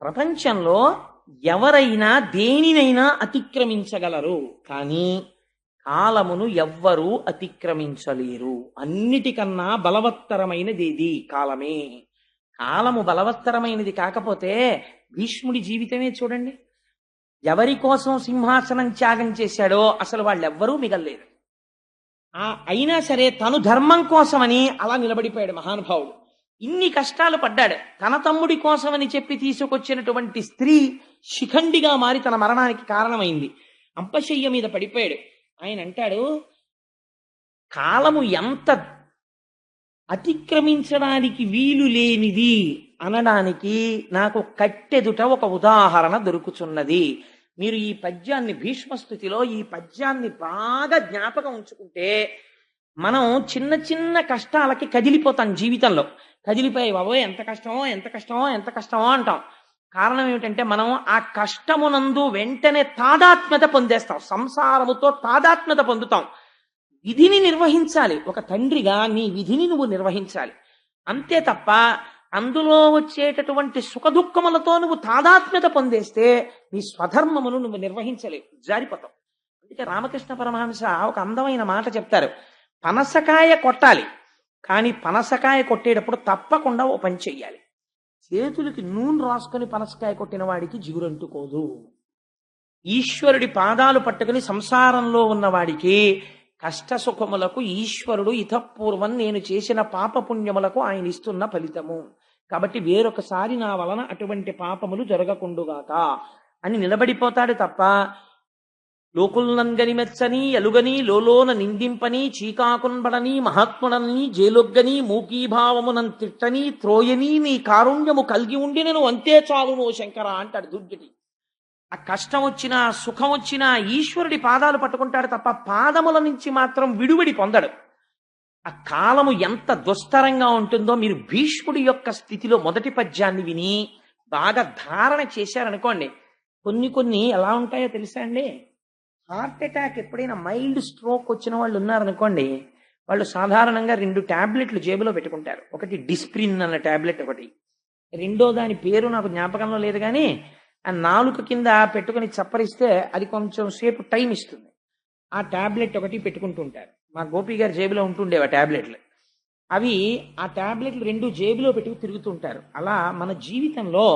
ప్రపంచంలో ఎవరైనా దేనినైనా అతిక్రమించగలరు, కానీ కాలమును ఎవ్వరూ అతిక్రమించలేరు. అన్నిటికన్నా బలవత్తరమైనది ఏది? కాలమే. కాలము బలవత్తరమైనది కాకపోతే భీష్ముడి జీవితమే చూడండి. ఎవరి కోసం సింహాసనం త్యాగం చేశాడో అసలు వాళ్ళెవ్వరూ మిగల్లేరు. అయినా సరే తను ధర్మం కోసమని అలా నిలబడిపోయాడు మహానుభావుడు. ఇన్ని కష్టాలు పడ్డాడు. తన తమ్ముడి కోసమని చెప్పి తీసుకొచ్చినటువంటి స్త్రీ శిఖండిగా మారి తన మరణానికి కారణమైంది. అంపశయ్య మీద పడిపోయాడు. ఆయన అంటాడు, కాలము ఎంత అతిక్రమించడానికి వీలు లేనిది అనడానికి నాకు కట్టెదుట ఒక ఉదాహరణ దొరుకుతున్నది. మీరు ఈ పద్యాన్ని, భీష్మస్థుతిలో ఈ పద్యాన్ని బాగా జ్ఞాపకం ఉంచుకుంటే మనం చిన్న చిన్న కష్టాలకి కదిలిపోతాం. జీవితంలో కదిలిపోయి బాబోయ్ ఎంత కష్టమో ఎంత కష్టమో ఎంత కష్టమో అంటాం. కారణం ఏమిటంటే మనం ఆ కష్టమునందు వెంటనే తాదాత్మ్యత పొందేస్తాం, సంసారముతో తాదాత్మ్యత పొందుతాం. విధిని నిర్వహించాలి. ఒక తండ్రిగా నీ విధిని నువ్వు నిర్వహించాలి అంతే తప్ప అందులో వచ్చేటటువంటి సుఖదుఖములతో నువ్వు తాదాత్మ్యత పొందేస్తే నీ స్వధర్మమును నువ్వు నిర్వహించలేవు, జారిపోతావు. అందుకే రామకృష్ణ పరమహంస ఒక అందమైన మాట చెప్తారు, పనసకాయ కొట్టాలి, కానీ పనసకాయ కొట్టేటప్పుడు తప్పకుండా ఓ పని చెయ్యాలి. చేతులకి నూనె రాసుకొని పనసకాయ కొట్టిన వాడికి జిగురంటుకోదు. ఈశ్వరుడి పాదాలు పట్టుకుని సంసారంలో ఉన్నవాడికి కష్ట సుఖములకు ఈశ్వరుడు ఇతపూర్వం నేను చేసిన పాపపుణ్యములకు ఆయన ఇస్తున్న ఫలితము. కాబట్టి వేరొకసారి నా వలన అటువంటి పాపములు జరగకుండుగాక అని నిలబడిపోతాడు తప్ప లోకుల్నంగని మెచ్చని ఎలుగని లోలోన నిందింపని చీకాకున్బడని మహాత్ముడని జేలొగ్గని మూకీభావమునం తిట్టని త్రోయని నీ కారుణ్యము కలిగి ఉండి నేను అంతే చాలునో శంకర అంటాడు దుర్జటి. ఆ కష్టం వచ్చినా సుఖం వచ్చినా ఈశ్వరుడి పాదాలు పట్టుకుంటాడు తప్ప పాదముల నుంచి మాత్రం విడువడి పొందడు. ఆ కాలము ఎంత దుస్తరంగా ఉంటుందో మీరు భీష్ముడి యొక్క స్థితిలో మొదటి పద్యాన్ని విని బాగా ధారణ చేశారనుకోండి. కొన్ని ఎలా ఉంటాయో తెలుసా అండి? హార్ట్ అటాక్, ఎప్పుడైనా మైల్డ్ స్ట్రోక్ వచ్చిన వాళ్ళు ఉన్నారనుకోండి, వాళ్ళు సాధారణంగా 2 టాబ్లెట్లు జేబులో పెట్టుకుంటారు. ఒకటి డిస్ప్రిన్ అన్న టాబ్లెట్, ఒకటి రెండో దాని పేరు నాకు జ్ఞాపకంలో లేదు, కానీ ఆ నాలుక కింద పెట్టుకుని చప్పరిస్తే అది కొంచెం సేపు టైం ఇస్తుంది. ఆ టాబ్లెట్ ఒకటి పెట్టుకుంటూ ఉంటారు. మా గోపి గారి జేబులో ఉంటుండేవి ఆ టాబ్లెట్లు. అవి ఆ టాబ్లెట్లు 2 జేబులో పెట్టుకు తిరుగుతుంటారు. అలా మన జీవితంలో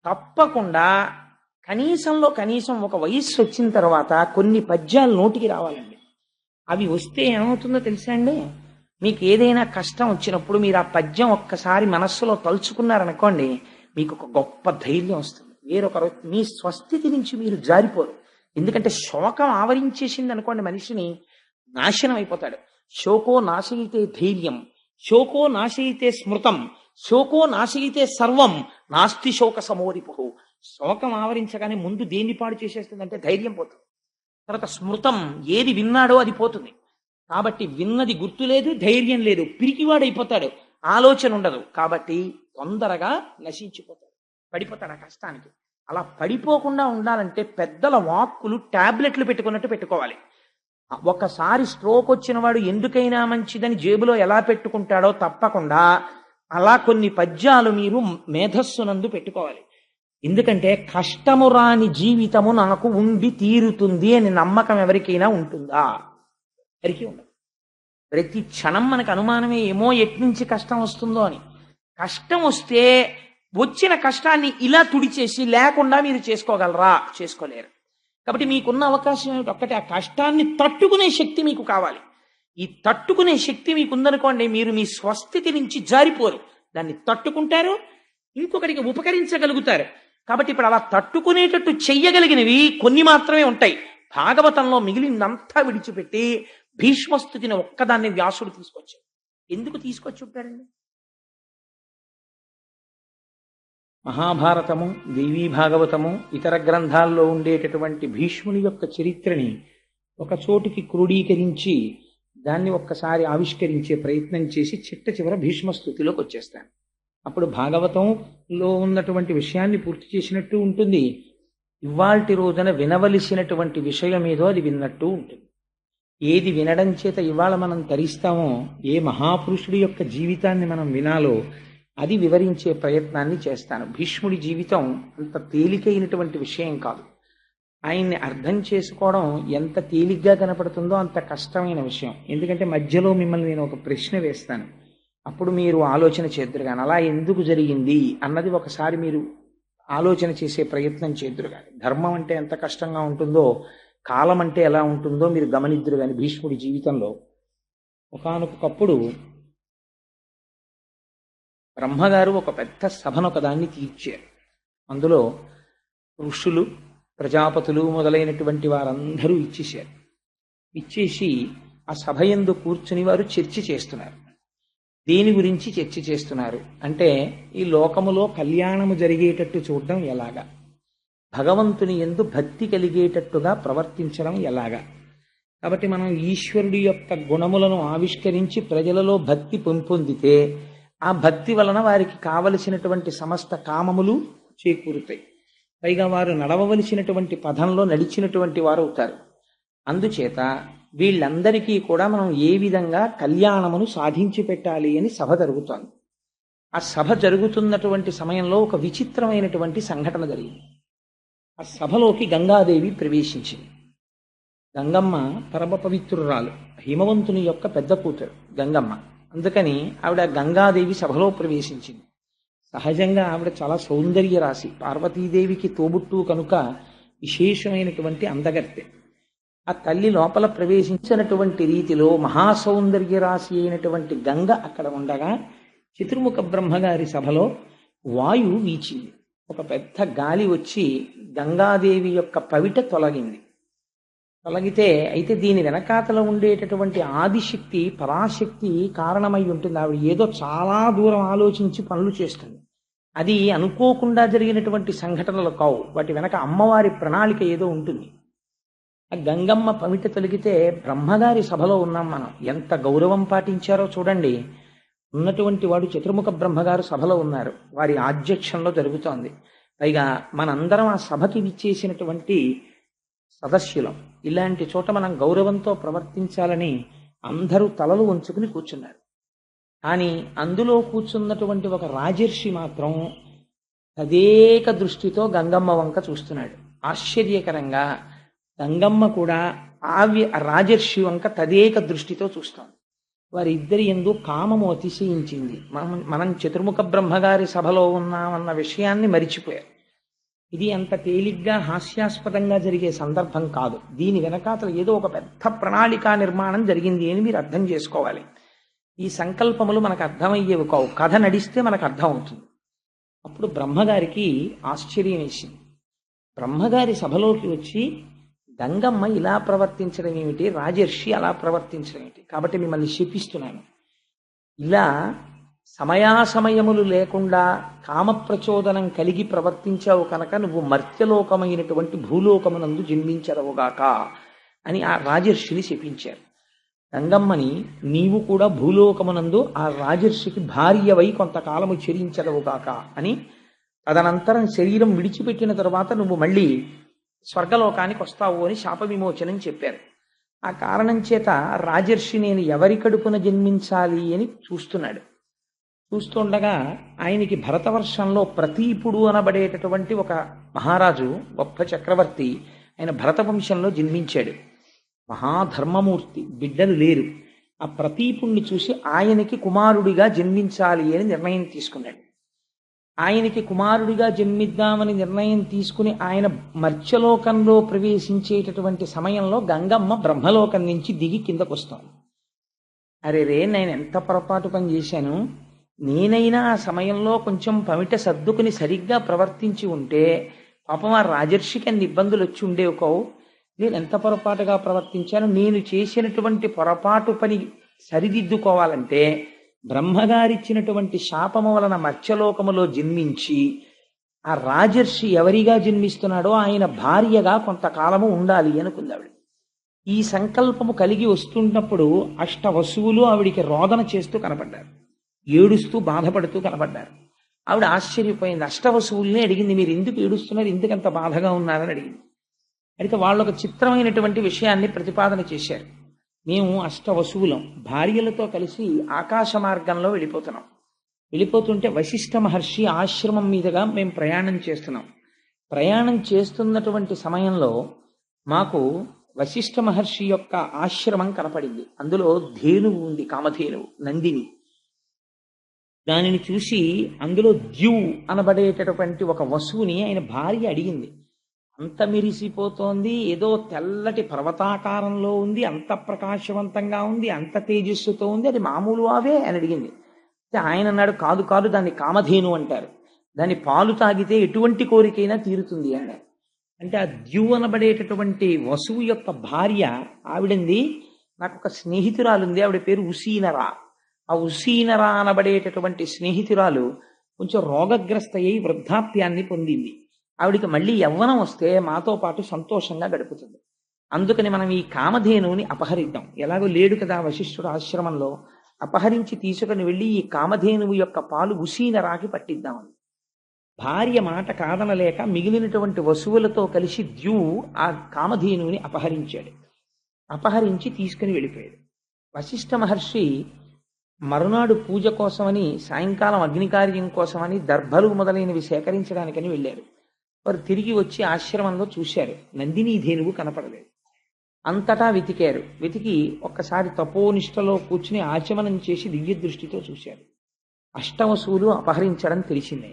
తప్పకుండా కనీసం ఒక వయస్సు వచ్చిన తర్వాత కొన్ని పద్యాలు నోటికి రావాలండి. అవి వస్తే ఏమవుతుందో తెలుసా అండి? మీకు ఏదైనా కష్టం వచ్చినప్పుడు మీరు ఆ పద్యం ఒక్కసారి మనస్సులో తలుచుకున్నారనుకోండి, మీకు ఒక గొప్ప ధైర్యం వస్తుంది. వేరొకరు మీ స్వస్థితి నుంచి మీరు జారిపోరు. ఎందుకంటే శోకం ఆవరించేసింది అనుకోండి, మనిషిని నాశనం అయిపోతాడు. శోకో నాశయితే ధైర్యం, శోకో నాశయితే స్మృతం, శోకో నాశయితే సర్వం, నాస్తి శోక సమోరిపు. శోకం ఆవరించగానే ముందు దేన్ని పాడు చేసేస్తుందంటే ధైర్యం పోతుంది. తర్వాత స్మృతం, ఏది విన్నాడో అది పోతుంది. కాబట్టి విన్నది గుర్తు లేదు, ధైర్యం లేదు, పిరికివాడైపోతాడు, ఆలోచన ఉండదు. కాబట్టి తొందరగా నశించిపోతాడు, పడిపోతాడు ఆ కష్టానికి. అలా పడిపోకుండా ఉండాలంటే పెద్దల వాక్కులు టాబ్లెట్లు పెట్టుకున్నట్టు పెట్టుకోవాలి. ఒకసారి స్ట్రోక్ వచ్చిన వాడు ఎందుకైనా మంచిదని జేబులో ఎలా పెట్టుకుంటాడో తప్పకుండా అలా కొన్ని పద్యాలు మీరు మేధస్సునందు పెట్టుకోవాలి. ఎందుకంటే కష్టము రాని జీవితము నాకు ఉండి తీరుతుంది అని నమ్మకం ఎవరికైనా ఉంటుందా? ఎవరికి ఉండదు. ప్రతి క్షణం మనకు అనుమానమే, ఏమో ఎట్నుంచి కష్టం వస్తుందో అని. కష్టం వస్తే వచ్చిన కష్టాన్ని ఇలా తుడిచేసి లేకుండా మీరు చేసుకోగలరా? చేసుకోలేరు. కాబట్టి మీకున్న అవకాశం ఏమిటి? ఒక్కటే, ఆ కష్టాన్ని తట్టుకునే శక్తి మీకు కావాలి. ఈ తట్టుకునే శక్తి మీకు ఉందనుకోండి, మీరు మీ స్వస్థితి నుంచి జారిపోరు. దాన్ని తట్టుకుంటారు, ఇంకొకరికి ఉపకరించగలుగుతారు. కాబట్టి ఇప్పుడు అలా తట్టుకునేటట్టు చెయ్యగలిగినవి కొన్ని మాత్రమే ఉంటాయి. భాగవతంలో మిగిలిందంతా విడిచిపెట్టి భీష్మస్థుతిని ఒక్కదాన్ని వ్యాసుడు తీసుకొచ్చాడు. ఎందుకు తీసుకొచ్చి ఉంటారండి? మహాభారతము, దేవీ భాగవతము, ఇతర గ్రంథాల్లో ఉండేటటువంటి భీష్ముని యొక్క చరిత్రని ఒక చోటికి క్రోడీకరించి దాన్ని ఒక్కసారి ఆవిష్కరించే ప్రయత్నం చేసి చిట్ట చివర భీష్మస్థుతిలోకి వచ్చేస్తాను. అప్పుడు భాగవతంలో ఉన్నటువంటి విషయాన్ని పూర్తి చేసినట్టు ఉంటుంది, ఇవాల్టి రోజున వినవలసినటువంటి విషయం ఏదో అది విన్నట్టు ఉంటుంది. ఏది వినడం చేత ఇవాళ మనం తరిస్తామో, ఏ మహాపురుషుడి యొక్క జీవితాన్ని మనం వినాలో, అది వివరించే ప్రయత్నాన్ని చేస్తాను. భీష్ముడి జీవితం అంత తేలికైనటువంటి విషయం కాదు. ఆయన్ని అర్థం చేసుకోవడం ఎంత తేలిగ్గా కనపడుతుందో అంత కష్టమైన విషయం. ఎందుకంటే మధ్యలో మిమ్మల్ని నేను ఒక ప్రశ్న వేస్తాను, అప్పుడు మీరు ఆలోచన చేద్దురు కానీ అలా ఎందుకు జరిగింది అన్నది ఒకసారి మీరు ఆలోచన చేసే ప్రయత్నం చేద్దురు కానీ. ధర్మం అంటే ఎంత కష్టంగా ఉంటుందో, కాలం అంటే ఎలా ఉంటుందో మీరు గమనిద్దురు కానీ. భీష్ముడి జీవితంలో ఒకానొకప్పుడు బ్రహ్మగారు ఒక పెద్ద సభను ఒకదాన్ని తీర్చారు. అందులో ఋషులు, ప్రజాపతులు మొదలైనటువంటి వారందరూ ఇచ్చేశారు. ఇచ్చేసి ఆ సభ యందు కూర్చుని వారు చర్చ చేస్తున్నారు. దేని గురించి చర్చ చేస్తున్నారు అంటే, ఈ లోకములో కళ్యాణము జరిగేటట్టు చూడడం ఎలాగా, భగవంతుని యందు భక్తి కలిగేటట్టుగా ప్రవర్తించడం ఎలాగా. కాబట్టి మనం ఈశ్వరుడి యొక్క గుణములను ఆవిష్కరించి ప్రజలలో భక్తి పెంపొందితే ఆ భక్తి వలన వారికి కావలసినటువంటి సమస్త కామములు చేకూరుతాయి. పైగా వారు నడవవలసినటువంటి పదంలో నడిచినటువంటి వారు అవుతారు. అందుచేత వీళ్ళందరికీ కూడా మనం ఏ విధంగా కళ్యాణమును సాధించి పెట్టాలి అని సభ జరుగుతోంది. ఆ సభ జరుగుతున్నటువంటి సమయంలో ఒక విచిత్రమైనటువంటి సంఘటన జరిగింది. ఆ సభలోకి గంగాదేవి ప్రవేశించింది. గంగమ్మ పరమ పవిత్రురాలు, హిమవంతుని యొక్క పెద్ద కూతురు గంగమ్మ. అందుకని ఆవిడ గంగాదేవి సభలో ప్రవేశించింది. సహజంగా ఆవిడ చాలా సౌందర్య రాశి, పార్వతీదేవికి తోబుట్టు కనుక విశేషమైనటువంటి అందగత్తె. ఆ తల్లి లోపల ప్రవేశించినటువంటి రీతిలో మహాసౌందర్య రాశి అయినటువంటి గంగ అక్కడ ఉండగా చతుర్ముఖ బ్రహ్మగారి సభలో వాయువు వీచింది. ఒక పెద్ద గాలి వచ్చి గంగాదేవి యొక్క పవిట తొలగింది. తొలగితే అయితే దీని వెనకాతల ఉండేటటువంటి ఆదిశక్తి, పరాశక్తి కారణమై ఉంటుంది. ఆవిడ ఏదో చాలా దూరం ఆలోచించి పనులు చేస్తుంది. అది అనుకోకుండా జరిగినటువంటి సంఘటనలు కావు. వాటి వెనక అమ్మవారి ప్రణాళిక ఏదో ఉంటుంది. ఆ గంగమ్మ పమిట తొలగితే బ్రహ్మగారి సభలో ఉన్నాం మనం. ఎంత గౌరవం పాటించారో చూడండి. ఉన్నటువంటి వాడు చతుర్ముఖ బ్రహ్మగారు సభలో ఉన్నారు, వారి ఆధ్యక్షంలో జరుగుతోంది. పైగా మనందరం ఆ సభకి విచ్చేసినటువంటి సదస్యులం. ఇలాంటి చోట మనం గౌరవంతో ప్రవర్తించాలని అందరూ తలలు వంచుకుని కూర్చున్నారు. కానీ అందులో కూర్చున్నటువంటి ఒక రాజర్షి మాత్రం తదేక దృష్టితో గంగమ్మ వంక చూస్తున్నాడు. ఆశ్చర్యకరంగా గంగమ్మ కూడా రాజర్షి వంక తదేక దృష్టితో చూస్తాం. వారిద్దరి యందు కామము అతిశయించింది. మనం చతుర్ముఖ బ్రహ్మగారి సభలో ఉన్నామన్న విషయాన్ని మరిచిపోయారు. ఇది అంత తేలిగ్గా హాస్యాస్పదంగా జరిగే సందర్భం కాదు. దీని వెనకాతల ఏదో ఒక పెద్ద ప్రణాళికా నిర్మాణం జరిగింది అని మీరు అర్థం చేసుకోవాలి. ఈ సంకల్పములు మనకు అర్థమయ్యేవి కావు, కథ నడిస్తే మనకు అర్థం అవుతుంది. అప్పుడు బ్రహ్మగారికి ఆశ్చర్యం వేసింది. బ్రహ్మగారి సభలోకి వచ్చి గంగమ్మ ఇలా ప్రవర్తించడం ఏమిటి, రాజర్షి అలా ప్రవర్తించడం ఏమిటి, కాబట్టి మిమ్మల్ని శపిస్తున్నాను. ఇలా సమయాసమయములు లేకుండా కామప్రచోదనం కలిగి ప్రవర్తించావు కనుక నువ్వు మర్త్యలోకమైనటువంటి భూలోకమునందు జన్మించరవుగాక అని ఆ రాజర్షిని శపించారు. గంగమ్మని నీవు కూడా భూలోకమునందు ఆ రాజర్షికి భార్యవై కొంతకాలము చెరించదవుగాక అని, తదనంతరం శరీరం విడిచిపెట్టిన తరువాత నువ్వు మళ్ళీ స్వర్గలోకానికి వస్తావు అని శాప విమోచనం చెప్పారు. ఆ కారణం చేత రాజర్షి నేను ఎవరి కడుపున జన్మించాలి అని చూస్తున్నాడు. చూస్తుండగా ఆయనకి భరతవర్షంలో ప్రతీపుడు అనబడేటటువంటి ఒక మహారాజు, గొప్ప చక్రవర్తి, ఆయన భరతవంశంలో జన్మించాడు. మహాధర్మమూర్తి, బిడ్డలు లేరు. ఆ ప్రతీపుణ్ణి చూసి ఆయనకి కుమారుడిగా జన్మించాలి అని నిర్ణయం తీసుకున్నాడు. ఆయనకి కుమారుడిగా జన్మిద్దామని నిర్ణయం తీసుకుని ఆయన మర్త్యలోకంలో ప్రవేశించేటటువంటి సమయంలో గంగమ్మ బ్రహ్మలోకం నుంచి దిగి కిందకొస్తాను. అరే నేను ఎంత పొరపాటు పని చేశాను, నేనైనా ఆ సమయంలో కొంచెం పమిట సర్దుకుని సరిగ్గా ప్రవర్తించి ఉంటే పాపం ఆ రాజర్షికి అన్ని ఇబ్బందులు వచ్చి ఉండేవి కావు. నేను ఎంత పొరపాటుగా ప్రవర్తించాను. నేను చేసినటువంటి పొరపాటు పని సరిదిద్దుకోవాలంటే బ్రహ్మగారిచ్చినటువంటి శాపము వలన మత్స్యలోకములో జన్మించి ఆ రాజర్షి ఎవరిగా జన్మిస్తున్నాడో ఆయన భార్యగా కొంతకాలము ఉండాలి అనుకుందావిడ. ఈ సంకల్పము కలిగి వస్తున్నప్పుడు అష్టవసువులు ఆవిడికి రోదన చేస్తూ కనపడ్డారు, ఏడుస్తూ బాధపడుతూ కనపడ్డారు. ఆవిడ ఆశ్చర్యపోయింది. అష్టవసువుల్ని అడిగింది, మీరు ఎందుకు ఏడుస్తున్నారు, ఎందుకంత బాధగా ఉన్నారని అడిగింది. అయితే వాళ్ళు ఒక చిత్రమైనటువంటి విషయాన్ని ప్రతిపాదన చేశారు. మేము అష్టవసువులం, భార్యలతో కలిసి ఆకాశ మార్గంలో వెళ్ళిపోతున్నాం. వెళ్ళిపోతుంటే వశిష్ఠ మహర్షి ఆశ్రమం మీదుగా మేము ప్రయాణం చేస్తున్నాం. ప్రయాణం చేస్తున్నటువంటి సమయంలో మాకు వశిష్ఠ మహర్షి యొక్క ఆశ్రమం కనపడింది. అందులో ధేనువు ఉంది, కామధేనువు నందిని. దానిని చూసి అందులో ద్యు అనబడేటటువంటి ఒక వస్తువుని ఆయన భార్య అడిగింది. అంత మెరిసిపోతోంది, ఏదో తెల్లటి పర్వతాకారంలో ఉంది, అంత ప్రకాశవంతంగా ఉంది, అంత తేజస్సుతో ఉంది, అది మామూలు అవే అని అడిగింది. ఆయన అన్నాడు, కాదు కాదు, దాన్ని కామధేను అంటారు, దాని పాలు తాగితే ఎటువంటి కోరికైనా తీరుతుంది అన్నారు. అంటే ఆ ద్యు అనబడేటటువంటి వసువు యొక్క భార్య ఆవిడంది, నాకు ఒక స్నేహితురాలు ఉంది, ఆవిడ పేరు ఉసీనరా. ఆ ఉసీనరా అనబడేటటువంటి స్నేహితురాలు కొంచెం రోగగ్రస్త అయి వృద్ధాప్యాన్ని పొందింది. ఆవిడికి మళ్ళీ యవ్వనం వస్తే మాతో పాటు సంతోషంగా గడుపుతుంది. అందుకని మనం ఈ కామధేనువుని అపహరిద్దాం. ఎలాగో లేడు కదా వశిష్ఠుడు ఆశ్రమంలో, అపహరించి తీసుకుని వెళ్ళి ఈ కామధేనువు యొక్క పాలు ఉసీనరాకి పట్టిద్దామని. భార్య మాట కాదనలేక మిగిలినటువంటి వసువులతో కలిసి ద్యు ఆ కామధేనువుని అపహరించాడు. అపహరించి తీసుకుని వెళ్ళిపోయాడు. వశిష్ఠ మహర్షి మరునాడు పూజ కోసమని, సాయంకాలం అగ్నికార్యం కోసమని దర్భలు మొదలైనవి సేకరించడానికని వెళ్ళారు. వారు తిరిగి వచ్చి ఆశ్రమంలో చూశారు, నందినీ ధేనువు కనపడలేదు. అంతటా వెతికారు. వెతికి ఒక్కసారి తపోనిష్టలో కూర్చుని ఆచమనం చేసి దివ్య దృష్టితో చూశారు. అష్టవసువులు అపహరించడం తెలిసింది.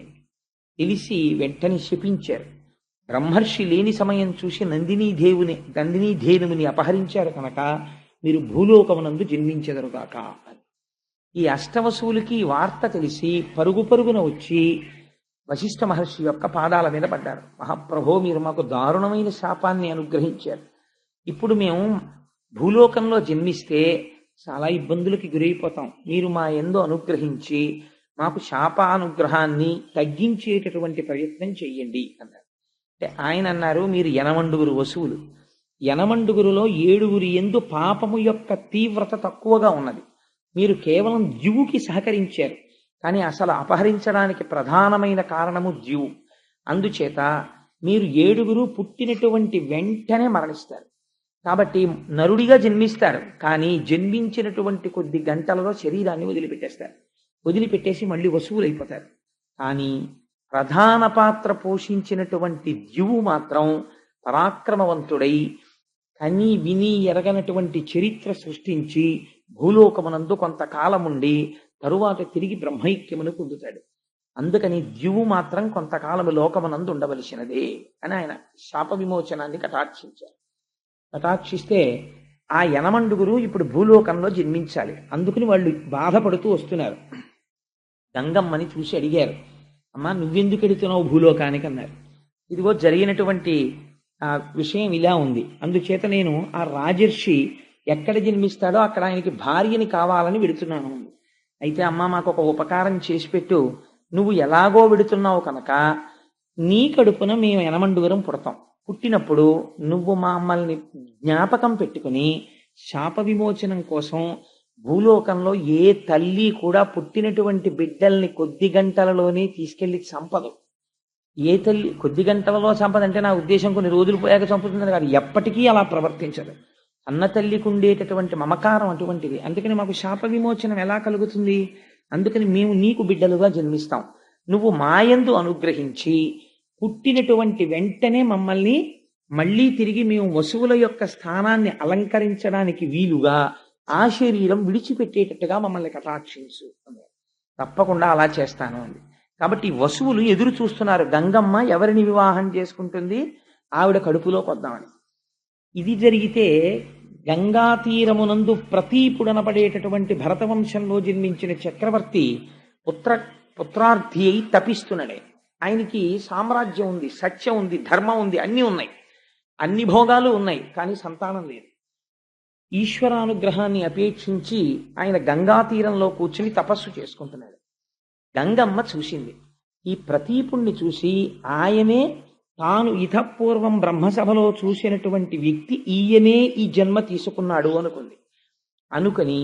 తెలిసి వెంటనే శపించారు. బ్రహ్మర్షి లేని సమయం చూసి నందినీ ధేనువుని అపహరించారు కనుక మీరు భూలోకమునందు జన్మించెదరుగాక అని. ఈ అష్టవసువులకి వార్త తెలిసి పరుగు పరుగున వచ్చి వశిష్ఠ మహర్షి యొక్క పాదాల మీద పడ్డారు. మహాప్రభో, మీరు మాకు దారుణమైన శాపాన్ని అనుగ్రహించారు. ఇప్పుడు మేము భూలోకంలో జన్మిస్తే చాలా ఇబ్బందులకి గురైపోతాం. మీరు మా యందు అనుగ్రహించి మాకు శాపానుగ్రహాన్ని తగ్గించేటటువంటి ప్రయత్నం చెయ్యండి అన్నారు. అంటే ఆయన అన్నారు, మీరు 80 వసువులు, 80గురులో 7 యందు పాపము యొక్క తీవ్రత తక్కువగా ఉన్నది. మీరు కేవలం ద్యువుకి సహకరించారు, కానీ అసలు అపహరించడానికి ప్రధానమైన కారణము ద్యువు. అందుచేత మీరు 7 పుట్టినటువంటి వెంటనే మరణిస్తారు. కాబట్టి నరుడిగా జన్మిస్తారు, కానీ జన్మించినటువంటి కొద్ది గంటలలో శరీరాన్ని వదిలిపెట్టేస్తారు. వదిలిపెట్టేసి మళ్ళీ వసువులైపోతారు. కానీ ప్రధాన పాత్ర పోషించినటువంటి ద్యువు మాత్రం పరాక్రమవంతుడై కని విని ఎరగనటువంటి చరిత్ర సృష్టించి భూలోకమునందు కొంతకాలం ఉండి తరువాత తిరిగి బ్రహ్మైక్యమును పొందుతాడు. అందుకని ద్యువు మాత్రం కొంతకాలము లోకమునందు ఉండవలసినదే అని ఆయన శాప విమోచనాన్ని కటాక్షించారు. కటాక్షిస్తే ఆ 80 ఇప్పుడు భూలోకంలో జన్మించాలి. అందుకని వాళ్ళు బాధపడుతూ వస్తున్నారు. గంగమ్మని చూసి అడిగారు, అమ్మా నువ్వెందుకు ఎడుతున్నావు భూలోకానికి అన్నారు. ఇదిగో జరిగినటువంటి విషయం ఇలా ఉంది, అందుచేత నేను ఆ రాజర్షి ఎక్కడ జన్మిస్తాడో అక్కడ ఆయనకి భార్యని కావాలని వెడుతున్నాను. అయితే అమ్మ మాకు ఒక ఉపకారం చేసి పెట్టు, నువ్వు ఎలాగో వెడుతున్నావు కనుక నీ కడుపున మేము 80 పుడతాం. పుట్టినప్పుడు నువ్వు మమ్మల్ని జ్ఞాపకం పెట్టుకుని శాప విమోచనం కోసం భూలోకంలో ఏ తల్లి కూడా పుట్టినటువంటి బిడ్డల్ని కొద్ది గంటలలోనే తీసుకెళ్లి చంపదు. ఏ తల్లి కొద్ది గంటలలో చంపదంటే నా ఉద్దేశం కొన్ని రోజులు పోయాక చంపుతుందని కాదు, ఎప్పటికీ అలా ప్రవర్తించదు. అన్న తల్లికి ఉండేటటువంటి మమకారం అటువంటిది. అందుకని మాకు శాప విమోచనం ఎలా కలుగుతుంది? అందుకని మేము నీకు బిడ్డలుగా జన్మిస్తాం. నువ్వు మాయందు అనుగ్రహించి పుట్టినటువంటి వెంటనే మమ్మల్ని మళ్ళీ తిరిగి మేము వసువుల యొక్క స్థానాన్ని అలంకరించడానికి వీలుగా ఆ శరీరం విడిచిపెట్టేటట్టుగా మమ్మల్ని కటాక్షించు అన్నారు. తప్పకుండా అలా చేస్తాను అంది. కాబట్టి వసువులు ఎదురు చూస్తున్నారు, గంగమ్మ ఎవరిని వివాహం చేసుకుంటుంది, ఆవిడ కడుపులోకి వద్దామని. ఇది జరిగితే గంగా తీరమునందు ప్రతీపుడనబడేటటువంటి భరతవంశంలో జన్మించిన చక్రవర్తి పుత్రార్థి అయి తపిస్తున్నాడే. ఆయనకి సామ్రాజ్యం ఉంది, సత్యం ఉంది, ధర్మం ఉంది, అన్నీ ఉన్నాయి, అన్ని భోగాలు ఉన్నాయి, కానీ సంతానం లేదు. ఈశ్వరానుగ్రహాన్ని అపేక్షించి ఆయన గంగా తీరంలో కూర్చుని తపస్సు చేసుకుంటున్నాడు. గంగమ్మ చూసింది. ఈ ప్రతీపుణ్ణి చూసి ఆయనే తాను ఇతపూర్వం బ్రహ్మసభలో చూసినటువంటి వ్యక్తి ఈయనే ఈ జన్మ తీసుకున్నాడు అనుకుని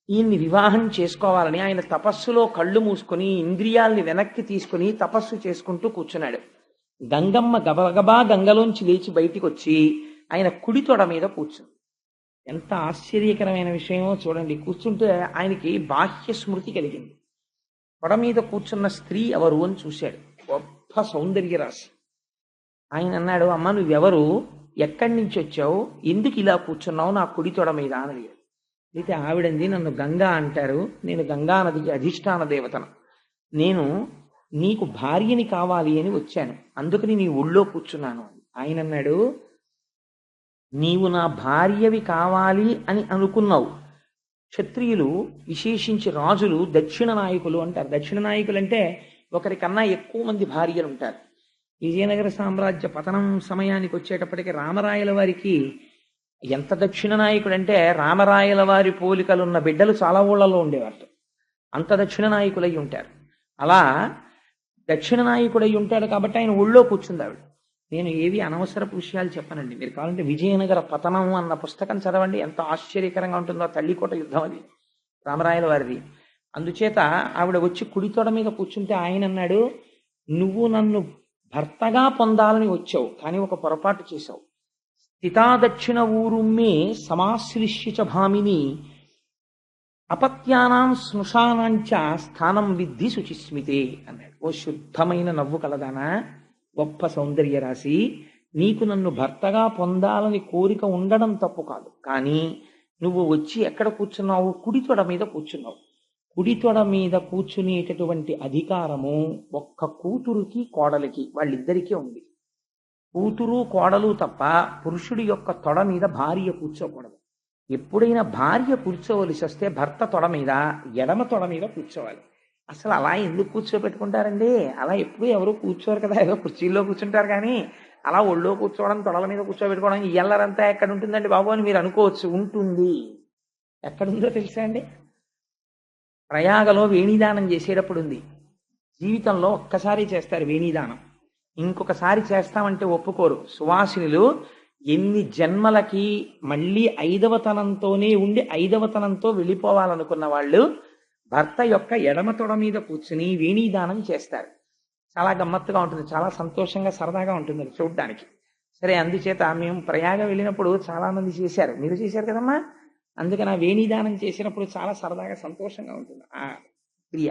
ఈయన్ని వివాహం చేసుకోవాలని ఆయన తపస్సులో కళ్ళు మూసుకొని ఇంద్రియాల్ని వెనక్కి తీసుకుని తపస్సు చేసుకుంటూ కూర్చున్నాడు. గంగమ్మ గబగబా గంగలోంచి లేచి బయటికి వచ్చి ఆయన కుడి తొడ మీద కూర్చుంది. ఎంత ఆశ్చర్యకరమైన విషయమో చూడండి. కూర్చుంటే ఆయనకి బాహ్య స్మృతి కలిగింది. తొడ మీద కూర్చున్న స్త్రీ ఎవరు అని చూశాడు. గొప్ప సౌందర్య రాశి. ఆయన అన్నాడు, అమ్మ నువ్వెవరు, ఎక్కడి నుంచి వచ్చావు, ఎందుకు ఇలా కూర్చున్నావు నా కుడి తొడ మీద అని అడిగాడు. అయితే ఆవిడంది, నన్ను గంగా అంటారు, నేను గంగా నదికి అధిష్టాన దేవతను, నేను నీకు భార్యని కావాలి అని వచ్చాను, అందుకని నీ ఒళ్ళో కూర్చున్నాను. ఆయన అన్నాడు, నీవు నా భార్యవి కావాలి అని అనుకున్నావు. క్షత్రియులు, విశేషించి రాజులు దక్షిణ నాయకులు అంటారు. దక్షిణ నాయకులు అంటే ఒకరికన్నా ఎక్కువ మంది భార్యలు ఉంటారు. విజయనగర సామ్రాజ్య పతనం సమయానికి వచ్చేటప్పటికి రామరాయల వారికి ఎంత దక్షిణ నాయకుడు అంటే, రామరాయల వారి పోలికలున్న బిడ్డలు చాలా ఊళ్ళలో ఉండేవారు. అంత దక్షిణ నాయకులై ఉంటారు. అలా దక్షిణ నాయకుడై ఉంటాడు కాబట్టి ఆయన ఒళ్ళో కూర్చుంది ఆవిడ. నేను ఏవి అనవసరపు విషయాలు చెప్పనండి. మీరు కావాలంటే విజయనగర పతనం అన్న పుస్తకం చదవండి, ఎంత ఆశ్చర్యకరంగా ఉంటుందో. తల్లికోట యుద్ధం అది రామరాయల వారిది. అందుచేత ఆవిడ వచ్చి కుడితోడ మీద కూర్చుంటే ఆయన అన్నాడు, నువ్వు నన్ను భర్తగా పొందాలని వచ్చావు, కానీ ఒక పొరపాటు చేశావు. స్థితాదక్షిణ ఊరుమ్మే సమాశ్లిష్య చ భామిని అపత్యానాం స్నుషానాంచ స్థానం విద్ధి శుచిస్మితే అన్నాడు. ఓ శుద్ధమైన నవ్వు కలదానా, గొప్ప సౌందర్య రాశి, నీకు నన్ను భర్తగా పొందాలని కోరిక ఉండడం తప్పు కాదు, కానీ నువ్వు వచ్చి ఎక్కడ కూర్చున్నావు, కుడితొడ మీద కూర్చున్నావు. కుడితొడ మీద కూర్చునేటటువంటి అధికారము ఒక్క కూతురుకి కోడలికి, వాళ్ళిద్దరికీ ఉంది. కూతురు కోడలు తప్ప పురుషుడి యొక్క తొడ మీద భార్య కూర్చోకూడదు. ఎప్పుడైనా భార్య కూర్చోవలసి వస్తే భర్త తొడ మీద, ఎడమ తొడ మీద కూర్చోవాలి. అసలు అలా ఎందుకు కూర్చోబెట్టుకుంటారండి? అలా ఎప్పుడు ఎవరు కూర్చోరు కదా, ఏదో కుర్చీల్లో కూర్చుంటారు. కానీ అలా ఒళ్ళో కూర్చోవడం, తొడల మీద కూర్చోబెట్టుకోవడం ఎల్లరంతా ఎక్కడ ఉంటుందండి బాబు అని మీరు అనుకోవచ్చు. ఉంటుంది. ఎక్కడుందో తెలుసా అండి? ప్రయాగలో వేణీదానం చేసేటప్పుడు ఉంది. జీవితంలో ఒక్కసారి చేస్తారు వేణీదానం, ఇంకొకసారి చేస్తామంటే ఒప్పుకోరు. సువాసినులు ఎన్ని జన్మలకి మళ్ళీ 5వ తనంతోనే ఉండి 5వ తనంతో వెళ్ళిపోవాలనుకున్న వాళ్ళు భర్త యొక్క ఎడమ తొడ మీద కూర్చుని వేణీదానం చేస్తారు. చాలా గమ్మత్తుగా ఉంటుంది, చాలా సంతోషంగా సరదాగా ఉంటుంది అది చూడడానికి. సరే, అందుచేత మేము ప్రయాగ వెళ్ళినప్పుడు చాలా మంది చేశారు, మీరు చేశారు కదమ్మా, అందుకని ఆ వేణీదానం చేసినప్పుడు చాలా సరదాగా సంతోషంగా ఉంటుంది ఆ క్రియ.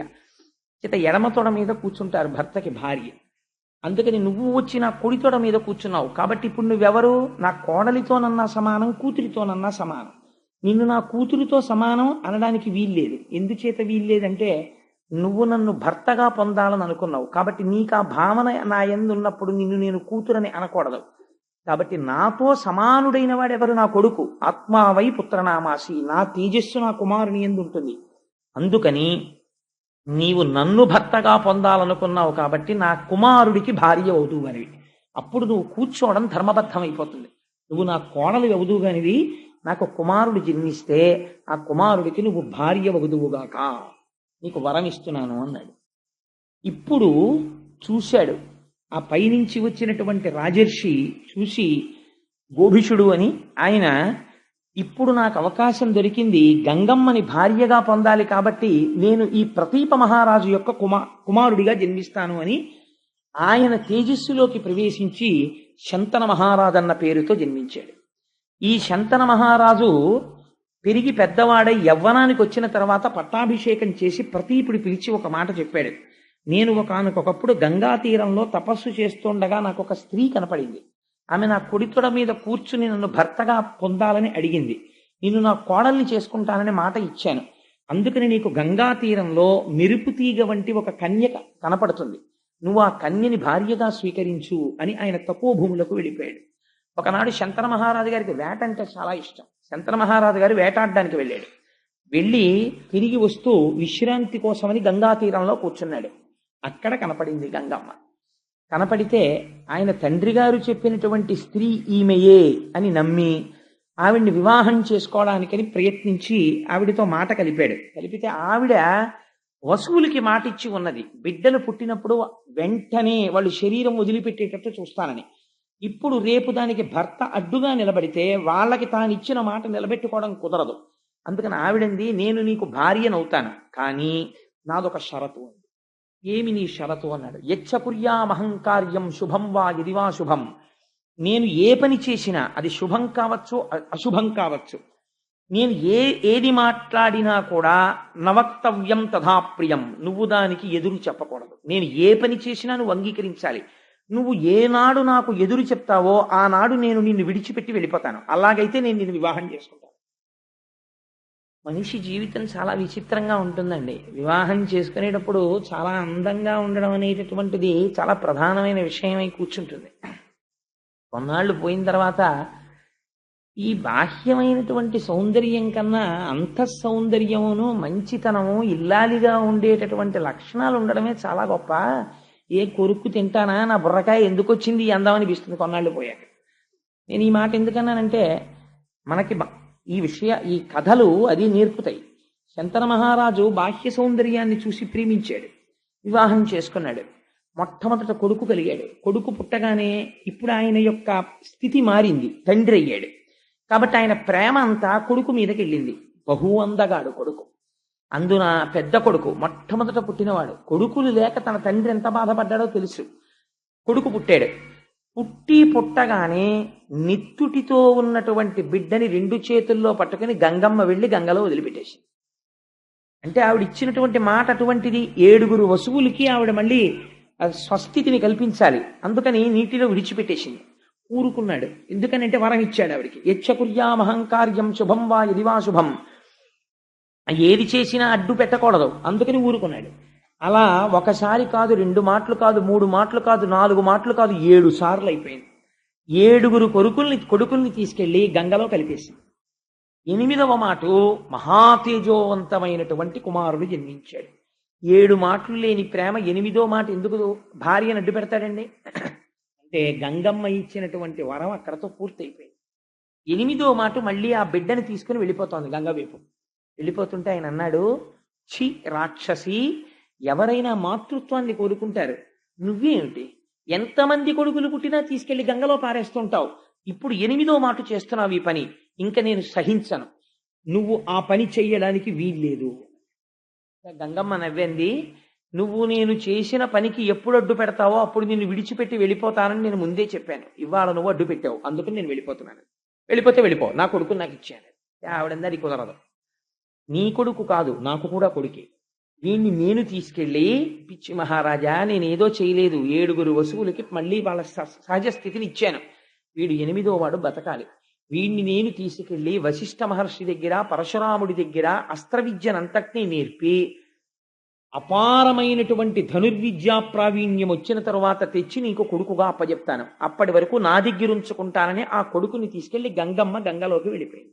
చేత ఎడమ తొడ మీద కూర్చుంటారు భర్తకి భార్య. అందుకని నువ్వు వచ్చి నా కుడి తొడ మీద కూర్చున్నావు కాబట్టి ఇప్పుడు నువ్వెవరు, నా కోడలితోనన్నా సమానం, కూతురితోనన్నా సమానం. నిన్ను నా కూతురితో సమానం అనడానికి వీల్లేదు. ఎందుచేత వీల్లేదంటే, నువ్వు నన్ను భర్తగా పొందాలని అనుకున్నావు కాబట్టి నీకు ఆ భావన నా యందు ఉన్నప్పుడు నిన్ను నేను కూతురని అనకూడదు. కాబట్టి నాతో సమానుడైన వాడెవరు, నా కొడుకు. ఆత్మావై పుత్రనామాసి, నా తేజస్సు నా కుమారుని యందు ఉంటుంది. అందుకని నీవు నన్ను భర్తగా పొందాలనుకున్నావు కాబట్టి నా కుమారుడికి భార్య అవుదువనివి. అప్పుడు నువ్వు కూర్చోవడం ధర్మబద్ధమైపోతుంది. నువ్వు నా కోడలు అవుదువనివి, నాకు కుమారుడు జన్మిస్తే ఆ కుమారుడికి నువ్వు భార్య వగుదువుగాక, నీకు వరం ఇస్తున్నాను అన్నాడు. ఇప్పుడు చూశాడు ఆ పైనుంచి వచ్చినటువంటి రాజర్షి చూసి, గోభిషుడు అని ఆయన, ఇప్పుడు నాకు అవకాశం దొరికింది, గంగమ్మని భార్యగా పొందాలి కాబట్టి నేను ఈ ప్రతీప మహారాజు యొక్క కుమారుడిగా జన్మిస్తాను అని ఆయన తేజస్సులోకి ప్రవేశించి శంతన మహారాజు అన్న పేరుతో జన్మించాడు. ఈ శంతన మహారాజు పెరిగి పెద్దవాడై యవ్వనానికి వచ్చిన తర్వాత పట్టాభిషేకం చేసి ప్రతీపుడి పిలిచి ఒక మాట చెప్పాడు. నేను ఒకనకొకప్పుడు గంగా తీరంలో తపస్సు చేస్తుండగా నాకు ఒక స్త్రీ కనపడింది. ఆమె నా కుడితొడ మీద కూర్చుని నన్ను భర్తగా పొందాలని అడిగింది. నిన్ను నా కోడల్ని చేసుకుంటానని మాట ఇచ్చాను. అందుకని నీకు గంగా తీరంలో మెరుపు తీగ వంటి ఒక కన్య కనపడుతుంది, నువ్వు ఆ కన్యని భార్యగా స్వీకరించు అని ఆయన తపోభూములకు వెళ్ళిపోయాడు. ఒకనాడు శంతన మహారాజు గారికి వేట అంటే చాలా ఇష్టం. శంతన మహారాజు గారు వేటాడడానికి వెళ్ళాడు. వెళ్ళి తిరిగి వస్తూ విశ్రాంతి కోసమని గంగా తీరంలో కూర్చున్నాడు. అక్కడ కనపడింది గంగమ్మ. కనపడితే ఆయన తండ్రి గారు చెప్పినటువంటి స్త్రీ ఈమెయే అని నమ్మి ఆవిడ్ని వివాహం చేసుకోవడానికని ప్రయత్నించి ఆవిడతో మాట కలిపాడు. కలిపితే ఆవిడ వసువులకి మాట ఇచ్చి ఉన్నది, బిడ్డలు పుట్టినప్పుడు వెంటనే వాళ్ళు శరీరం వదిలిపెట్టేటట్టు చూస్తానని. ఇప్పుడు రేపు దానికి భర్త అడ్డుగా నిలబడితే వాళ్ళకి తాను ఇచ్చిన మాట నిలబెట్టుకోవడం కుదరదు. అందుకని ఆవిడంది, నేను నీకు భార్యనవుతాను, కానీ నాదొక షరతు ఉంది. ఏమి నీ షరతు అన్నాడు. యచ్చకుర్యామహంకార్యం శుభం వా ఇదివా శుభం, నేను ఏ పని చేసినా అది శుభం కావచ్చు అశుభం కావచ్చు, నేను ఏది మాట్లాడినా కూడా నవక్తవ్యం తథా ప్రియం, నువ్వు దానికి ఎదురు చెప్పకూడదు. నేను ఏ పని చేసినా నువ్వు అంగీకరించాలి. నువ్వు ఏనాడు నాకు ఎదురు చెప్తావో ఆనాడు నేను నిన్ను విడిచిపెట్టి వెళ్ళిపోతాను. అలాగైతే నేను నిన్ను వివాహం చేసుకుంటాను. మనిషి జీవితం చాలా విచిత్రంగా ఉంటుందండి. వివాహం చేసుకునేటప్పుడు చాలా అందంగా ఉండడం అనేటటువంటిది చాలా ప్రధానమైన విషయమై కూర్చుంటుంది. కొన్నాళ్ళు పోయిన తర్వాత ఈ బాహ్యమైనటువంటి సౌందర్యం కన్నా అంతఃసౌందర్యమును, మంచితనము, ఇల్లాలిగా ఉండేటటువంటి లక్షణాలు ఉండడమే చాలా గొప్ప. ఏ కొరుక్కు తింటానా, నా బుర్రకాయ ఎందుకు వచ్చింది ఈ అందం అనిపిస్తుంది కొన్నాళ్ళు పోయాక. నేను ఈ మాట ఎందుకన్నానంటే, మనకి ఈ కథలు అది నేర్పుతాయి. శంతన మహారాజు బాహ్య సౌందర్యాన్ని చూసి ప్రేమించాడు, వివాహం చేసుకున్నాడు. మొట్టమొదట కొడుకు కలిగాడు. కొడుకు పుట్టగానే ఇప్పుడు ఆయన యొక్క స్థితి మారింది, తండ్రి అయ్యాడు. కాబట్టి ఆయన ప్రేమ అంతా కొడుకు మీదకి వెళ్ళింది. బహు అందగాడు కొడుకు. అందున పెద్ద కొడుకు మొట్టమొదట పుట్టినవాడు. కొడుకులు లేక తన తండ్రి ఎంత బాధపడ్డాడో తెలుసు. కొడుకు పుట్టాడు. పుట్టగానే నిత్తుటితో ఉన్నటువంటి బిడ్డని 2 చేతుల్లో పట్టుకుని గంగమ్మ వెళ్ళి గంగలో వదిలిపెట్టేసింది. అంటే ఆవిడ ఇచ్చినటువంటి మాట అటువంటిది. 7 వసువులకి ఆవిడ మళ్ళీ స్వస్థితిని కల్పించాలి. అందుకని నీటిలో విడిచిపెట్టేసింది. ఊరుకున్నాడు. ఎందుకనంటే వరం ఇచ్చాడు ఆవిడికి. యచ్చకుర్యామహంకార్యం శుభం వా యదివా శుభం, ఏది చేసినా అడ్డు పెట్టకూడదు. అందుకని ఊరుకున్నాడు. అలా ఒకసారి కాదు, 2 మాటలు కాదు, 3 మాటలు కాదు, 4 మాటలు కాదు, 7 సార్లు అయిపోయింది. 7 కొడుకుల్ని తీసుకెళ్లి గంగలో కలిపేసింది. 8వ మాట మహాతేజోవంతమైనటువంటి కుమారుడు జన్మించాడు. 7 మాటలు లేని ప్రేమ 8వ మాట ఎందుకు భార్యను అడ్డు పెడతాడండి? అంటే గంగమ్మ ఇచ్చినటువంటి వరం అక్కడతో పూర్తయిపోయింది. 8వ మాట మళ్ళీ ఆ బిడ్డని తీసుకుని వెళ్ళిపోతోంది గంగ వైపు. వెళ్ళిపోతుంటే ఆయన అన్నాడు, ఛీ రాక్షసి, ఎవరైనా మాతృత్వాన్ని కోరుకుంటారు, నువ్వేమిటి ఎంతమంది కొడుకులు పుట్టినా తీసుకెళ్లి గంగలో పారేస్తుంటావు. ఇప్పుడు 8వ మాట చేస్తున్నావు ఈ పని, ఇంకా నేను సహించను, నువ్వు ఆ పని చెయ్యడానికి వీల్లేదు. గంగమ్మ నవ్వింది. నువ్వు నేను చేసిన పనికి ఎప్పుడు అడ్డు పెడతావో అప్పుడు నిన్ను విడిచిపెట్టి వెళ్ళిపోతానని నేను ముందే చెప్పాను. ఇవాళ నువ్వు అడ్డు పెట్టావు, అందుకని నేను వెళ్ళిపోతున్నాను. వెళ్ళిపోతే వెళ్ళిపో, నా కొడుకుని నాకు ఇచ్చాను. ఆవిడందా అది కుదరదు. నీ కొడుకు కాదు, నాకు కూడా కొడుకే. వీణ్ణి నేను తీసుకెళ్ళి, పిచ్చి మహారాజా నేనేదో చేయలేదు, 7 వసువులకి మళ్ళీ వాళ్ళ సహజ స్థితిని ఇచ్చాను. వీడు 8వ వాడు బతకాలి. వీణ్ణి నేను తీసుకెళ్ళి వశిష్ఠ మహర్షి దగ్గర, పరశురాముడి దగ్గర అస్త్ర విద్యనంతటినీ నేర్పి అపారమైనటువంటి ధనుర్విద్యా ప్రావీణ్యం వచ్చిన తరువాత తెచ్చి నీకు కొడుకుగా అప్పచెప్తాను. అప్పటి వరకు నా దగ్గర ఉంచుకుంటానని ఆ కొడుకుని తీసుకెళ్లి గంగలోకి వెళ్ళిపోయింది.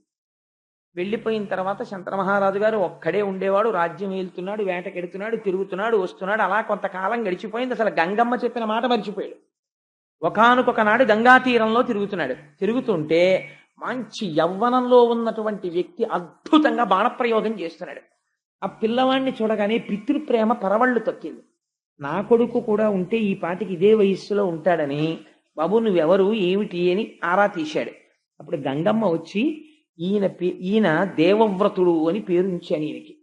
వెళ్ళిపోయిన తర్వాత శంతన మహారాజు గారు ఒక్కడే ఉండేవాడు. రాజ్యం వెళ్తున్నాడు, వేటకెడుతున్నాడు, తిరుగుతున్నాడు, వస్తున్నాడు. అలా కొంతకాలం గడిచిపోయింది. అసలు గంగమ్మ చెప్పిన మాట మర్చిపోయాడు. ఒకానొక నాడు గంగా తీరంలో తిరుగుతున్నాడు. తిరుగుతుంటే మంచి యవ్వనంలో ఉన్నటువంటి వ్యక్తి అద్భుతంగా బాణప్రయోగం చేస్తున్నాడు. ఆ పిల్లవాడిని చూడగానే పితృప్రేమ పరవళ్ళు తొక్కింది. నా కొడుకు కూడా ఉంటే ఈ పాటికి ఇదే వయస్సులో ఉంటాడని, బాబు నువ్వెవరు ఏమిటి అని ఆరా తీశాడు. అప్పుడు గంగమ్మ వచ్చి, ఈయన దేవవ్రతుడు అని పేరు ఇచ్చాను ఈయనకి.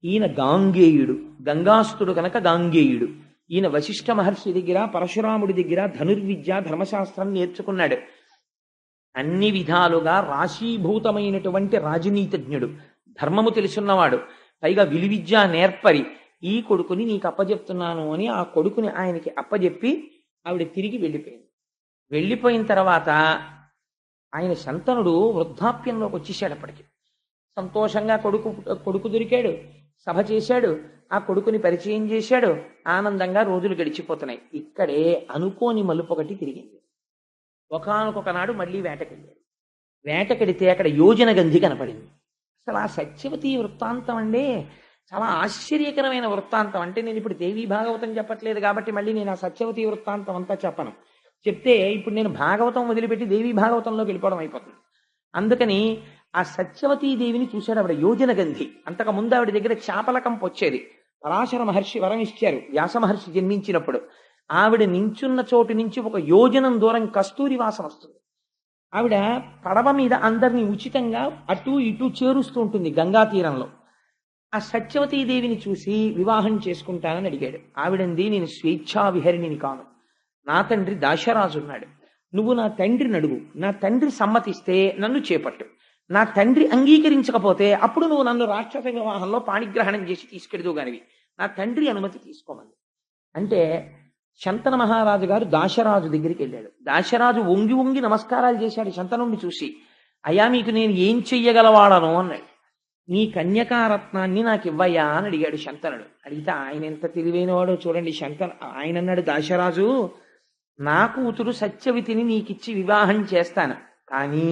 ఈయన గాంగేయుడు, గంగాస్తుడు కనుక గాంగేయుడు. ఈయన వశిష్ఠ మహర్షి దగ్గర, పరశురాముడి దగ్గర ధనుర్విద్య ధర్మశాస్త్రం నేర్చుకున్నాడు. అన్ని విధాలుగా రాశీభూతమైనటువంటి రాజనీతిజ్ఞుడు, ధర్మము తెలుసున్నవాడు, పైగా విలువిద్య నేర్పరి. ఈ కొడుకుని నీకు అప్పజెప్తున్నాను అని ఆ కొడుకుని ఆయనకి అప్పజెప్పి ఆవిడ తిరిగి వెళ్ళిపోయింది. వెళ్ళిపోయిన తర్వాత ఆయన శంతనుడు వృద్ధాప్యంలోకి వచ్చేసాడు. అప్పటికి సంతోషంగా కొడుకు దొరికాడు, సభ చేశాడు, ఆ కొడుకుని పరిచయం చేశాడు. ఆనందంగా రోజులు గడిచిపోతున్నాయి. ఇక్కడే అనుకోని మలుపు ఒకటి తిరిగింది. ఒకానొక నాడు మళ్ళీ వేటకెళ్ళాడు. వేటకెడితే అక్కడ యోజన గంధి కనపడింది. అసలు ఆ సత్యవతి వృత్తాంతం అండి చాలా ఆశ్చర్యకరమైన వృత్తాంతం. అంటే నేను ఇప్పుడు దేవీ భాగవతం చెప్పట్లేదు కాబట్టి మళ్ళీ నేను ఆ సత్యవతి వృత్తాంతం అంతా చెప్పను. చెప్తే ఇప్పుడు నేను భాగవతం వదిలిపెట్టి దేవీ భాగవతంలోకి వెళ్ళిపోవడం అయిపోతుంది. అందుకని ఆ సత్యవతీ దేవిని చూశాడు ఆవిడ యోజన గంధి. అంతకు ముందు ఆవిడ దగ్గర చాపలకంపు వచ్చేది. పరాశర మహర్షి వరం ఇచ్చారు వ్యాస మహర్షి జన్మించినప్పుడు. ఆవిడ నించున్న చోటు నుంచి ఒక యోజనం దూరం కస్తూరి వాసన వస్తుంది. ఆవిడ పడవ మీద అందరినీ ఉచితంగా అటు ఇటు చేరుస్తూ ఉంటుంది గంగా తీరంలో. ఆ సత్యవతీదేవిని చూసి వివాహం చేసుకుంటానని అడిగాడు. ఆవిడంది, నేను స్వేచ్ఛా విహరిణిని కాను, నా తండ్రి దాశరాజు ఉన్నాడు, నువ్వు నా తండ్రిని అడుగు, నా తండ్రి సమ్మతిస్తే నన్ను చేపట్టు, నా తండ్రి అంగీకరించకపోతే అప్పుడు నువ్వు నన్ను రాక్షస వివాహంలో పాణిగ్రహణం చేసి తీసుకెడుతూ గానివి. నా తండ్రి అనుమతి తీసుకోమని అంటే శంతన మహారాజు గారు దాశరాజు దగ్గరికి వెళ్ళాడు. దాశరాజు వంగి వంగి నమస్కారాలు చేశాడు శంతనుణ్ణి చూసి. అయ్యా, మీకు నేను ఏం చెయ్యగలవాడను అన్నాడు. నీ కన్యకారత్నాన్ని నాకు ఇవ్వయ్యా అని అడిగాడు శంతనుడు. అడిగితే ఆయన ఎంత తెలివైనవాడో చూడండి. ఆయన అన్నాడు, దాశరాజు, నా కూతురు సత్యవతిని నీకిచ్చి వివాహం చేస్తాను, కానీ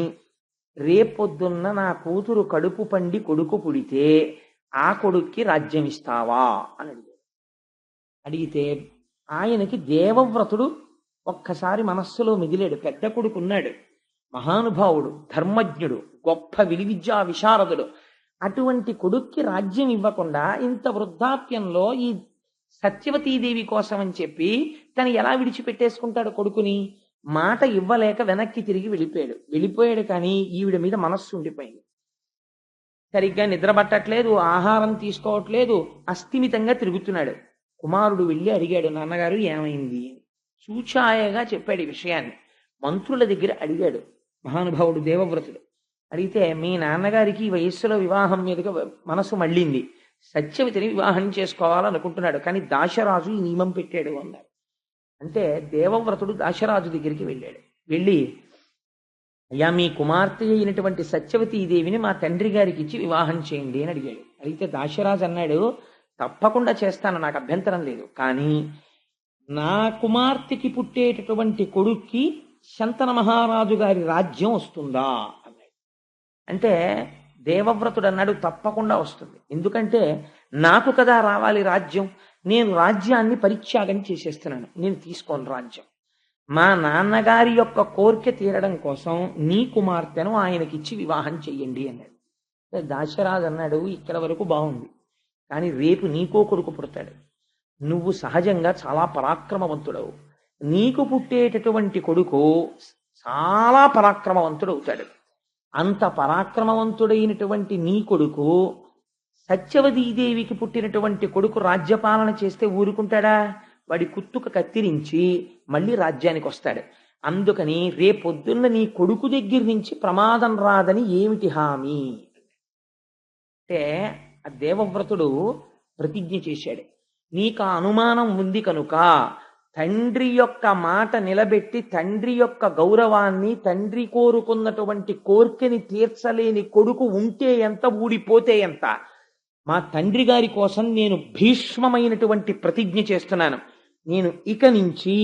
రేపొద్దున్న నా కూతురు కడుపు పండి కొడుకు పుడితే ఆ కొడుక్కి రాజ్యం ఇస్తావా అని అడిగాడు. అడిగితే ఆయనకి దేవవ్రతుడు ఒక్కసారి మనస్సులో మిగిలాడు. పెద్ద కొడుకు ఉన్నాడు, మహానుభావుడు, ధర్మజ్ఞుడు, గొప్ప విలువిద్యా విశారదుడు. అటువంటి కొడుక్కి రాజ్యం ఇవ్వకుండా ఇంత వృద్ధాప్యంలో ఈ సత్యవతీదేవి కోసం అని చెప్పి తను ఎలా విడిచిపెట్టేసుకుంటాడు కొడుకుని? మాట ఇవ్వలేక వెనక్కి తిరిగి వెళ్ళిపోయాడు. కానీ ఈవిడ మీద మనస్సు ఉండిపోయింది. సరిగ్గా నిద్ర పట్టట్లేదు, ఆహారం తీసుకోవట్లేదు, అస్థిమితంగా తిరుగుతున్నాడు. కుమారుడు వెళ్ళి అడిగాడు, నాన్నగారు ఏమైంది? చూచాయగా చెప్పాడు ఈ విషయాన్ని. మంత్రుల దగ్గర అడిగాడు మహానుభావుడు దేవవ్రతుడు. అడిగితే, మీ నాన్నగారికి ఈ వయస్సులో వివాహం మీదుగా మనసు మళ్ళింది, సత్యవతిని వివాహం చేసుకోవాలనుకుంటున్నాడు, కానీ దాశరాజు ఈ నియమం పెట్టాడు అన్నారు. అంటే దేవవ్రతుడు దాశరాజు దగ్గరికి వెళ్ళాడు. వెళ్ళి, అయ్యా, మీ కుమార్తె అయినటువంటి సత్యవతీదేవిని మా తండ్రి గారికి ఇచ్చి వివాహం చేయండి అని అడిగాడు. అడిగితే దాశరాజు అన్నాడు, తప్పకుండా చేస్తాను, నాకు అభ్యంతరం లేదు, కానీ నా కుమార్తెకి పుట్టేటటువంటి కొడుక్కి శంతన మహారాజు గారి రాజ్యం వస్తుందా అన్నాడు. అంటే దేవవ్రతుడు అన్నాడు, తప్పకుండా వస్తుంది, ఎందుకంటే నాకు కదా రావాలి రాజ్యం, నేను రాజ్యాన్ని పరిత్యాగం చేసేస్తున్నాను, నేను తీసుకోను రాజ్యం. మా నాన్నగారి యొక్క కోరిక తీరడం కోసం నీ కుమార్తెను ఆయనకిచ్చి వివాహం చెయ్యండి అన్నాడు. దాశరాజు అన్నాడు, ఇక్కడ వరకు బాగుంది, కానీ రేపు నీకో కొడుకు పుడతాడు, నువ్వు సహజంగా చాలా పరాక్రమవంతుడవు, నీకు పుట్టేటటువంటి కొడుకు చాలా పరాక్రమవంతుడు అవుతాడు. అంత పరాక్రమవంతుడైనటువంటి నీ కొడుకు సత్యవతీదేవికి పుట్టినటువంటి కొడుకు రాజ్యపాలన చేస్తే ఊరుకుంటాడా? వాడి కుత్తుక కత్తిరించి మళ్ళీ రాజ్యానికి వస్తాడు. అందుకని రేపొద్దున్న నీ కొడుకు దగ్గర నుంచి ప్రమాదం రాదని ఏమిటి హామీ అంటే, ఆ దేవవ్రతుడు ప్రతిజ్ఞ చేశాడు, నీకు ఆ అనుమానం ఉంది కనుక తండ్రి యొక్క మాట నిలబెట్టి తండ్రి యొక్క గౌరవాన్ని, తండ్రి కోరుకున్నటువంటి కోర్కెని తీర్చలేని కొడుకు ఉంటే ఎంత, ఊడిపోతే ఎంత, మా తండ్రి గారి కోసం నేను భీష్మమైనటువంటి ప్రతిజ్ఞ చేస్తున్నాను, నేను ఇక నుంచి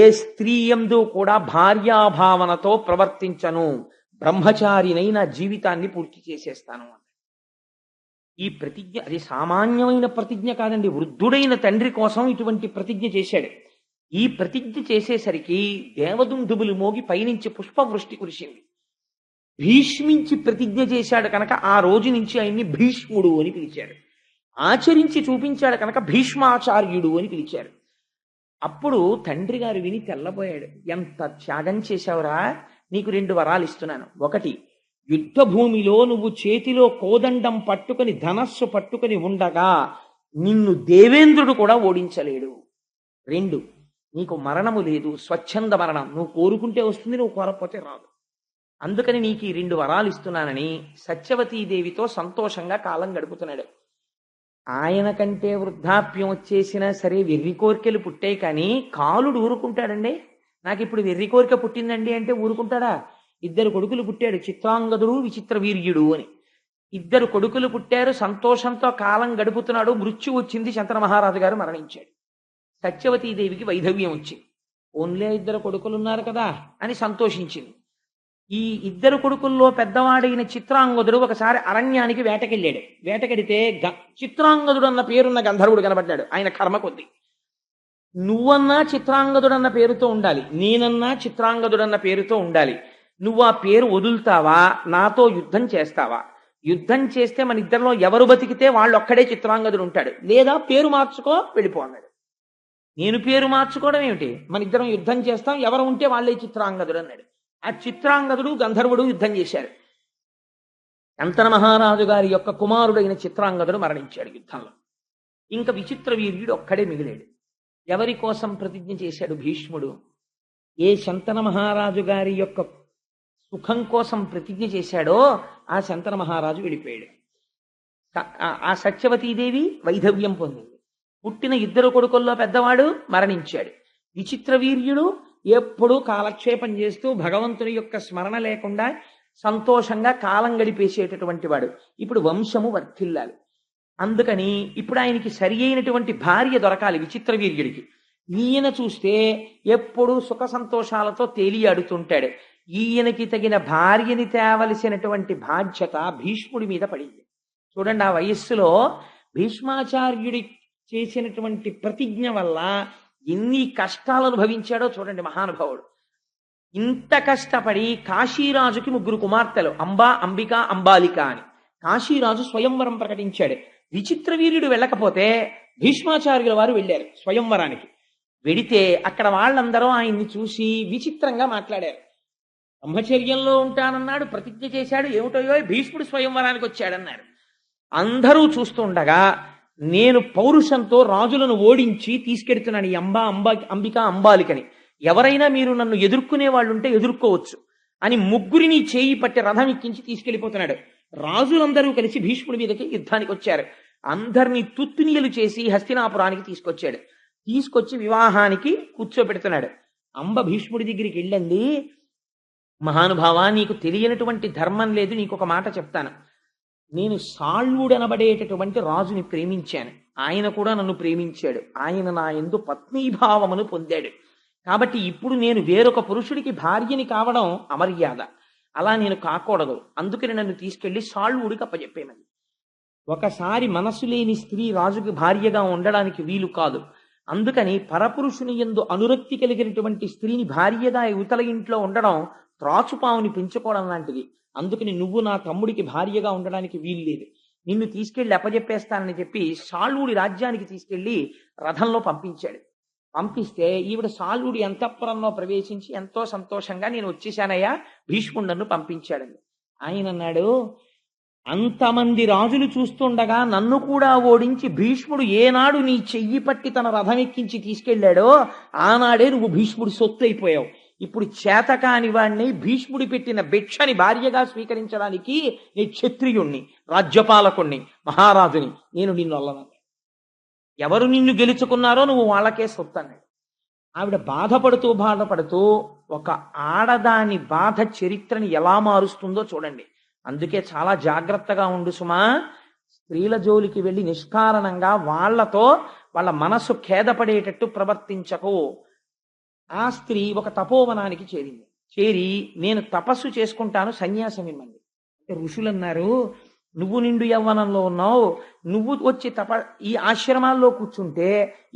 ఏ స్త్రీ యందు కూడా భార్యాభావనతో ప్రవర్తించను, బ్రహ్మచారినై నా జీవితాన్ని పూర్తి చేసేస్తాను. ఈ ప్రతిజ్ఞ అది సామాన్యమైన ప్రతిజ్ఞ కాదండి, వృద్ధుడైన తండ్రి కోసం ఇటువంటి ప్రతిజ్ఞ చేశాడు. ఈ ప్రతిజ్ఞ చేసేసరికి దేవదుందుబులు మోగి పైనుంచి పుష్పవృష్టి కురిసింది. భీష్మించి ప్రతిజ్ఞ చేశాడు కనుక ఆ రోజు నుంచి ఆయన్ని భీష్ముడు అని పిలిచారు. ఆచరించి చూపించాడు కనుక భీష్మాచార్యుడు అని పిలిచారు. అప్పుడు తండ్రి గారు విని తెల్లబోయాడు, ఎంత త్యాగం చేశావురా, నీకు 2 వరాలు ఇస్తున్నాను. 1, యుద్ధ భూమిలో నువ్వు చేతిలో కోదండం పట్టుకుని ధనస్సు పట్టుకుని ఉండగా నిన్ను దేవేంద్రుడు కూడా ఓడించలేడు. 2, నీకు మరణము లేదు, స్వచ్ఛంద మరణం, నువ్వు కోరుకుంటే వస్తుంది, నువ్వు కోరకపోతే రాదు. అందుకని నీకు ఈ 2 వరాలు ఇస్తున్నానని సత్యవతీదేవితో సంతోషంగా కాలం గడుపుతున్నాడు. ఆయన కంటే వృద్ధాప్యం వచ్చేసినా సరే వెర్రి కోరికలు పుట్టాయి, కానీ కాలుడు ఊరుకుంటాడండి? నాకు ఇప్పుడు వెర్రి కోరిక పుట్టిందండి అంటే ఊరుకుంటాడా? 2 కొడుకులు పుట్టాడు, చిత్రాంగదుడు, విచిత్ర వీర్యుడు అని. 2 కొడుకులు పుట్టారు, సంతోషంతో కాలం గడుపుతున్నాడు. మృత్యు వచ్చింది, శంతన మహారాజు గారు మరణించాడు. సత్యవతీదేవికి వైధవ్యం వచ్చింది. ఓన్లే 2 కొడుకులు ఉన్నారు కదా అని సంతోషించింది. ఈ 2 కొడుకుల్లో పెద్దవాడైన చిత్రాంగదుడు ఒకసారి అరణ్యానికి వేటకెళ్ళాడు. వేటకెడితే చిత్రాంగదుడు అన్న పేరున్న గంధర్వుడు కనబడ్డాడు. ఆయన కర్మ కొద్ది, నువ్వన్నా చిత్రాంగదుడన్న పేరుతో ఉండాలి, నేనన్నా చిత్రాంగదుడన్న పేరుతో ఉండాలి. నువ్వు ఆ పేరు వదులుతావా, నాతో యుద్ధం చేస్తావా? యుద్ధం చేస్తే మన ఇద్దరిలో ఎవరు బతికితే వాళ్ళొక్కడే చిత్రాంగదుడు ఉంటాడు, లేదా పేరు మార్చుకో వెళ్ళిపో అన్నాడు. నేను పేరు మార్చుకోవడం ఏమిటి, మన ఇద్దరం యుద్ధం చేస్తాం, ఎవరు ఉంటే వాళ్ళే చిత్రాంగదుడు అన్నాడు. ఆ చిత్రాంగదుడు గంధర్వుడు యుద్ధం చేశారు. శంతన మహారాజు గారి యొక్క కుమారుడైన చిత్రాంగదుడు మరణించాడు యుద్ధంలో. ఇంకా విచిత్ర వీర్యుడు ఒక్కడే మిగిలాడు. ఎవరి కోసం ప్రతిజ్ఞ చేశాడు భీష్ముడు? ఏ శంతన మహారాజు గారి యొక్క సుఖం కోసం ప్రతిజ్ఞ చేశాడో ఆ శంతన మహారాజు వెళ్ళిపోయాడు. ఆ సత్యవతీదేవి వైధవ్యం పొందింది. పుట్టిన ఇద్దరు కొడుకుల్లో పెద్దవాడు మరణించాడు. విచిత్ర వీర్యుడు ఎప్పుడూ కాలక్షేపం చేస్తూ భగవంతుని యొక్క స్మరణ లేకుండా సంతోషంగా కాలం గడిపేసేటటువంటి వాడు. ఇప్పుడు వంశము వర్ధిల్లాలి. అందుకని ఇప్పుడు ఆయనకి సరి అయినటువంటి భార్య దొరకాలి విచిత్ర వీర్యుడికి. ఈయన చూస్తే ఎప్పుడూ సుఖ సంతోషాలతో తేలియాడుతుంటాడు. ఈయనకి తగిన భార్యని తేవలసినటువంటి బాధ్యత భీష్ముడి మీద పడింది. చూడండి, ఆ వయస్సులో భీష్మాచార్యుడి చేసినటువంటి ప్రతిజ్ఞ వల్ల ఎన్ని కష్టాలు అనుభవించాడో చూడండి మహానుభావుడు. ఇంత కష్టపడి కాశీరాజుకి 3 కుమార్తెలు, అంబా, అంబిక, అంబాలిక అని కాశీరాజు స్వయంవరం ప్రకటించాడు. విచిత్ర వీర్యుడు వెళ్ళకపోతే భీష్మాచార్యుల వారు వెళ్ళారు స్వయంవరానికి. వెడితే అక్కడ వాళ్ళందరూ ఆయన్ని చూసి విచిత్రంగా మాట్లాడారు. బ్రహ్మచర్యంలో ఉంటానన్నాడు, ప్రతిజ్ఞ చేశాడు, ఏమిటో భీష్ముడు స్వయంవరానికి వచ్చాడన్నారు. అందరూ చూస్తుండగా నేను పౌరుషంతో రాజులను ఓడించి తీసుకెడుతున్నాను ఈ అంబిక, అంబాలికని. ఎవరైనా మీరు నన్ను ఎదుర్కొనే వాళ్ళు ఉంటే ఎదుర్కోవచ్చు అని 3 చేయి పట్టి రథం ఎక్కించి తీసుకెళ్లిపోతున్నాడు. రాజులందరూ కలిసి భీష్ముడి మీదకి యుద్ధానికి వచ్చారు. అందరినీ తుత్తునియలు చేసి హస్తినాపురానికి తీసుకొచ్చాడు. తీసుకొచ్చి వివాహానికి కూర్చోబెడుతున్నాడు. అంబ భీష్ముడి దగ్గరికి వెళ్ళండి, మహానుభావ, నీకు తెలియనటువంటి ధర్మం లేదు, నీకు ఒక మాట చెప్తాను. నేను సాళ్వుడనబడేటటువంటి రాజుని ప్రేమించాను, ఆయన కూడా నన్ను ప్రేమించాడు, ఆయన నా యందు పత్నీభావమును పొందాడు. కాబట్టి ఇప్పుడు నేను వేరొక పురుషుడికి భార్యని కావడం అమర్యాద, అలా నేను కాకూడదు. అందుకని నన్ను తీసుకెళ్లి సాళ్వుడికి అప్పచెప్పేమని. ఒకసారి మనసు లేని స్త్రీ రాజుకి భార్యగా ఉండడానికి వీలు కాదు. అందుకని పరపురుషుని యందు అనురక్తి కలిగినటువంటి స్త్రీని భార్యగా యువతల ఇంట్లో ఉండడం త్రాచుపావుని పెంచుకోవడం లాంటిది. అందుకని నువ్వు నా తమ్ముడికి భార్యగా ఉండడానికి వీలు లేదు, నిన్ను తీసుకెళ్లి అప్పచెప్పేస్తానని చెప్పి సాళ్వుడి రాజ్యానికి తీసుకెళ్లి రథంలో పంపించాడు. పంపిస్తే ఈవిడ సాళ్వుడి అంతఃపురంలో ప్రవేశించి ఎంతో సంతోషంగా నేను వచ్చేసానయ్యా, భీష్ముడు నన్ను పంపించాడని. ఆయన అన్నాడు, అంతమంది రాజులు చూస్తుండగా నన్ను కూడా ఓడించి భీష్ముడు ఏనాడు నీ చెయ్యి పట్టి తన రథం ఎక్కించి తీసుకెళ్లాడో ఆనాడే నువ్వు భీష్ముడి సొత్తు అయిపోయావు. ఇప్పుడు చేతకాని వాణ్ణి, భీష్ముడి పెట్టిన భిక్షని భార్యగా స్వీకరించడానికి నీ క్షత్రియుణ్ణి, రాజ్యపాలకుణ్ణి, మహారాజుని, నేను నిన్ను అల్లను. ఎవరు నిన్ను గెలుచుకున్నారో నువ్వు వాళ్ళకే సొత్తు అన్నాడు. ఆవిడ బాధపడుతూ ఒక ఆడదాని బాధ చరిత్రని ఎలా మారుస్తుందో చూడండి. అందుకే చాలా జాగ్రత్తగా ఉండు సుమా. స్త్రీల జోలికి వెళ్ళి నిష్కారణంగా వాళ్లతో వాళ్ళ మనసు ఖేదపడేటట్టు ప్రవర్తించకు. ఆ స్త్రీ ఒక తపోవనానికి చేరి నేను తపస్సు చేసుకుంటాను, సన్యాసం ఇమ్మంది. ఋషులన్నారు, నువ్వు నిండు యవ్వనంలో ఉన్నావు, నువ్వు వచ్చి ఈ ఆశ్రమాల్లో కూర్చుంటే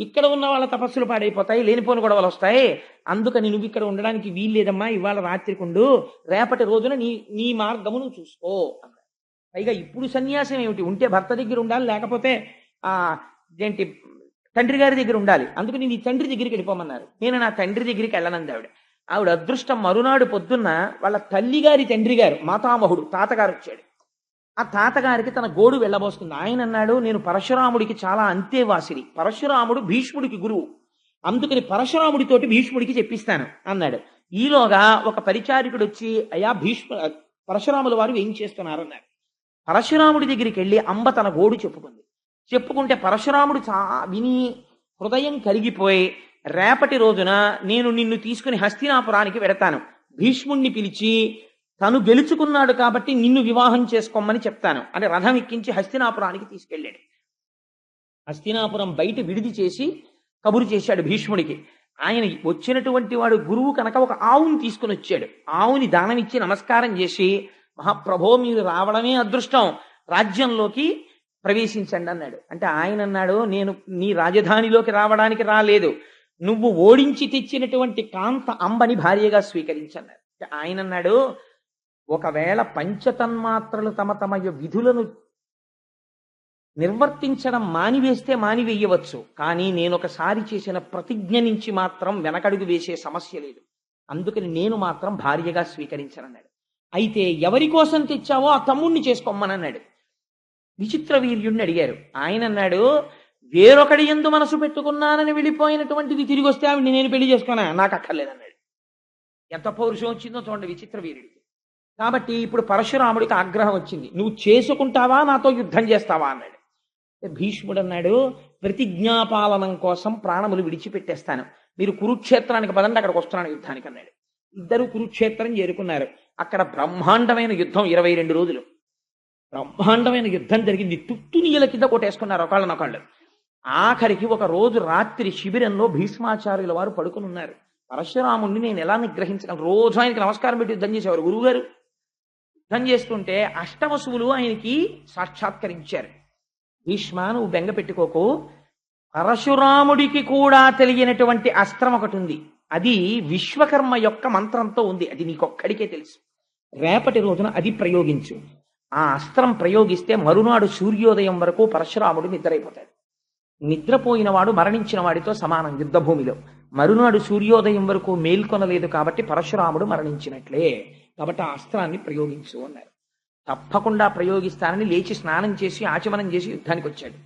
ఇక్కడ ఉన్న వాళ్ళ తపస్సులు పాడైపోతాయి, లేనిపోని గొడవలు వస్తాయి. అందుకని నువ్వు ఇక్కడ ఉండడానికి వీల్లేదమ్మా, ఇవాళ రాత్రికుండు, రేపటి రోజున నీ మార్గము నువ్వు చూసుకో అన్నారు. పైగా ఇప్పుడు సన్యాసం ఏమిటి, ఉంటే భర్త దగ్గర ఉండాలి, లేకపోతే ఏంటి తండ్రి గారి దగ్గర ఉండాలి. అందుకని నీ తండ్రి దగ్గరికి వెళ్ళిపోమన్నారు. నేను నా తండ్రి దగ్గరికి వెళ్ళనంది ఆవిడ అదృష్టం. మరునాడు పొద్దున్న వాళ్ళ తల్లిగారి తండ్రి గారు మాతామహుడు తాతగారు వచ్చాడు. ఆ తాతగారికి తన గోడు వెళ్ళబోస్తుంది. ఆయన అన్నాడు, నేను పరశురాముడికి చాలా అంతేవాసిని, పరశురాముడు భీష్ముడికి గురువు, అందుకని పరశురాముడితోటి భీష్ముడికి చెప్పిస్తాను అన్నాడు. ఈలోగా ఒక పరిచారికుడు వచ్చి, అయ్యా పరశురాముల వారు ఏం చేస్తున్నారన్నాడు. పరశురాముడి దగ్గరికి వెళ్ళి అంబ తన గోడు చెప్పుకుంటే పరశురాముడు విని హృదయం కరిగిపోయి, రేపటి రోజున నేను నిన్ను తీసుకుని హస్తినాపురానికి వెడతాను, భీష్ముణ్ణి పిలిచి తను గెలుచుకున్నాడు కాబట్టి నిన్ను వివాహం చేసుకోమని చెప్తాను అని రథం ఎక్కించి హస్తినాపురానికి తీసుకెళ్ళాడు. హస్తినాపురం బయట విడిది చేసి కబురు చేశాడు భీష్ముడికి. ఆయన వచ్చినటువంటి వాడు గురువు కనుక ఒక ఆవుని తీసుకుని వచ్చాడు. ఆవుని దానం ఇచ్చి నమస్కారం చేసి, మహాప్రభో మీరు రావడమే అదృష్టం, రాజ్యంలోకి ప్రవేశించండి అన్నాడు. అంటే ఆయన అన్నాడు, నేను నీ రాజధానిలోకి రావడానికి రాలేదు, నువ్వు ఓడించి తెచ్చినటువంటి కాంత అంబని భార్యగా స్వీకరించన్నాడు. ఆయన అన్నాడు, ఒకవేళ పంచతన్మాత్రలు తమ విధులను నిర్వర్తించడం మానివేస్తే మానివేయవచ్చు, కానీ నేను ఒకసారి చేసిన ప్రతిజ్ఞ నుంచి మాత్రం వెనకడుగు వేసే సమస్య లేదు, అందుకని నేను మాత్రం భార్యగా స్వీకరించనన్నాడు. అయితే ఎవరి కోసం తెచ్చావో ఆ తమ్ముణ్ణి చేసుకోమనన్నాడు. విచిత్ర వీర్యుణ్ణి అడిగారు. ఆయన అన్నాడు, వేరొకడి యందు మనసు పెట్టుకున్నానని వెళ్ళిపోయినటువంటిది తిరిగి వస్తే ఆవిడ్ని నేను పెళ్లి చేసుకున్నా, నాకు అక్కర్లేదన్నాడు. ఎంత పౌరుషం వచ్చిందో చూడండి విచిత్ర వీరుడికి. కాబట్టి ఇప్పుడు పరశురాముడికి ఆగ్రహం వచ్చింది, నువ్వు చేసుకుంటావా నాతో యుద్ధం చేస్తావా అన్నాడు. భీష్ముడు అన్నాడు, ప్రతిజ్ఞాపాలనం కోసం ప్రాణములు విడిచిపెట్టేస్తాను, మీరు కురుక్షేత్రానికి పదండి, అక్కడికి వస్తున్నాను యుద్ధానికి అన్నాడు. ఇద్దరు కురుక్షేత్రం చేరుకున్నారు. అక్కడ బ్రహ్మాండమైన యుద్ధం 22 రోజులు బ్రహ్మాండమైన యుద్ధం జరిగింది. తుత్తునీయల కింద కొట్టేసుకున్నారు ఒకళ్ళనొకళ్ళు. ఆఖరికి ఒక రోజు రాత్రి శిబిరంలో భీష్మాచార్యుల వారు పడుకుని ఉన్నారు. పరశురాముణ్ణి నేను ఎలా నిగ్రహించగలను, రోజు ఆయనకి నమస్కారం పెట్టి యుద్ధం చేసేవారు గురువుగారు. యుద్ధం చేస్తుంటే అష్టవసువులు ఆయనకి సాక్షాత్కరించారు. భీష్మ, నువ్వు బెంగ పెట్టుకోకు, పరశురాముడికి కూడా తెలియనటువంటి అస్త్రం ఒకటి ఉంది, అది విశ్వకర్మ యొక్క మంత్రంతో ఉంది, అది నీకొక్కడికే తెలుసు, రేపటి రోజున అది ప్రయోగించు. ఆ అస్త్రం ప్రయోగిస్తే మరునాడు సూర్యోదయం వరకు పరశురాముడు నిద్రైపోతాడు. నిద్రపోయిన వాడు మరణించిన వాడితో సమానం యుద్ధభూమిలో. మరునాడు సూర్యోదయం వరకు మేల్కొనలేదు కాబట్టి పరశురాముడు మరణించినట్లే, కాబట్టి ఆ అస్త్రాన్ని ప్రయోగించు అన్నారు. తప్పకుండా ప్రయోగిస్తానని లేచి స్నానం చేసి ఆచమనం చేసి యుద్ధానికి వచ్చాడు.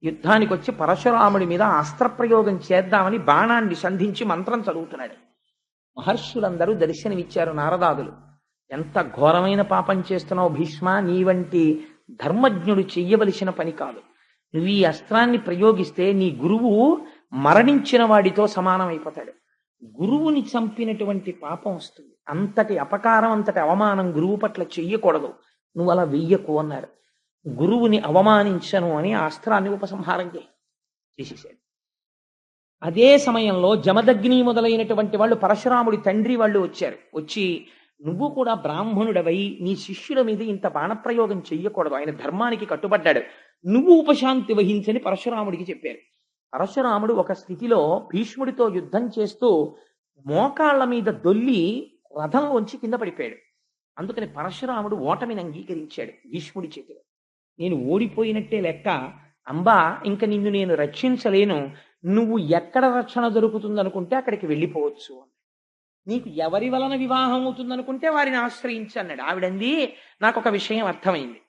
యుద్ధానికి వచ్చి పరశురాముడి మీద అస్త్ర ప్రయోగం చేద్దామని బాణాన్ని సంధించి మంత్రం చదువుతున్నాడు. మహర్షులందరూ దర్శనమిచ్చారు. నారదాదులు, ఎంత ఘోరమైన పాపం చేస్తున్నావు భీష్మ, నీ వంటి ధర్మజ్ఞుడు చెయ్యవలసిన పని కాదు, నువ్వు ఈ అస్త్రాన్ని ప్రయోగిస్తే నీ గురువు మరణించిన వాడితో సమానమైపోతాడు, గురువుని చంపినటువంటి పాపం వస్తుంది, అంతటి అపకారం అంతటి అవమానం గురువు పట్ల చెయ్యకూడదు, నువ్వు అలా వెయ్యకు అన్నారు. గురువుని అవమానించను అని ఆ అస్త్రాన్ని ఉపసంహారం చేసేసాడు. అదే సమయంలో జమదగ్ని మొదలైనటువంటి వాళ్ళు పరశురాముడి తండ్రి వాళ్ళు వచ్చారు. వచ్చి, నువ్వు కూడా బ్రాహ్మణుడవై నీ శిష్యుల మీద ఇంత బాణప్రయోగం చెయ్యకూడదు, ఆయన ధర్మానికి కట్టుబడ్డాడు, నువ్వు ఉపశాంతి వహించని పరశురాముడికి చెప్పారు. పరశురాముడు ఒక స్థితిలో భీష్ముడితో యుద్ధం చేస్తూ మోకాళ్ల మీద దొల్లి రథంలోంచి కింద పడిపోయాడు. అందుకని పరశురాముడు ఓటమిని అంగీకరించాడు భీష్ముడి చేతిలో. నేను ఓడిపోయినట్టే లెక్క, అంబా ఇంక నిన్ను నేను రక్షించలేను, నువ్వు ఎక్కడ రక్షణ దొరుకుతుందనుకుంటే అక్కడికి వెళ్ళిపోవచ్చు, నీకు ఎవరి వలన వివాహం అవుతుందనుకుంటే వారిని ఆశ్రయించి అన్నాడు. ఆవిడంది, నాకు ఒక విషయం అర్థమైంది,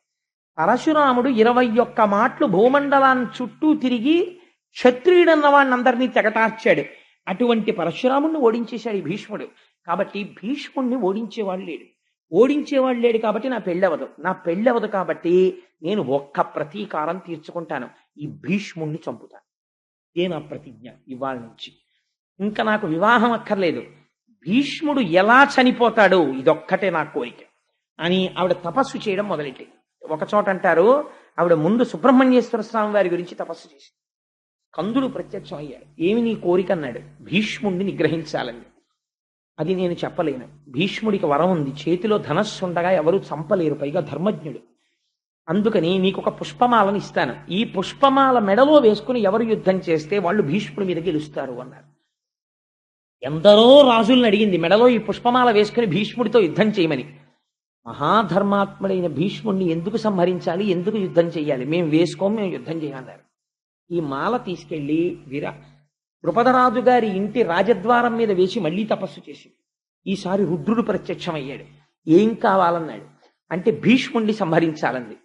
పరశురాముడు 21 మాటలు భూమండలాన్ని చుట్టూ తిరిగి క్షత్రియుడన్న వాడిని అందరినీ తెగటార్చాడు. అటువంటి పరశురాముడిని ఓడించేశాడు ఈ భీష్ముడు. కాబట్టి భీష్ముడిని ఓడించేవాడు లేడు కాబట్టి నా పెళ్ళవదు కాబట్టి నేను ఒక్క ప్రతీకారం తీర్చుకుంటాను, ఈ భీష్ముడిని చంపుతాను, ఏ నా ప్రతిజ్ఞ ఇవాళ నుంచి, ఇంకా నాకు వివాహం అక్కర్లేదు, భీష్ముడు ఎలా చనిపోతాడో ఇదొక్కటే నా కోరిక అని ఆవిడ తపస్సు చేయడం మొదలెట్టి. ఒక చోట అంటారు, ఆవిడ ముందు సుబ్రహ్మణ్యేశ్వర స్వామి వారి గురించి తపస్సు చేసి కందుడు ప్రత్యక్షం అయ్యాడు. ఏమి నీ కోరిక అన్నాడు. భీష్ముడిని నిగ్రహించాలని. అది నేను చెప్పలేను, భీష్ముడికి వరం ఉంది, చేతిలో ధనస్సు ఉండగా ఎవరు చంపలేరు, పైగా ధర్మజ్ఞుడు, అందుకని నీకు ఒక పుష్పమాలను ఇస్తాను, ఈ పుష్పమాల మెడలో వేసుకుని ఎవరు యుద్ధం చేస్తే వాళ్ళు భీష్ముడి మీద గెలుస్తారు అన్నారు. ఎందరో రాజుల్ని అడిగింది మెడలో ఈ పుష్పమాల వేసుకుని భీష్ముడితో యుద్ధం చేయమని. మహాధర్మాత్ముడైన భీష్ముడిని ఎందుకు సంహరించాలి, ఎందుకు యుద్ధం చేయాలి, మేము యుద్ధం చేయాలన్నారు. ఈ మాల తీసుకెళ్లి ద్రుపదరాజు గారి ఇంటి రాజద్వారం మీద వేసి మళ్ళీ తపస్సు చేసి, ఈసారి రుద్రుడు ప్రత్యక్షమయ్యాడు. ఏం కావాలన్నాడు. అంటే భీష్ముడిని సంహరించాలంది.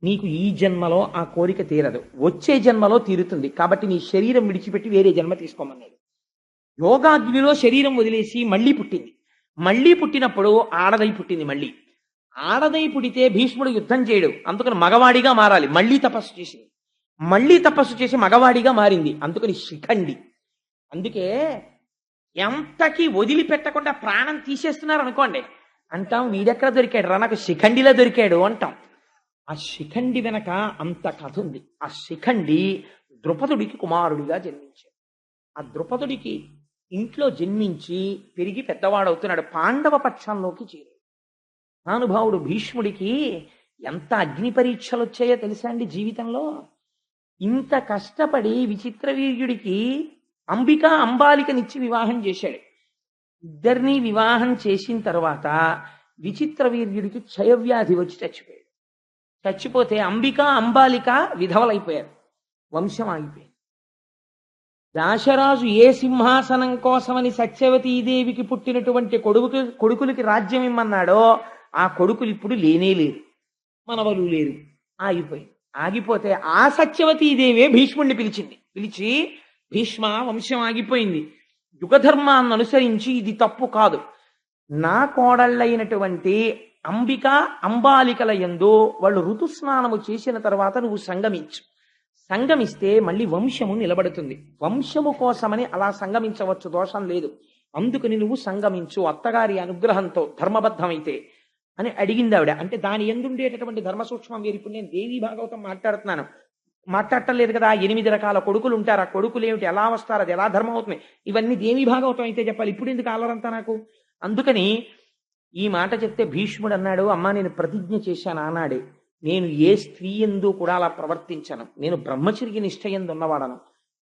నీకు ఈ జన్మలో ఆ కోరిక తీరదు, వచ్చే జన్మలో తీరుతుంది, కాబట్టి నీ శరీరం విడిచిపెట్టి వేరే జన్మ తీసుకోమన్నాడు. యోగాగ్నిలో శరీరం వదిలేసి మళ్ళీ పుట్టినప్పుడు ఆడదై పుట్టింది. ఆడదై పుడితే భీష్ముడు యుద్ధం చేయడు, అందుకని మగవాడిగా మారాలి. మళ్ళీ తపస్సు చేసి మగవాడిగా మారింది, అందుకని శిఖండి. అందుకే ఎంతకి వదిలిపెట్టకుండా ప్రాణం తీసేస్తున్నారు అనుకోండి, అంటాం వీడెక్కడ దొరికాడు రా, నాకు శిఖండిలా దొరికాడు అంటాం. ఆ శిఖండి వెనక అంత కథ ఉంది. ఆ శిఖండి ద్రుపదుడికి కుమారుడిగా జన్మించాడు. ఆ ద్రుపదుడికి ఇంట్లో జన్మించి పెరిగి పెద్దవాడవుతున్నాడు. పాండవ పక్షంలోకి చేరాడు. మహానుభావుడు భీష్ముడికి ఎంత అగ్ని పరీక్షలు వచ్చాయో తెలుసా అండి జీవితంలో. ఇంత కష్టపడి విచిత్రవీర్యుడికి అంబాలికనిచ్చి వివాహం చేశాడు. ఇద్దరినీ వివాహం చేసిన తర్వాత విచిత్రవీర్యుడికి క్షయవ్యాధి వచ్చి చచ్చిపోతే అంబాలిక విధవలైపోయారు, వంశం ఆగిపోయింది. దాశరాజు ఏ సింహాసనం కోసమని సత్యవతీదేవికి పుట్టినటువంటి కొడుకులకి రాజ్యం ఇమ్మన్నాడో ఆ కొడుకులు ఇప్పుడు లేరు, మనవలు లేరు, ఆగిపోతే ఆ సత్యవతీదేవే భీష్ముడిని పిలిచి, భీష్మ, వంశం ఆగిపోయింది, యుగధర్మాన్ని అనుసరించి ఇది తప్పు కాదు, నా కోడళ్ళైనటువంటి అంబిక అంబాలికల యందు వాళ్ళు ఋతుస్నానము చేసిన తర్వాత నువ్వు సంగమించు. సంగమిస్తే మళ్ళీ వంశము నిలబడుతుంది. వంశము కోసమని అలా సంగమించవచ్చు, దోషం లేదు. అందుకని నువ్వు సంగమించు అత్తగారి అనుగ్రహంతో ధర్మబద్ధమైతే అని అడిగింది ఆవిడ. అంటే దాని ఎందుండేటటువంటి ధర్మ సూక్ష్మం వేరు. ఇప్పుడు నేను దేవీ భాగవతం మాట్లాడటం లేదు కదా. 8 రకాల కొడుకులు ఉంటారు, ఆ కొడుకులు ఏమిటి, ఎలా వస్తారు, అది ఎలా ధర్మం అవుతుంది, ఇవన్నీ దేవీ భాగవతం అయితే చెప్పాలి. ఇప్పుడు ఎందుకు ఆలరంతా నాకు? అందుకని ఈ మాట చెప్తే భీష్ముడు అన్నాడు, అమ్మా నేను ప్రతిజ్ఞ చేశాను ఆనాడే, నేను ఏ స్త్రీ ఎందు కూడా అలా ప్రవర్తించను, నేను బ్రహ్మచర్య నిష్ఠ ఎందు ఉన్నవాడను.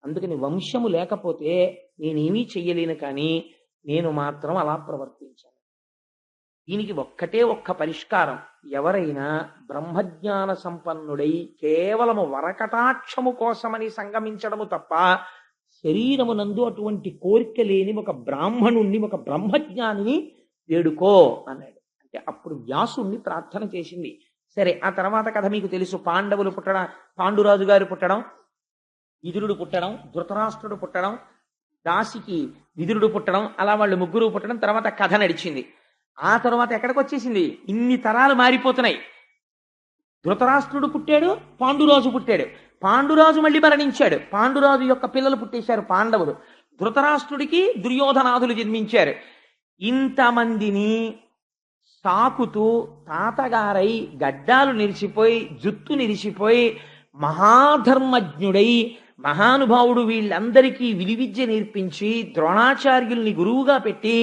అందుకని వంశము లేకపోతే నేనేమీ చెయ్యలేను, కానీ నేను మాత్రం అలా ప్రవర్తించాను. దీనికి ఒక్క పరిష్కారం. ఎవరైనా బ్రహ్మజ్ఞాన సంపన్నుడై కేవలము వరకటాక్షము కోసమని సంగమించడము తప్ప శరీరమునందు అటువంటి కోరిక లేని ఒక బ్రాహ్మణుణ్ణి, ఒక బ్రహ్మజ్ఞానిని వేడుకో అన్నాడు. అంటే అప్పుడు వ్యాసుణ్ణి ప్రార్థన చేసింది. సరే, ఆ తర్వాత కథ మీకు తెలుసు. పాండవులు పుట్టడం, పాండురాజు గారు పుట్టడం, విదురుడు పుట్టడం, ధృతరాష్ట్రుడు పుట్టడం, దాసికి విదురుడు పుట్టడం, అలా వాళ్ళు ముగ్గురు పుట్టడం. తర్వాత కథ నడిచింది. ఆ తర్వాత ఎక్కడికి వచ్చేసింది? ఇన్ని తరాలు మారిపోతున్నాయి. ధృతరాష్ట్రుడు పుట్టాడు, పాండురాజు పుట్టాడు, పాండురాజు మళ్ళీ మరణించాడు, పాండురాజు యొక్క పిల్లలు పుట్టేశారు పాండవులు, ధృతరాష్ట్రుడికి దుర్యోధనాదులు జన్మించారు. ఇంతమందిని సాకుతూ తాతగారై గడ్డాలు నిలిచిపోయి జుత్తు నిలిచిపోయి మహాధర్మజ్ఞుడై మహానుభావుడు వీళ్ళందరికీ విలువిద్య నేర్పించి ద్రోణాచార్యుల్ని గురువుగా పెట్టి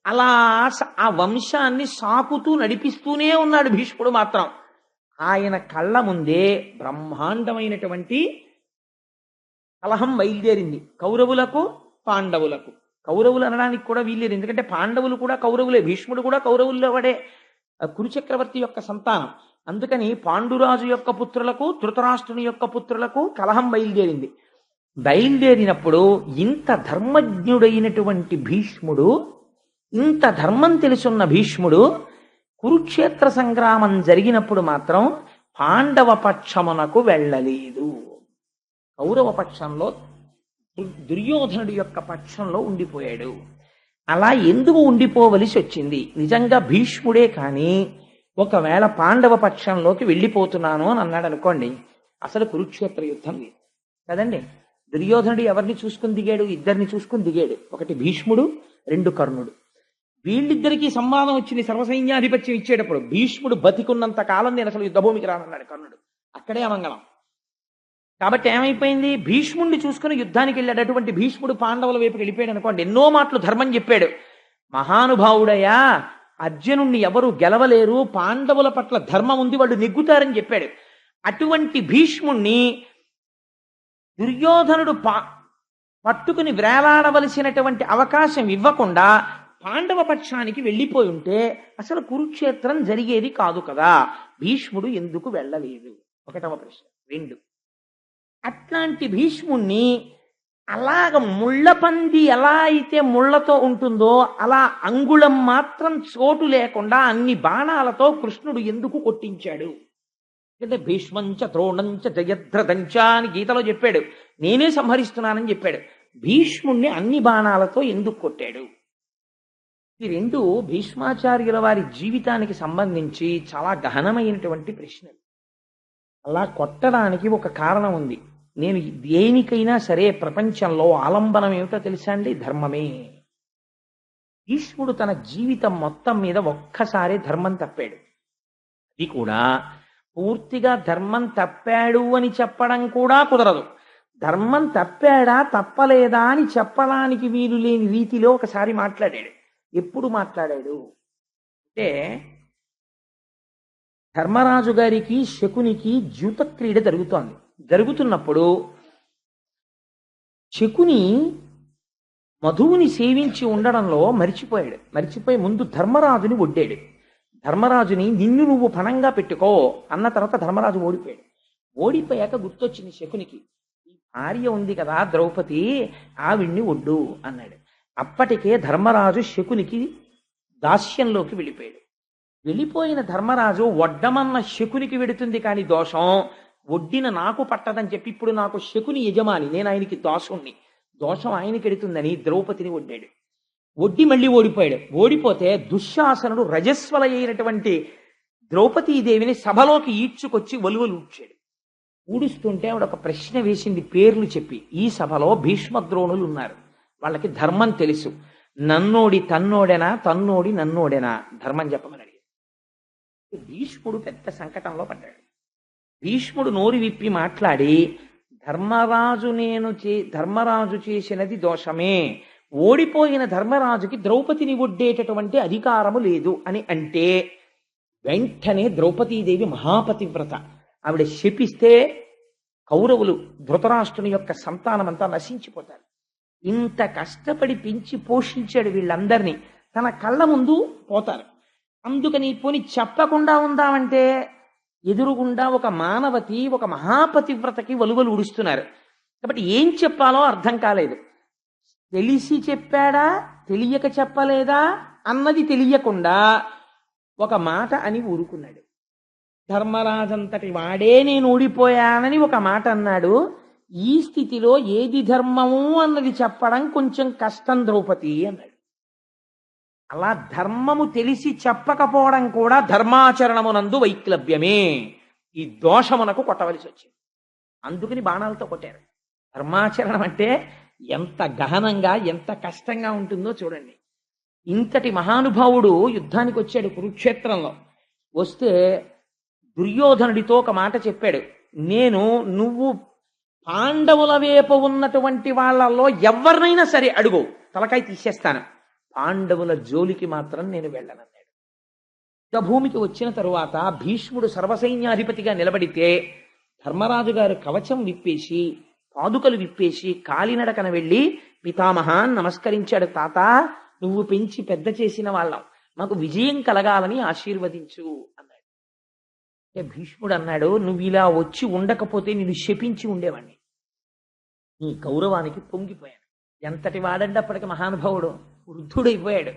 అలా ఆ వంశాన్ని సాకుతూ నడిపిస్తూనే ఉన్నాడు భీష్ముడు మాత్రం. ఆయన కళ్ళ ముందే బ్రహ్మాండమైనటువంటి కలహం బయలుదేరింది, కౌరవులకు పాండవులకు. కౌరవులు అనడానికి కూడా వీల్లేదు, ఎందుకంటే పాండవులు కూడా కౌరవులే, భీష్ముడు కూడా కౌరవుల్లో వాడే, కురుచక్రవర్తి యొక్క సంతానం. అందుకని పాండురాజు యొక్క పుత్రులకు ధృతరాష్ట్రుని యొక్క పుత్రులకు కలహం బయలుదేరింది. బయలుదేరినప్పుడు ఇంత ధర్మజ్ఞుడైనటువంటి భీష్ముడు, ఇంత ధర్మం తెలుసున్న భీష్ముడు కురుక్షేత్ర సంగ్రామం జరిగినప్పుడు మాత్రం పాండవ పక్షమునకు వెళ్ళలేదు. కౌరవ పక్షంలో, దుర్యోధనుడి యొక్క పక్షంలో ఉండిపోయాడు. అలా ఎందుకు ఉండిపోవలసి వచ్చింది? నిజంగా భీష్ముడే కానీ ఒకవేళ పాండవ పక్షంలోకి వెళ్ళిపోతున్నాను అని అన్నాడు అనుకోండి, అసలు కురుక్షేత్ర యుద్ధం లేదు కదండి. దుర్యోధనుడు ఎవరిని చూసుకుని దిగాడు? ఇద్దరిని చూసుకుని దిగాడు. ఒకటి భీష్ముడు, రెండు కర్ణుడు. వీళ్ళిద్దరికీ సంవాదం వచ్చింది సర్వసైన్యాధిపత్యం ఇచ్చేటప్పుడు. భీష్ముడు బతికున్నంత కాలం నేను అసలు యుద్ధభూమికి రానన్నాడు కర్ణుడు. అక్కడే అమంగళం. కాబట్టి ఏమైపోయింది? భీష్ముడిని చూసుకుని యుద్ధానికి వెళ్ళాడు. అటువంటి భీష్ముడు పాండవుల వైపుకి వెళ్ళిపోయాడు అనుకోండి, ఎన్నో మాటలు ధర్మం చెప్పాడు. మహానుభావుడయా, అర్జునుణ్ణి ఎవరు గెలవలేరు, పాండవుల పట్ల ధర్మం ఉంది, వాళ్ళు నెగ్గుతారని చెప్పాడు. అటువంటి భీష్ముణ్ణి దుర్యోధనుడు పట్టుకుని వేలాడవలసినటువంటి అవకాశం ఇవ్వకుండా పాండవ పక్షానికి వెళ్ళిపోయి ఉంటే అసలు కురుక్షేత్రం జరిగేది కాదు కదా. భీష్ముడు ఎందుకు వెళ్ళలేదు? ఒకటవ ప్రశ్న. రెండు, అట్లాంటి భీష్ముణ్ణి అలాగ ముళ్ళపంది ఎలా అయితే ముళ్ళతో ఉంటుందో అలా అంగుళం మాత్రం చోటు లేకుండా అన్ని బాణాలతో కృష్ణుడు ఎందుకు కొట్టించాడు? అంటే భీష్మంచ ద్రోణంచ జయద్రథంచ అని గీతలో చెప్పాడు. నేనే సంహరిస్తున్నానని చెప్పాడు. భీష్ముణ్ణి అన్ని బాణాలతో ఎందుకు కొట్టాడు? ఈ రెండు భీష్మాచార్యుల వారి జీవితానికి సంబంధించి చాలా గహనమైనటువంటి ప్రశ్నలు. అలా కొట్టడానికి ఒక కారణం ఉంది. నేను దేనికైనా సరే ప్రపంచంలో ఆలంబనం ఏమిటో తెలుసా అండి? ధర్మమే. భీష్ముడు తన జీవితం మొత్తం మీద ఒక్కసారి ధర్మం తప్పాడు. అది కూడా పూర్తిగా ధర్మం తప్పాడు అని చెప్పడం కూడా కుదరదు. ధర్మం తప్పాడా తప్పలేదా అని చెప్పడానికి వీలు లేని రీతిలో ఒకసారి మాట్లాడాడు. ఎప్పుడు మాట్లాడాడు అంటే, ధర్మరాజు గారికి శకునికి ద్యూత క్రీడ జరుగుతున్నప్పుడు శకుని మధువుని సేవించి ఉండడంలో మరిచిపోయి ముందు ధర్మరాజుని ఒడ్డాడు. ధర్మరాజుని నిన్ను నువ్వు పణంగా పెట్టుకో అన్న తర్వాత ధర్మరాజు ఓడిపోయాక గుర్తొచ్చింది శకునికి, ఈ భార్య ఉంది కదా ద్రౌపది, ఆవిడ్ని ఒడ్డు అన్నాడు. అప్పటికే ధర్మరాజు శకునికి దాస్యంలోకి వెళ్ళిపోయిన ధర్మరాజు వడ్డమన్న శకునికి వెడుతుంది కానీ దోషం ఒడ్డిన నాకు పట్టదని చెప్పి ఇప్పుడు నాకు శకుని యజమాని, నేను ఆయనకి దాసుణ్ణి, దోషం ఆయనకి ఎడుతుందని ద్రౌపదిని ఒడ్డాడు. ఒడ్డి మళ్ళీ ఓడిపోయాడు. ఓడిపోతే దుశ్శాసనుడు రజస్వల అయినటువంటి ద్రౌపదీదేవిని సభలోకి ఈడ్చుకొచ్చి ఒలువలు ఊడ్చాడు. ఊడుస్తుంటే ఆవిడ ఒక ప్రశ్న వేసింది పేర్లు చెప్పి. ఈ సభలో భీష్మద్రోణులు ఉన్నారు, వాళ్ళకి ధర్మం తెలుసు. నన్నోడి తన్నోడెనా, తన్నోడి నన్నోడెనా, ధర్మం చెప్పమని అడిగాడు. భీష్ముడు పెద్ద సంకటంలో పడ్డాడు. భీష్ముడు నోరు విప్పి మాట్లాడి, ధర్మరాజు చేసినది దోషమే, ఓడిపోయిన ధర్మరాజుకి ద్రౌపదిని ఒడ్డేటటువంటి అధికారము లేదు అని అంటే వెంటనే ద్రౌపదీదేవి మహాపతివ్రత, ఆవిడ శపిస్తే కౌరవులు ధృతరాష్ట్రుని యొక్క సంతానమంతా నశించిపోతారు. ఇంత కష్టపడి పెంచి పోషించాడు వీళ్ళందరినీ, తన కళ్ళ ముందు పోతారు. అందుకని పోని చెప్పకుండా ఉందామంటే ఎదురుగుండా ఒక మానవతి, ఒక మహాపతివ్రతకి వలువలు ఉడుస్తున్నారు. కాబట్టి ఏం చెప్పాలో అర్థం కాలేదు. తెలిసి చెప్పాడా, తెలియక చెప్పలేదా అన్నది తెలియకుండా ఒక మాట అని ఊరుకున్నాడు. ధర్మరాజంతటి వాడే నేను ఓడిపోయానని ఒక మాట అన్నాడు. ఈ స్థితిలో ఏది ధర్మము అన్నది చెప్పడం కొంచెం కష్టం ద్రౌపది అన్నాడు. అలా ధర్మము తెలిసి చెప్పకపోవడం కూడా ధర్మాచరణమునందు వైక్లభ్యమే. ఈ దోషమునకు కొట్టవలసి వచ్చింది. అందుకని బాణాలతో కొట్టారు. ధర్మాచరణం అంటే ఎంత గహనంగా, ఎంత కష్టంగా ఉంటుందో చూడండి. ఇంతటి మహానుభావుడు యుద్ధానికి వచ్చాడు కురుక్షేత్రంలో. వస్తే దుర్యోధనుడితో ఒక మాట చెప్పాడు. నువ్వు పాండవుల వైపు ఉన్నటువంటి వాళ్ళల్లో ఎవరినైనా సరే అడుగు, తలకాయ తీసేస్తాను, పాండవుల జోలికి మాత్రం నేను వెళ్ళనన్నాడు. యుద్ధభూమికి వచ్చిన తరువాత భీష్ముడు సర్వసైన్యాధిపతిగా నిలబడితే ధర్మరాజు గారు కవచం విప్పేసి, పాదుకలు విప్పేసి కాలినడకన వెళ్ళి పితామహాన్ నమస్కరించాడు. తాత, నువ్వు పెంచి పెద్ద చేసిన వాళ్ళం, మాకు విజయం కలగాలని ఆశీర్వదించు అన్నాడు. భీష్ముడు అన్నాడు, నువ్వు ఇలా వచ్చి ఉండకపోతే నేను శపించి ఉండేవాణ్ణి. నీ గౌరవానికి పొంగిపోయాను. ఎంతటి వాడంటే అప్పటికి మహానుభావుడు వృద్ధుడైపోయాడు.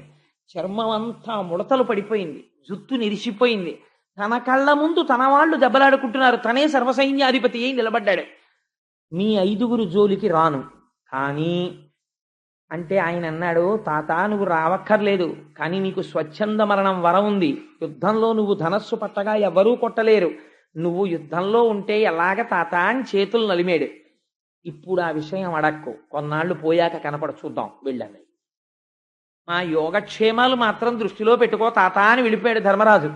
చర్మం అంతా ముడతలు పడిపోయింది, జుత్తు నిరిసిపోయింది. తన కళ్ళ ముందు తన వాళ్ళు దెబ్బలాడుకుంటున్నారు, తనే సర్వసైన్యాధిపతి అయి నిలబడ్డాడు. మీ 5 జోలికి రాను కానీ అంటే ఆయన అన్నాడు, తాత నువ్వు రావక్కర్లేదు, కానీ నీకు స్వచ్ఛంద మరణం వరం ఉంది. యుద్ధంలో నువ్వు ధనస్సు పట్టగా ఎవరూ కొట్టలేరు, నువ్వు యుద్ధంలో ఉంటే ఎలాగ తాత అని చేతులు నలిమాడు. ఇప్పుడు ఆ విషయం అడక్కు, కొన్నాళ్ళు పోయాక కనపడ చూద్దాం వెళ్ళండి. మా యోగక్షేమాలు మాత్రం దృష్టిలో పెట్టుకో తాత అని వెళ్ళిపోయాడు ధర్మరాజు.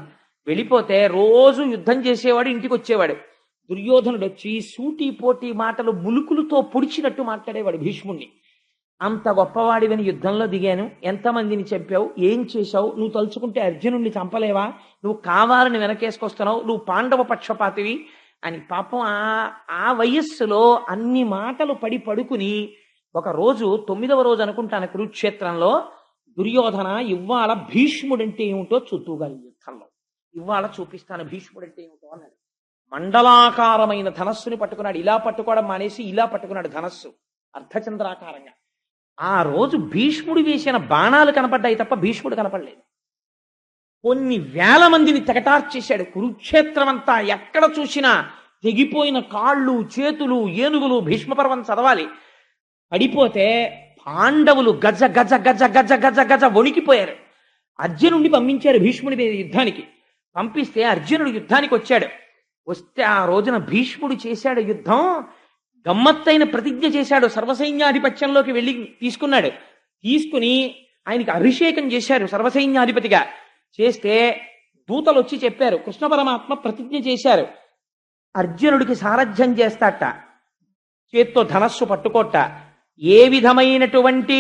వెళ్ళిపోతే రోజు యుద్ధం చేసేవాడు, ఇంటికి వచ్చేవాడు. దుర్యోధనుడు వచ్చి సూటి పోటీ మాటలు ములుకులతో పొడిచినట్టు మాట్లాడేవాడు భీష్ముణ్ణి. అంత గొప్పవాడివని యుద్ధంలో దిగాను, ఎంతమందిని చంపావు, ఏం చేశావు, నువ్వు తలుచుకుంటే అర్జునుడిని చంపలేవా, నువ్వు కావాలని వెనకేసుకొస్తున్నావు, నువ్వు పాండవ పక్షపాతివి అని పాపం ఆ వయస్సులో అన్ని మాటలు పడుకుని ఒక రోజు 9వ రోజు అనుకుంటాను కురుక్షేత్రంలో, దుర్యోధన ఇవాళ భీష్ముడంటే ఏమిటో చూద్దుగాలి యుద్ధంలో, ఇవాళ చూపిస్తాను భీష్ముడంటే ఏమిటో అన్నాడు. మండలాకారమైన ధనస్సుని పట్టుకున్నాడు. ఇలా పట్టుకోవడం మానేసి ఇలా పట్టుకున్నాడు ధనస్సు అర్ధచంద్రాకారంగా. ఆ రోజు భీష్ముడు వేసిన బాణాలు కనపడ్డాయి తప్ప భీష్ముడు కనపడలేదు. కొన్ని వేల మందిని తెగటార్చేశాడు. కురుక్షేత్రం అంతా ఎక్కడ చూసినా తెగిపోయిన కాళ్ళు, చేతులు, ఏనుగులు. భీష్మపర్వం చదవాలి. పడిపోతే పాండవులు గజ గజ గజ గజ గజ గజ వణికిపోయారు. అర్జునుడిని పంపించారు భీష్ముడి మీద యుద్ధానికి. పంపిస్తే అర్జునుడు యుద్ధానికి వచ్చాడు. వస్తే ఆ రోజున భీష్ముడు చేశాడు యుద్ధం, గమ్మత్తైన ప్రతిజ్ఞ చేశాడు. సర్వసైన్యాధిపత్యంలోకి వెళ్ళి తీసుకుని ఆయనకి అభిషేకం చేశారు సర్వసైన్యాధిపతిగా. చేస్తే దూతలు వచ్చి చెప్పారు, కృష్ణ పరమాత్మ ప్రతిజ్ఞ చేశారు, అర్జునుడికి సారథ్యం చేస్తాట, చేత్తో ధనస్సు పట్టుకోట, ఏ విధమైనటువంటి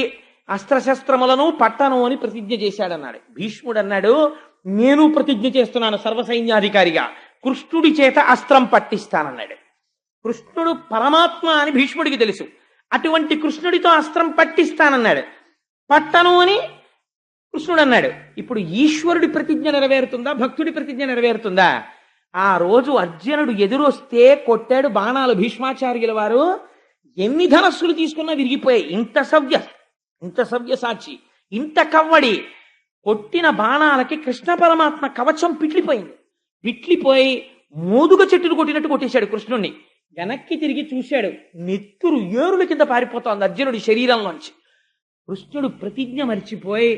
అస్త్రశస్త్రములను పట్టను అని ప్రతిజ్ఞ చేశాడన్నాడు. భీష్ముడు అన్నాడు, నేను ప్రతిజ్ఞ చేస్తున్నాను సర్వసైన్యాధికారిగా, కృష్ణుడి చేత అస్త్రం పట్టిస్తానన్నాడు. కృష్ణుడు పరమాత్మ అని భీష్ముడికి తెలుసు. అటువంటి కృష్ణుడితో అస్త్రం పట్టిస్తానన్నాడు. పట్టను అని కృష్ణుడు అన్నాడు. ఇప్పుడు ఈశ్వరుడి ప్రతిజ్ఞ నెరవేరుతుందా, భక్తుడి ప్రతిజ్ఞ నెరవేరుతుందా? ఆ రోజు అర్జునుడు ఎదురొస్తే కొట్టాడు బాణాలు. భీష్మాచార్యుల వారు ఎన్ని ధనస్సులు తీసుకున్నా విరిగిపోయాయి. ఇంత సవ్య సాక్షి, ఇంత కవ్వడి. కొట్టిన బాణాలకి కృష్ణ పరమాత్మ కవచం పిట్లిపోయి మోదుగ చెట్టును కొట్టినట్టు కొట్టేశాడు కృష్ణుణ్ణి. వెనక్కి తిరిగి చూశాడు, నెత్తురు ఏరుల కింద పారిపోతోంది అర్జునుడి శరీరంలోంచి. కృష్ణుడు ప్రతిజ్ఞ మర్చిపోయి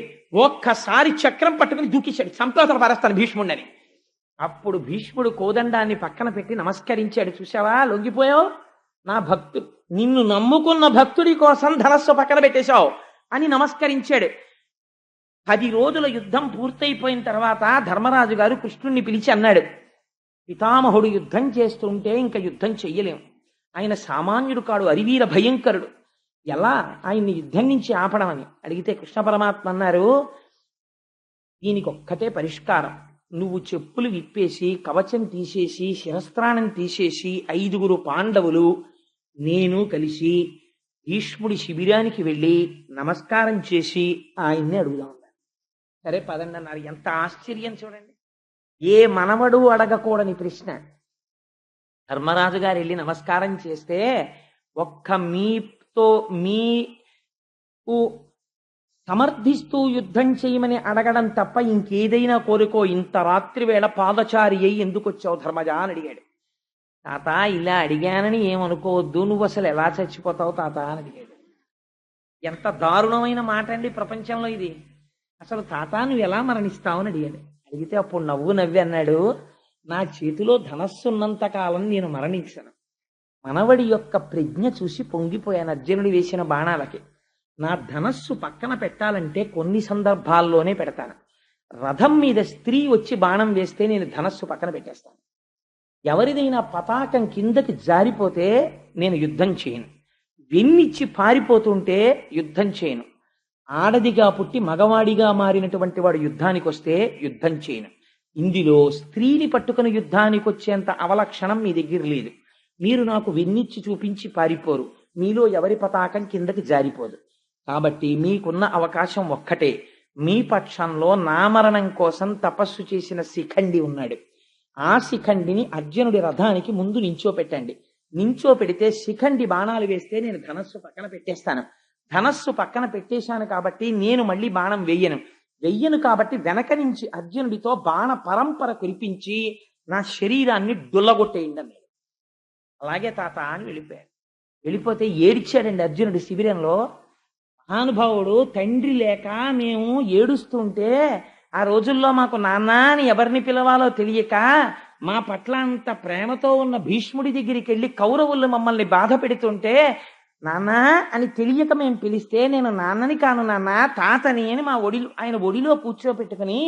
ఒక్కసారి చక్రం పట్టుకుని దూకేశాడు, సంపాదన పారేస్తాను భీష్ముడిని. అప్పుడు భీష్ముడు కోదండాన్ని పక్కన పెట్టి నమస్కరించాడు. చూసావా, లొంగిపోయావు, నా భక్తు నిన్ను నమ్ముకున్న భక్తుడి కోసం ధనస్సు పక్కన పెట్టేశావు అని నమస్కరించాడు. 10 రోజుల యుద్ధం పూర్తయిపోయిన తర్వాత ధర్మరాజు గారు కృష్ణుణ్ణి పిలిచి అన్నాడు, పితామహుడు యుద్ధం చేస్తుంటే ఇంకా యుద్ధం చెయ్యలేం, ఆయన సామాన్యుడు కాడు, అరివీర భయంకరుడు, ఎలా ఆయన్ని యుద్ధం నుంచి ఆపడం అని అడిగితే కృష్ణ పరమాత్మ అన్నారు, దీనికి ఒక్కటే పరిష్కారం, నువ్వు చెప్పులు విప్పేసి కవచం తీసేసి శిరస్త్రాణం తీసేసి 5గురు పాండవులు నేను కలిసి భీష్ముడి శిబిరానికి వెళ్ళి నమస్కారం చేసి ఆయన్ని అడుగుదాం. సరే పదండి అన్నారు. ఎంత ఆశ్చర్యం చూడండి, ఏ మనవడు అడగకూడని ప్రశ్న. ధర్మరాజు గారు వెళ్ళి నమస్కారం చేస్తే ఒక్క మీకు సమర్థిస్తూ యుద్ధం చేయమని అడగడం తప్ప ఇంకేదైనా కోరుకో, ఇంత రాత్రి వేళ పాదచారి అయి ఎందుకు వచ్చావు ధర్మజా అని అడిగాడు. తాత ఇలా అడిగానని ఏమనుకోవద్దు, నువ్వు అసలు ఎలా చచ్చిపోతావు తాత అని అడిగాడు. ఎంత దారుణమైన మాట అండి ప్రపంచంలో ఇది. అసలు తాత నువ్వు ఎలా మరణిస్తావు అని అడిగాడు. అడిగితే అప్పుడు నవ్వి అన్నాడు, నా చేతిలో ధనస్సు ఉన్నంత కాలం నేను మరణించను. మనవడి యొక్క ప్రజ్ఞ చూసి పొంగిపోయాను అర్జునుడు వేసిన బాణాలకి. నా ధనస్సు పక్కన పెట్టాలంటే కొన్ని సందర్భాల్లోనే పెడతాను. రథం మీద స్త్రీ వచ్చి బాణం వేస్తే నేను ధనస్సు పక్కన పెట్టేస్తాను. ఎవరిదైనా పతాకం కిందకి జారిపోతే నేను యుద్ధం చేయను. వెన్నిచ్చి పారిపోతుంటే యుద్ధం చేయను. ఆడదిగా పుట్టి మగవాడిగా మారినటువంటి వాడు యుద్ధానికి వస్తే యుద్ధం చేయను. ఇందులో స్త్రీని పట్టుకుని యుద్ధానికి వచ్చేంత అవలక్షణం మీ దగ్గర లేదు. మీరు నాకు వెన్నిచ్చి చూపించి పారిపోరు, మీలో ఎవరి పతాకం కిందకి జారిపోదు. కాబట్టి మీకున్న అవకాశం ఒక్కటే, మీ పక్షంలో నామరణం కోసం తపస్సు చేసిన శిఖండి ఉన్నాడు. ఆ శిఖండిని అర్జునుడి రథానికి ముందు నించోపెట్టండి. నించోపెడితే శిఖండి బాణాలు వేస్తే నేను ధనస్సు పక్కన పెట్టేస్తాను. ధనస్సు పక్కన పెట్టేశాను కాబట్టి నేను మళ్ళీ బాణం వెయ్యను కాబట్టి వెనక నుంచి అర్జునుడితో బాణ పరంపర కురిపించి నా శరీరాన్ని డుల్లగొట్టేయండి అన్నాడు. అలాగే తాత అని వెళ్ళిపోయాడు. వెళ్ళిపోతే ఏడ్చాడండి అర్జునుడి శిబిరంలో. మహానుభావుడు తండ్రి లేక మేము ఏడుస్తుంటే ఆ రోజుల్లో మాకు నాన్న అని ఎవరిని పిలవాలో తెలియక మా పట్ల అంత ప్రేమతో ఉన్న భీష్ముడి దగ్గరికి వెళ్ళి కౌరవులు మమ్మల్ని బాధ పెడుతుంటే నాన్న అని తెలియక మేము పిలిస్తే నేను నాన్నని కాను నాన్న తాతని అని ఆయన ఒడిలో కూర్చోపెట్టుకుని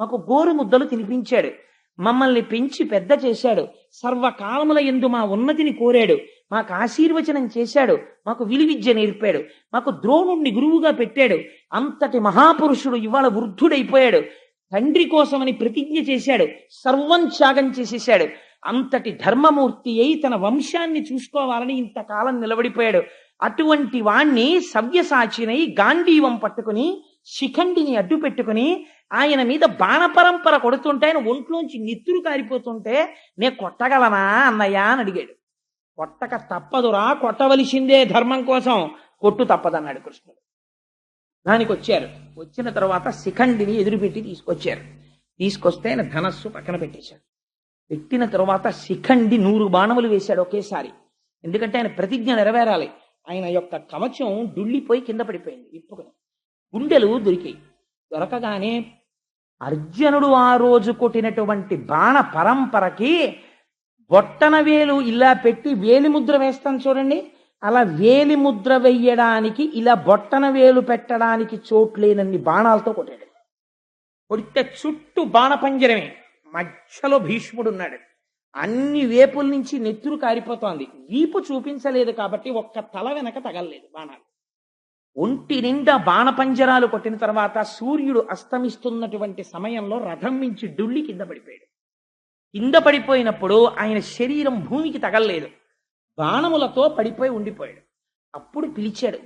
మాకు గోరు ముద్దలు తినిపించాడు. మమ్మల్ని పెంచి పెద్ద చేశాడు. సర్వకాలముల యందు మా ఉన్నతిని కోరాడు. మాకు ఆశీర్వచనం చేశాడు. మాకు విలువిద్య నేర్పాడు. మాకు ద్రోణుణ్ణి గురువుగా పెట్టాడు. అంతటి మహాపురుషుడు ఇవాళ వృద్ధుడైపోయాడు. తండ్రి కోసమని ప్రతిజ్ఞ చేశాడు. సర్వం త్యాగం చేసేశాడు. అంతటి ధర్మమూర్తి అయి తన వంశాన్ని చూసుకోవాలని ఇంతకాలం నిలబడిపోయాడు. అటువంటి వాణ్ణి సవ్యసాచినై గాంధీవం పట్టుకుని శిఖండిని అడ్డు పెట్టుకుని ఆయన మీద బాణ పరంపర కొడుతుంటే ఆయన ఒంట్లోంచి నెత్తురు కారిపోతుంటే నే కొట్టగలనా అన్నయ్య అని అడిగాడు. కొట్టక తప్పదురా, కొట్టవలసిందే ధర్మం కోసం, కొట్టు తప్పదన్నాడు కృష్ణుడు. దానికి వచ్చారు. వచ్చిన తర్వాత శిఖండిని ఎదురుపెట్టి తీసుకొస్తే ఆయన ధనస్సు పక్కన పెట్టేశాడు. పెట్టిన తర్వాత శిఖండి 100 బాణములు వేశాడు ఒకేసారి. ఎందుకంటే ఆయన ప్రతిజ్ఞ నెరవేరాలి. ఆయన యొక్క కవచం డుళ్ళిపోయి కింద పడిపోయింది. ఇప్పుకొని గుండెలు దొరికాయి. దొరకగానే అర్జునుడు ఆ రోజు కొట్టినటువంటి బాణ పరంపరకి బొట్టన వేలు ఇలా పెట్టి వేలి ముద్ర వేస్తాం చూడండి, అలా వేలి ముద్ర వెయ్యడానికి ఇలా బొట్టన వేలు పెట్టడానికి చోట్లేనన్ని బాణాలతో కొట్టాడు. కొడితే చుట్టూ బాణపంజరమే, మధ్యలో భీష్ముడు ఉన్నాడు. అన్ని వేపుల నుంచి నెత్తురు కారిపోతోంది. వీపు చూపించలేదు కాబట్టి ఒక్క తల వెనక తగలలేదు బాణాలు. ఒంటి నిండా బాణపంజరాలు కొట్టిన తర్వాత సూర్యుడు అస్తమిస్తున్నటువంటి సమయంలో రథం నుంచి డుళ్ళి కింద పడిపోయాడు. కింద పడిపోయినప్పుడు ఆయన శరీరం భూమికి తగలలేదు, బాణములతో పడిపోయి ఉండిపోయాడు. అప్పుడు పిలిచాడు.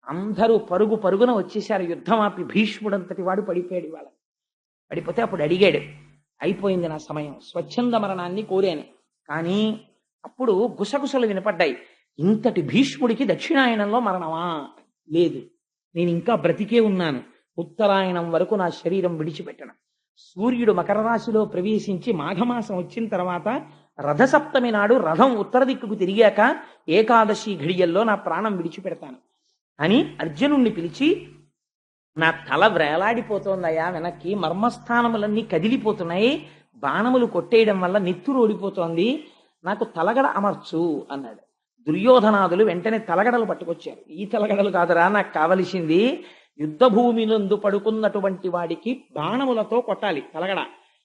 అందరూ పరుగున వచ్చేశారు. యుద్ధం ఆపి భీష్ముడంతటి వాడు పడిపోయాడు. ఇవాళ పడిపోతే అప్పుడు అడిగాడు, అయిపోయింది నా సమయం, స్వచ్ఛంద మరణాన్ని కోరాను. కానీ అప్పుడు గుసగుసలు వినపడ్డాయి. ఇంతటి భీష్ముడికి దక్షిణాయనంలో మరణమా? లేదు, నేను ఇంకా బ్రతికే ఉన్నాను. ఉత్తరాయణం వరకు నా శరీరం విడిచిపెట్టను. సూర్యుడు మకర రాశిలో ప్రవేశించి మాఘమాసం వచ్చిన తర్వాత రథసప్తమి నాడు రథం ఉత్తర దిక్కుకు తిరిగాక ఏకాదశి ఘడియల్లో నా ప్రాణం విడిచిపెడతాను అని అర్జునుణ్ణి పిలిచి, నా తల వ్రేలాడిపోతోందయ్యా, వెనక్కి మర్మస్థానములన్నీ కదిలిపోతున్నాయి, బాణములు కొట్టేయడం వల్ల నెత్తురు ఓడిపోతోంది, నాకు తలగడ అమర్చు అన్నాడు. దుర్యోధనాదులు వెంటనే తలగడలు పట్టుకొచ్చారు. ఈ తలగడలు కాదురా నాకు కావలసింది, యుద్ధ భూమినందు పడుకున్నటువంటి వాడికి బాణములతో కొట్టాలి తలగడ.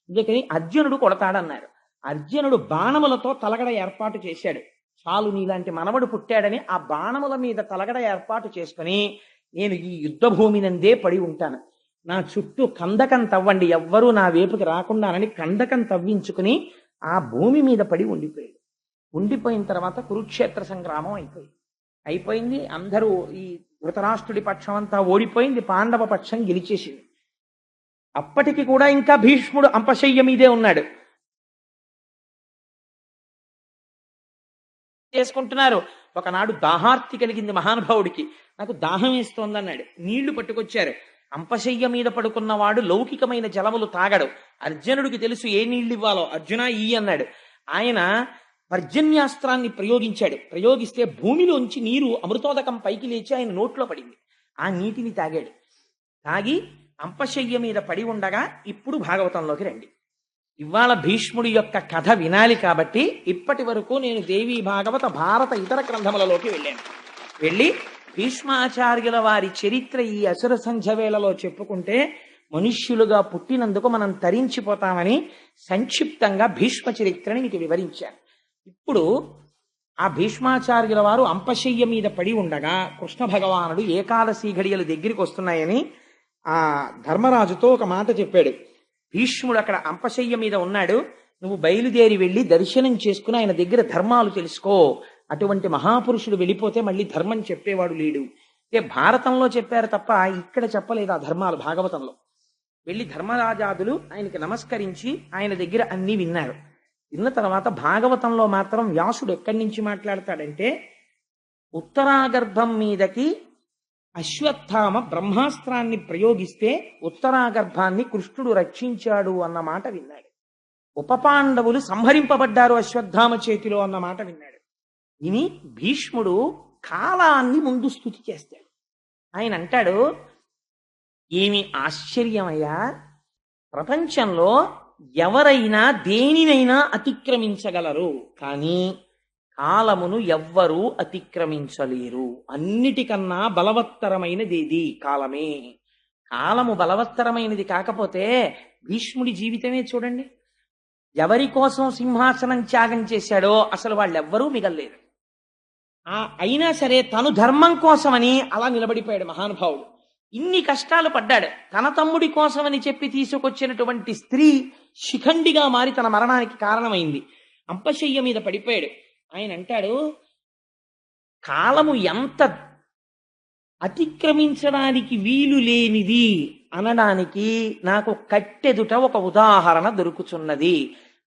అందుకని అర్జునుడు కొడతాడన్నారు. అర్జునుడు బాణములతో తలగడ ఏర్పాటు చేశాడు. చాలు నీలాంటి మనవడు పుట్టాడని ఆ బాణముల మీద తలగడ ఏర్పాటు చేసుకుని, నేను ఈ యుద్ధ భూమినందే పడి ఉంటాను, నా చుట్టూ కందకం తవ్వండి, ఎవ్వరూ నా వైపుకి రాకుండానని కందకం తవ్వించుకుని ఆ భూమి మీద పడి ఉండిపోయాడు. ఉండిపోయిన తర్వాత కురుక్షేత్ర సంగ్రామం అయిపోయింది. అందరూ ఈ ధృతరాష్ట్రుడి పక్షం అంతా ఓడిపోయింది, పాండవ పక్షం గెలిచేసింది. అప్పటికి కూడా ఇంకా భీష్ముడు అంపశయ్య మీదే ఉన్నాడు. చేసుకుంటున్నారు. ఒకనాడు దాహార్తి కలిగింది మహానుభావుడికి, నాకు దాహం వేస్తోందన్నాడు. నీళ్లు పట్టుకొచ్చారు. అంపశయ్య మీద పడుకున్నవాడు లౌకికమైన జలములు తాగడు. అర్జునుడికి తెలుసు ఏ నీళ్లు ఇవ్వాలో. అర్జున ఈ అన్నాడు. ఆయన పర్జన్యాస్త్రాన్ని ప్రయోగించాడు. ప్రయోగిస్తే భూమిలోంచి నీరు అమృతోదకం పైకి లేచి ఆయన నోట్లో పడింది. ఆ నీటిని తాగాడు. తాగి అంపశయ్య మీద పడి ఉండగా ఇప్పుడు భాగవతంలోకి రండి. ఇవాళ భీష్ముడి యొక్క కథ వినాలి కాబట్టి ఇప్పటి వరకు నేను దేవీ భాగవత భారత ఇతర గ్రంథములలోకి వెళ్ళి భీష్మాచార్యుల వారి చరిత్ర ఈ అసుర సంధ్య వేళలో చెప్పుకుంటే మనుష్యులుగా పుట్టినందుకు మనం తరించిపోతామని సంక్షిప్తంగా భీష్మ చరిత్రని మీకు వివరించాను. ఇప్పుడు ఆ భీష్మాచార్యుల వారు అంపశయ్య మీద పడి ఉండగా కృష్ణ భగవానుడు ఏకాదశి ఘడియలు దగ్గరికి వస్తున్నాయని ఆ ధర్మరాజుతో ఒక మాట చెప్పాడు. భీష్ముడు అక్కడ అంపశయ్య మీద ఉన్నాడు, నువ్వు బయలుదేరి వెళ్ళి దర్శనం చేసుకుని ఆయన దగ్గర ధర్మాలు తెలుసుకో. అటువంటి మహాపురుషుడు వెళ్ళిపోతే మళ్ళీ ధర్మం చెప్పేవాడు లేడు. భారతంలో చెప్పారు తప్ప ఇక్కడ చెప్పలేదు ఆ ధర్మాలు. భాగవతంలో వెళ్ళి ధర్మరాజాదులు ఆయనకి నమస్కరించి ఆయన దగ్గర అన్ని విన్నారు. విన్న తర్వాత భాగవతంలో మాత్రం వ్యాసుడు ఎక్కడి నుంచి మాట్లాడతాడంటే, ఉత్తరాగర్భం మీదకి అశ్వత్థామ బ్రహ్మాస్త్రాన్ని ప్రయోగిస్తే ఉత్తరాగర్భాన్ని కృష్ణుడు రక్షించాడు అన్న మాట విన్నాడు. ఉపపాండవులు సంహరింపబడ్డారు అశ్వత్థామ చేతిలో అన్న మాట విన్నాడు. విని భీష్ముడు కాలాన్ని ముందు స్తుతి చేస్తాడు. ఆయన అంటాడు, ఏమి ఆశ్చర్యమయ్యా, ప్రపంచంలో ఎవరైనా దేనినైనా అతిక్రమించగలరు, కానీ కాలమును ఎవ్వరూ అతిక్రమించలేరు. అన్నిటికన్నా బలవత్తరమైనది ఏది? కాలమే. కాలము బలవత్తరమైనది కాకపోతే భీష్ముడి జీవితమే చూడండి. ఎవరి కోసం సింహాసనం త్యాగం చేశాడో అసలు వాళ్ళెవ్వరూ మిగల్లేరు. అయినా సరే తను ధర్మం కోసమని అలా నిలబడిపోయాడు మహానుభావుడు. ఇన్ని కష్టాలు పడ్డాడు. తన తమ్ముడి కోసమని చెప్పి తీసుకొచ్చినటువంటి స్త్రీ శిఖండిగా మారి తన మరణానికి కారణమైంది. అంపశయ్య మీద పడిపోయాడు. ఆయన అంటాడు, కాలము ఎంత అతిక్రమించడానికి వీలు లేనిది అనడానికి నాకు కట్టెదుట ఒక ఉదాహరణ దొరుకుతున్నది.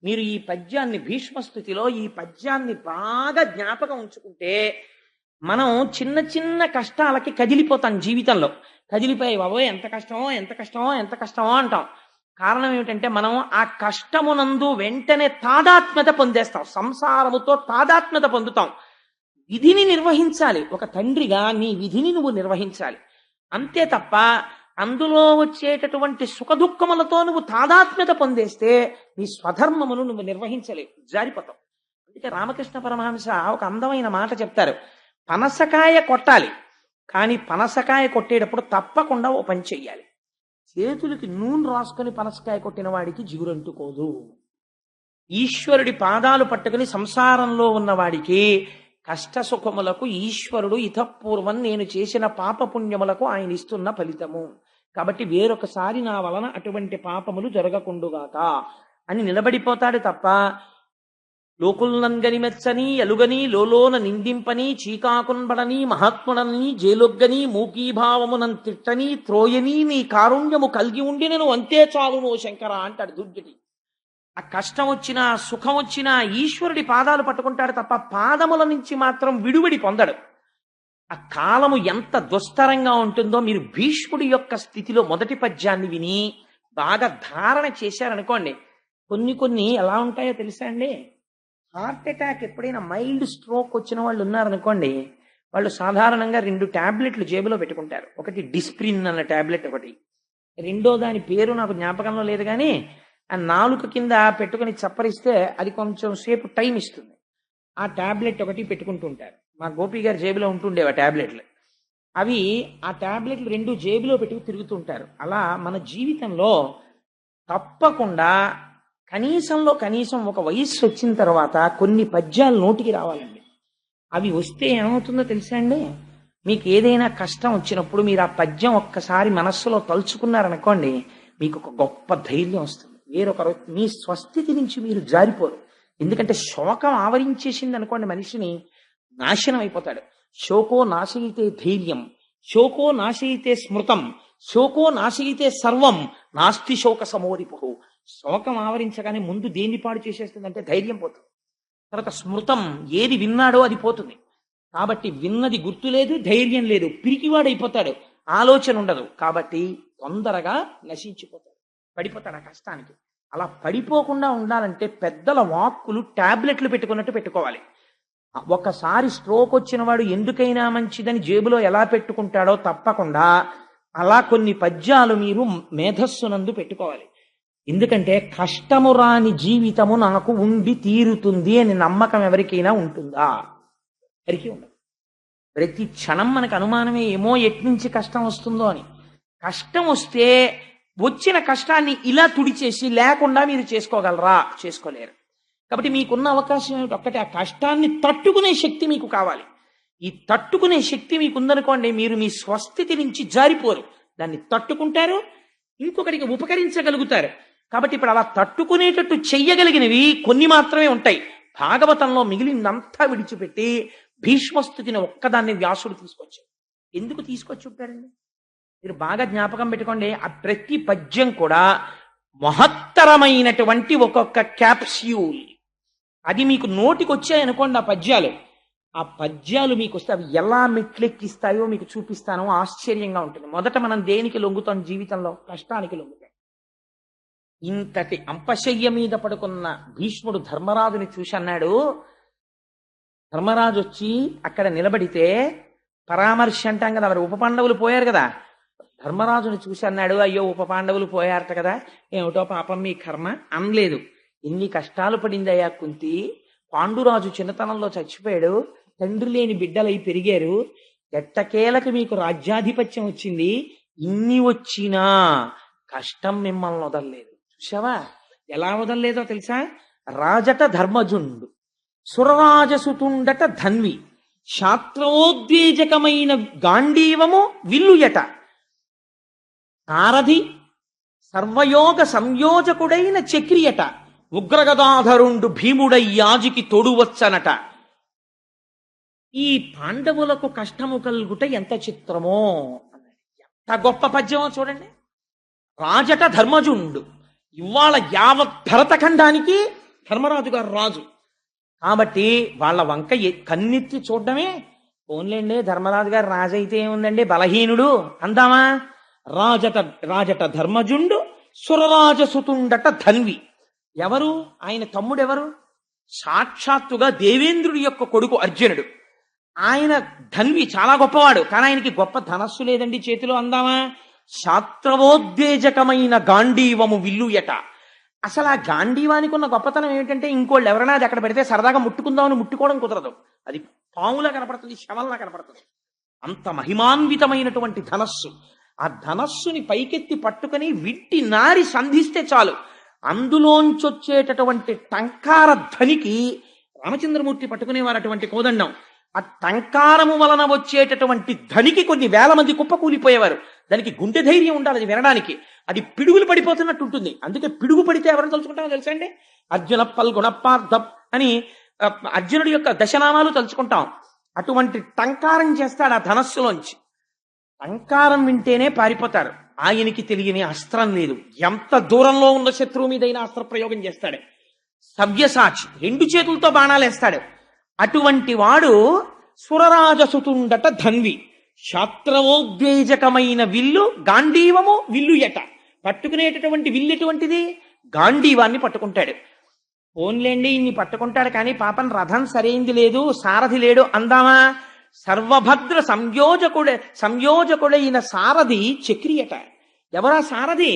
మీరు ఈ పద్యాన్ని భీష్మస్తుతిలో ఈ పద్యాన్ని బాగా జ్ఞాపకం ఉంచుకుంటే మనం చిన్న చిన్న కష్టాలకి కదిలిపోతాం. జీవితంలో కదిలిపోయి బాబోయ్ ఎంత కష్టమో ఎంత కష్టమో ఎంత కష్టమో అంటాం. కారణం ఏమిటంటే మనం ఆ కష్టమునందు వెంటనే తాదాత్మ్యత పొందేస్తాం, సంసారముతో తాదాత్మ్యత పొందుతాం. విధిని నిర్వహించాలి. ఒక తండ్రిగా నీ విధిని నువ్వు నిర్వహించాలి అంతే తప్ప అందులో వచ్చేటటువంటి సుఖదుఖములతో నువ్వు తాదాత్మ్యత పొందేస్తే నీ స్వధర్మమును నువ్వు నిర్వహించలేవు, జారిపోతావు. అందుకే రామకృష్ణ పరమహంస ఒక అందమైన మాట చెప్తారు, పనసకాయ కొట్టాలి, కానీ పనసకాయ కొట్టేటప్పుడు తప్పకుండా ఓ పని చెయ్యాలి. చేతులకి నూనె రాసుకొని పనసకాయ కొట్టిన వాడికి జిగురంటుకోదు. ఈశ్వరుడి పాదాలు పట్టుకుని సంసారంలో ఉన్నవాడికి కష్ట సుఖములకు ఈశ్వరుడు ఇతపూర్వం నేను చేసిన పాపపుణ్యములకు ఆయన ఇస్తున్న ఫలితము. కాబట్టి వేరొకసారి నా వలన అటువంటి పాపములు జరగకుండుగాక అని నిలబడిపోతాడు తప్ప లోకుల్నంగని మెచ్చని ఎలుగని లోలోన నిందింపని చీకాకున్బడని మహాత్ముడని జేలొగ్గని మూకీభావమునం తిట్టని త్రోయని నీ కారుణ్యము కలిగి ఉండి నేను అంతే చాలునో శంకర అంటాడు దుర్జటి. ఆ కష్టం వచ్చినా సుఖం వచ్చినా ఈశ్వరుడి పాదాలు పట్టుకుంటాడు తప్ప పాదముల నుంచి మాత్రం విడువడి పొందడు. ఆ కాలము ఎంత దుస్తరంగా ఉంటుందో మీరు భీష్ముడి యొక్క స్థితిలో మొదటి పద్యాన్ని విని బాగా ధారణ చేశారనుకోండి. కొన్ని ఎలా ఉంటాయో తెలుసా అండి? హార్ట్ అటాక్ ఎప్పుడైనా మైల్డ్ స్ట్రోక్ వచ్చిన వాళ్ళు ఉన్నారనుకోండి, వాళ్ళు సాధారణంగా 2 టాబ్లెట్లు జేబులో పెట్టుకుంటారు. ఒకటి డిస్ప్రిన్ అన్న టాబ్లెట్, ఒకటి రెండో దాని పేరు నాకు జ్ఞాపకంలో లేదు, కానీ ఆ నాలుక కింద పెట్టుకుని చప్పరిస్తే అది కొంచెం సేపు టైం ఇస్తుంది. ఆ టాబ్లెట్ ఒకటి పెట్టుకుంటూ ఉంటారు. మా గోపి గారి జేబులో ఉంటుండేవి ఆ టాబ్లెట్లు. అవి ఆ టాబ్లెట్లు రెండు జేబులో పెట్టుకు తిరుగుతుంటారు. అలా మన జీవితంలో తప్పకుండా కనీసంలో కనీసం ఒక వయస్సు వచ్చిన తర్వాత కొన్ని పద్యాలు నోటికి రావాలండి. అవి వస్తే ఏమవుతుందో తెలుసా అండి? మీకు ఏదైనా కష్టం వచ్చినప్పుడు మీరు ఆ పద్యం ఒక్కసారి మనస్సులో తలుచుకున్నారనుకోండి, మీకు ఒక గొప్ప ధైర్యం వస్తుంది. వేరొకరు మీ స్వస్థితి నుంచి మీరు జారిపోరు. ఎందుకంటే శోకం ఆవరించేసింది అనుకోండి, మనిషిని నాశనం అయిపోతాడు. శోకో నాశయితే ధైర్యం, శోకో నాశయితే స్మృతం, శోకో నాశయితే సర్వం, నాస్తి శోక సమోరిపు. శోకం ఆవరించగానే ముందు దేన్ని పాడు చేసేస్తుందంటే ధైర్యం పోతుంది. తర్వాత స్మృతం, ఏది విన్నాడో అది పోతుంది. కాబట్టి విన్నది గుర్తు లేదు, ధైర్యం లేదు, పిరికివాడైపోతాడు, ఆలోచన ఉండదు. కాబట్టి తొందరగా నశించిపోతాడు, పడిపోతాడు ఆ కష్టానికి. అలా పడిపోకుండా ఉండాలంటే పెద్దల వాక్కులు టాబ్లెట్లు పెట్టుకున్నట్టు పెట్టుకోవాలి. ఒకసారి స్ట్రోక్ వచ్చిన వాడు ఎందుకైనా మంచిదని జేబులో ఎలా పెట్టుకుంటాడో తప్పకుండా అలా కొన్ని పద్యాలు మీరు మేధస్సునందు పెట్టుకోవాలి. ఎందుకంటే కష్టము రాని జీవితము నాకు ఉండి తీరుతుంది అని నమ్మకం ఎవరికైనా ఉంటుందా? ఎవరికి ఉండదు. ప్రతి క్షణం మనకు అనుమానమే, ఏమో ఎట్నుంచి కష్టం వస్తుందో అని. కష్టం వస్తే వచ్చిన కష్టాన్ని ఇలా తుడిచేసి లేకుండా మీరు చేసుకోగలరా? చేసుకోలేరు. కాబట్టి మీకున్న అవకాశం ఏమిటి? ఒక్కటే, ఆ కష్టాన్ని తట్టుకునే శక్తి మీకు కావాలి. ఈ తట్టుకునే శక్తి మీకు ఉందనుకోండి, మీరు మీ స్వస్థితి నుంచి జారిపోరు. దాన్ని తట్టుకుంటారు, ఇంకొకరికి ఉపకరించగలుగుతారు. కాబట్టి ఇప్పుడు అలా తట్టుకునేటట్టు చెయ్యగలిగినవి కొన్ని మాత్రమే ఉంటాయి. భాగవతంలో మిగిలినంతా విడిచిపెట్టి భీష్మస్థుతిని ఒక్కదాన్ని వ్యాసుడు తీసుకొచ్చాడు. ఎందుకు తీసుకొచ్చి ఉంటాడండి? మీరు బాగా జ్ఞాపకం పెట్టుకోండి. ఆ ప్రతి పద్యం కూడా మహత్తరమైనటువంటి ఒక్కొక్క క్యాప్స్యూల్. అది మీకు నోటికి వచ్చాయనుకోండి ఆ పద్యాలు మీకు వస్తే అవి ఎలా మెట్లెక్కిస్తాయో మీకు చూపిస్తానో ఆశ్చర్యంగా ఉంటుంది. మొదట మనం దేనికి లొంగుతాం జీవితంలో? కష్టానికి లొంగుతాం. ఇంతటి అంపశయ్య మీద పడుకున్న భీష్ముడు ధర్మరాజుని చూసి అన్నాడు, ధర్మరాజు వచ్చి అక్కడ నిలబడితే పరామర్శ అంటాం కదా, మరి ఉప పాండవులు పోయారు కదా. ధర్మరాజుని చూసి అన్నాడు, అయ్యో ఉప పాండవులు పోయారట కదా, ఏమిటో పాపం మీ కర్మ అనలేదు. ఎన్ని కష్టాలు పడిందయ్యా కుంతి. పాండురాజు చిన్నతనంలో చచ్చిపోయాడు, తండ్రి లేని బిడ్డలై పెరిగారు, ఎట్టకేలకు మీకు రాజ్యాధిపత్యం వచ్చింది. ఇన్ని వచ్చినా కష్టం మిమ్మల్ని వదలలేదు. చూసావా ఎలా వదలలేదో తెలుసా? రాజట ధర్మజుండు, సురరాజసుతుండట ధన్వి, శాస్త్రోద్వేజకమైన గాంధీవము విల్లుయట, సారథి సర్వయోగ సంయోజకుడైన చక్రియట, ఉగ్రగదాధరుండు భీముడై యాజికి తొడువచ్చనట. ఈ పాండవులకు కష్టము కలుగుట ఎంత చిత్రమో, ఎంత గొప్ప పద్యమో చూడండి. రాజట ధర్మజుండు, ఇవాళ యావత్ భరతఖండానికి ధర్మరాజు గారు రాజు. కాబట్టి వాళ్ళ వంక కన్నెత్తి చూడడమే. ఓన్లేండి ధర్మరాజు గారు రాజు అయితే ఏముందండి, బలహీనుడు అందామా? రాజట ధర్మజుండు, సురరాజసుతుండట ధన్వి. ఎవరు? ఆయన తమ్ముడెవరు? సాక్షాత్తుగా దేవేంద్రుడి యొక్క కొడుకు అర్జునుడు. ఆయన ధన్వి, చాలా గొప్పవాడు. కానీ ఆయనకి గొప్ప ధనస్సు లేదండి చేతిలో, అందామా? శాస్త్రవోద్వేజకమైన గాంధీవము విల్లుయట. అసలు ఆ గాంధీవానికి ఉన్న గొప్పతనం ఏమిటంటే, ఇంకోళ్ళు ఎవరైనా అది అక్కడ పెడితే సరదాగా ముట్టుకుందామని ముట్టుకోవడం కుదరదు. అది పాములా కనపడుతుంది, శవంలా కనపడుతుంది. అంత మహిమాన్వితమైనటువంటి ధనస్సు. ఆ ధనస్సుని పైకెత్తి పట్టుకుని విట్టి నారి సంధిస్తే చాలు, అందులోంచొచ్చేటటువంటి టంకార ధ్వనికి రామచంద్రమూర్తి పట్టుకునేవారు అటువంటి కోదండం. ఆ టంకారము వలన వచ్చేటటువంటి ధ్వనికి కొన్ని వేల మంది కుప్ప కూలిపోయేవారు. దానికి గుండె ధైర్యం ఉండాలి అది వినడానికి. అది పిడుగులు పడిపోతున్నట్టు ఉంటుంది. అందుకే పిడుగు పడితే ఎవరిని తలుచుకుంటామో తెలుసా అండి? అర్జున పల్గుణ పార్థం అని అర్జునుడి యొక్క దశనామాలు తలుచుకుంటాం. అటువంటి టంకారం చేస్తాడు ఆ ధనస్సులోంచి. టంకారం వింటేనే పారిపోతారు. ఆయనకి తెలియని అస్త్రం లేదు. ఎంత దూరంలో ఉన్న శత్రువు మీదైనా అస్త్ర ప్రయోగం చేస్తాడు. సవ్యసాచి, రెండు చేతులతో బాణాలేస్తాడు. అటువంటి వాడు సురరాజసుతుండట ధన్వి, శాస్త్రవోద్వేజకమైన విల్లు గాంధీవము విల్లుయట. పట్టుకునేటటువంటి విల్లు ఎటువంటిది? గాంధీవాన్ని పట్టుకుంటాడు. ఓన్లేండి ఇన్ని పట్టుకుంటాడు, కానీ పాపం రథం సరైంది లేదు, సారథి లేడు అందామా? సర్వభద్ర సంయోజకుడైన సారథి చక్రియట. ఎవరా సారథి?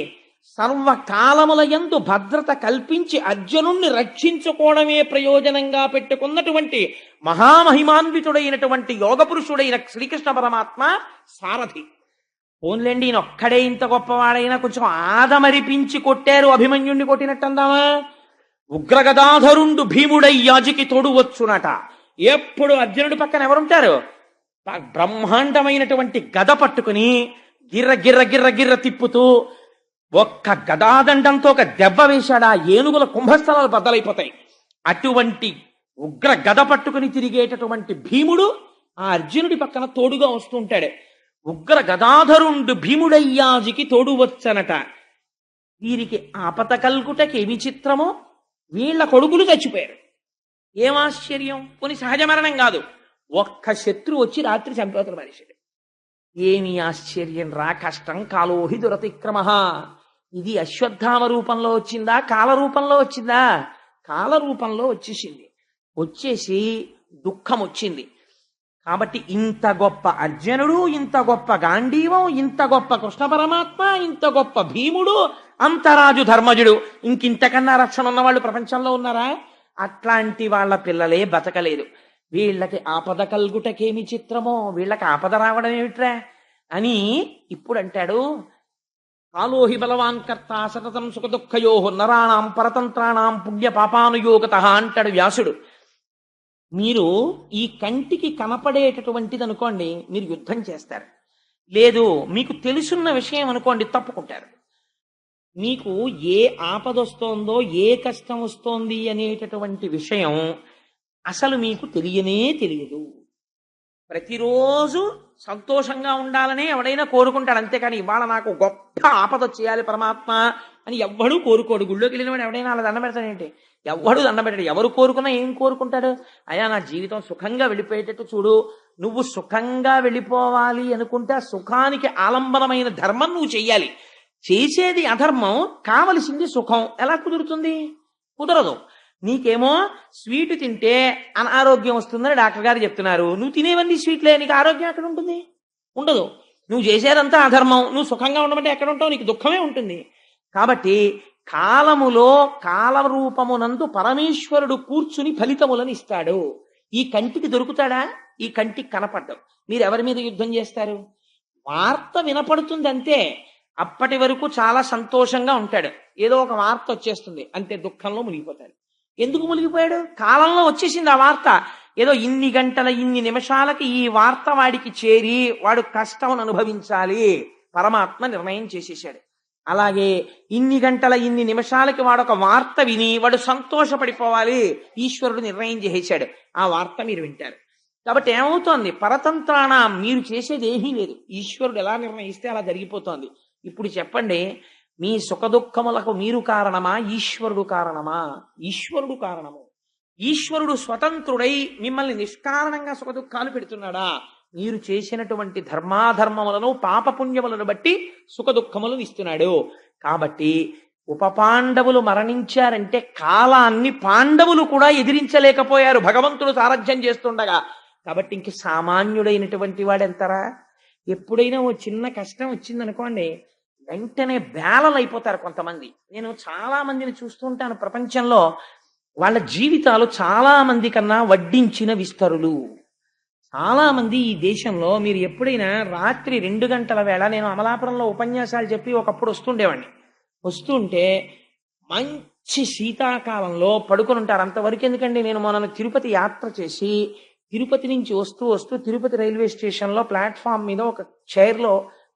సర్వకాలముల యందు భద్రత కల్పించి అర్జునుణ్ణి రక్షించుకోవడమే ప్రయోజనంగా పెట్టుకున్నటువంటి మహామహిమాన్వితుడైనటువంటి యోగ పురుషుడైన శ్రీకృష్ణ పరమాత్మ సారథి. పోన్లేండి, ఈయన ఒక్కడే ఇంత గొప్పవాడైనా కొంచెం ఆదమరిపించి కొట్టారు, అభిమన్యుణ్ణి కొట్టినట్టు అందామా? ఉగ్రగదాధరుండు భీముడై యాజికి తోడు వచ్చునట. ఎప్పుడు అర్జునుడి పక్కన ఎవరుంటారు? బ్రహ్మాండమైనటువంటి గద పట్టుకుని గిర్ర గిర్ర గిర్ర గిర్ర తిప్పుతూ ఒక్క గదాదండంతో ఒక దెబ్బ వేశాడా ఏనుగుల కుంభస్థలాలు బద్దలైపోతాయి. అటువంటి ఉగ్ర గద పట్టుకుని తిరిగేటటువంటి భీముడు ఆ అర్జునుడి పక్కన తోడుగా వస్తుంటాడు. ఉగ్ర గదాధరుండు భీముడయ్యాజికి తోడు వచ్చనట. వీరికి ఆపత కల్గుటకేమి చిత్రమో, వీళ్ళ కొడుకులు చచ్చిపోయారు. ఏం ఆశ్చర్యం! కొన్ని సహజ మరణం కాదు, ఒక్క శత్రువు వచ్చి రాత్రి చంపేతలు మనిషి. ఏమి ఆశ్చర్యం రా! కష్టం కాలోహి దురతిక్రమ. ఇది అశ్వత్థామ రూపంలో వచ్చిందా, కాల రూపంలో వచ్చిందా? కాల రూపంలో వచ్చేసింది. వచ్చేసి దుఃఖం వచ్చింది. కాబట్టి ఇంత గొప్ప అర్జునుడు, ఇంత గొప్ప గాంధీవం, ఇంత గొప్ప కృష్ణ పరమాత్మ, ఇంత గొప్ప భీముడు, అంతరాజు ధర్మజుడు, ఇంకింతకన్నా రక్షణ ఉన్నవాళ్ళు ప్రపంచంలో ఉన్నారా? అట్లాంటి వాళ్ళ పిల్లలే బతకలేదు. వీళ్ళకి ఆపద కల్గుటకేమి చిత్రమో, వీళ్ళకి ఆపద రావడం ఏమిట్రా అని ఇప్పుడు అంటాడు. కాలోహి బలవాన్ కర్త సతతం సుఖ దుఃఖయో నరాణం పరతంత్రాణం పుణ్య పాపానుయోగత అంటాడు వ్యాసుడు. మీరు ఈ కంటికి కనపడేటటువంటిది అనుకోండి, మీరు యుద్ధం చేస్తారు. లేదు, మీకు తెలుసున్న విషయం అనుకోండి, తప్పుకుంటారు. మీకు ఏ ఆపదొస్తోందో, ఏ కష్టం వస్తోంది అనేటటువంటి విషయం అసలు మీకు తెలియనే తెలియదు. ప్రతిరోజు సంతోషంగా ఉండాలని ఎవడైనా కోరుకుంటాడు, అంతేకాని ఇవాళ నాకు గొప్ప ఆపద చేయాలి పరమాత్మ అని ఎవ్వడూ కోరుకోడు. గుళ్ళోకి వెళ్ళినవాడు ఎవడైనా అలా దండం పెడతాడేంటి? ఎవ్వడు దండం పెట్టాడు. ఎవరు కోరుకున్నా ఏం కోరుకుంటాడు? అయ్యా నా జీవితం సుఖంగా వెళ్ళిపోయేటట్టు చూడు. నువ్వు సుఖంగా వెళ్ళిపోవాలి అనుకుంటే ఆ సుఖానికి ఆలంబనమైన ధర్మం నువ్వు చెయ్యాలి. చేసేది అధర్మం, కావలసింది సుఖం. ఎలా కుదురుతుంది? కుదరదు. నీకేమో స్వీటు తింటే అనారోగ్యం వస్తుందని డాక్టర్ గారు చెప్తున్నారు. నువ్వు తినేవన్నీ స్వీట్లే, నీకు ఆరోగ్యం ఎక్కడ ఉంటుంది? ఉండదు. నువ్వు చేసేదంతా అధర్మం. నువ్వు సుఖంగా ఉండమంటే ఎక్కడ ఉంటావు? నీకు దుఃఖమే ఉంటుంది. కాబట్టి కాలములో కాలరూపమునందు పరమేశ్వరుడు కూర్చుని ఫలితములను ఇస్తాడు. ఈ కంటికి దొరుకుతాడా? ఈ కంటికి కనపడ్డం. మీరు ఎవరి మీద యుద్ధం చేస్తారు? వార్త వినపడుతుంది అంతే. అప్పటి వరకు చాలా సంతోషంగా ఉంటాడు. ఏదో ఒక వార్త వచ్చేస్తుంది అంతే, దుఃఖంలో మునిగిపోతాడు. ఎందుకు మునిగిపోయాడు? కాలంలో వచ్చేసింది ఆ వార్త. ఏదో ఇన్ని గంటల ఇన్ని నిమిషాలకి ఈ వార్త వాడికి చేరి వాడు కష్టం అనుభవించాలి, పరమాత్మ నిర్ణయం చేసేసాడు. అలాగే ఇన్ని గంటల ఇన్ని నిమిషాలకి వాడు ఒక వార్త విని వాడు సంతోషపడిపోవాలి, ఈశ్వరుడు నిర్ణయం చేసేశాడు. ఆ వార్త మీరు వింటారు. కాబట్టి ఏమవుతోంది? పరతంత్రాణ, మీరు చేసేది ఏమీ లేదు. ఈశ్వరుడు ఎలా నిర్ణయిస్తే అలా జరిగిపోతోంది. ఇప్పుడు చెప్పండి, మీ సుఖదుఖములకు మీరు కారణమా, ఈశ్వరుడు కారణమా? ఈశ్వరుడు కారణము. ఈశ్వరుడు స్వతంత్రుడై మిమ్మల్ని నిష్కారణంగా సుఖదుఖాలు పెడుతున్నాడా? మీరు చేసినటువంటి ధర్మాధర్మములను పాపపుణ్యములను బట్టి సుఖదుఖములను ఇస్తున్నాడు. కాబట్టి ఉపపాండవులు మరణించారంటే కాలాన్ని పాండవులు కూడా ఎదిరించలేకపోయారు భగవంతుడు సారథ్యం చేస్తుండగా. కాబట్టి ఇంక సామాన్యుడైనటువంటి వాడెంతరా? ఎప్పుడైనా ఓ చిన్న కష్టం వచ్చిందనుకోండి, వెంటనే బేలలైపోతారు కొంతమంది. నేను చాలా మందిని చూస్తుంటాను ప్రపంచంలో. వాళ్ళ జీవితాలు చాలా మంది కన్నా వడ్డించిన విస్తరులు. చాలా మంది ఈ దేశంలో, మీరు ఎప్పుడైనా రాత్రి 2 గంటల వేళ, నేను అమలాపురంలో ఉపన్యాసాలు చెప్పి ఒకప్పుడు వస్తుండేవాడిని. వస్తుంటే మంచి శీతాకాలంలో పడుకొని ఉంటారు. అంతవరకు ఎందుకండి, నేను మొన్న తిరుపతి యాత్ర చేసి తిరుపతి నుంచి వస్తూ వస్తూ తిరుపతి రైల్వే స్టేషన్లో ప్లాట్ఫామ్ మీద ఒక చైర్లో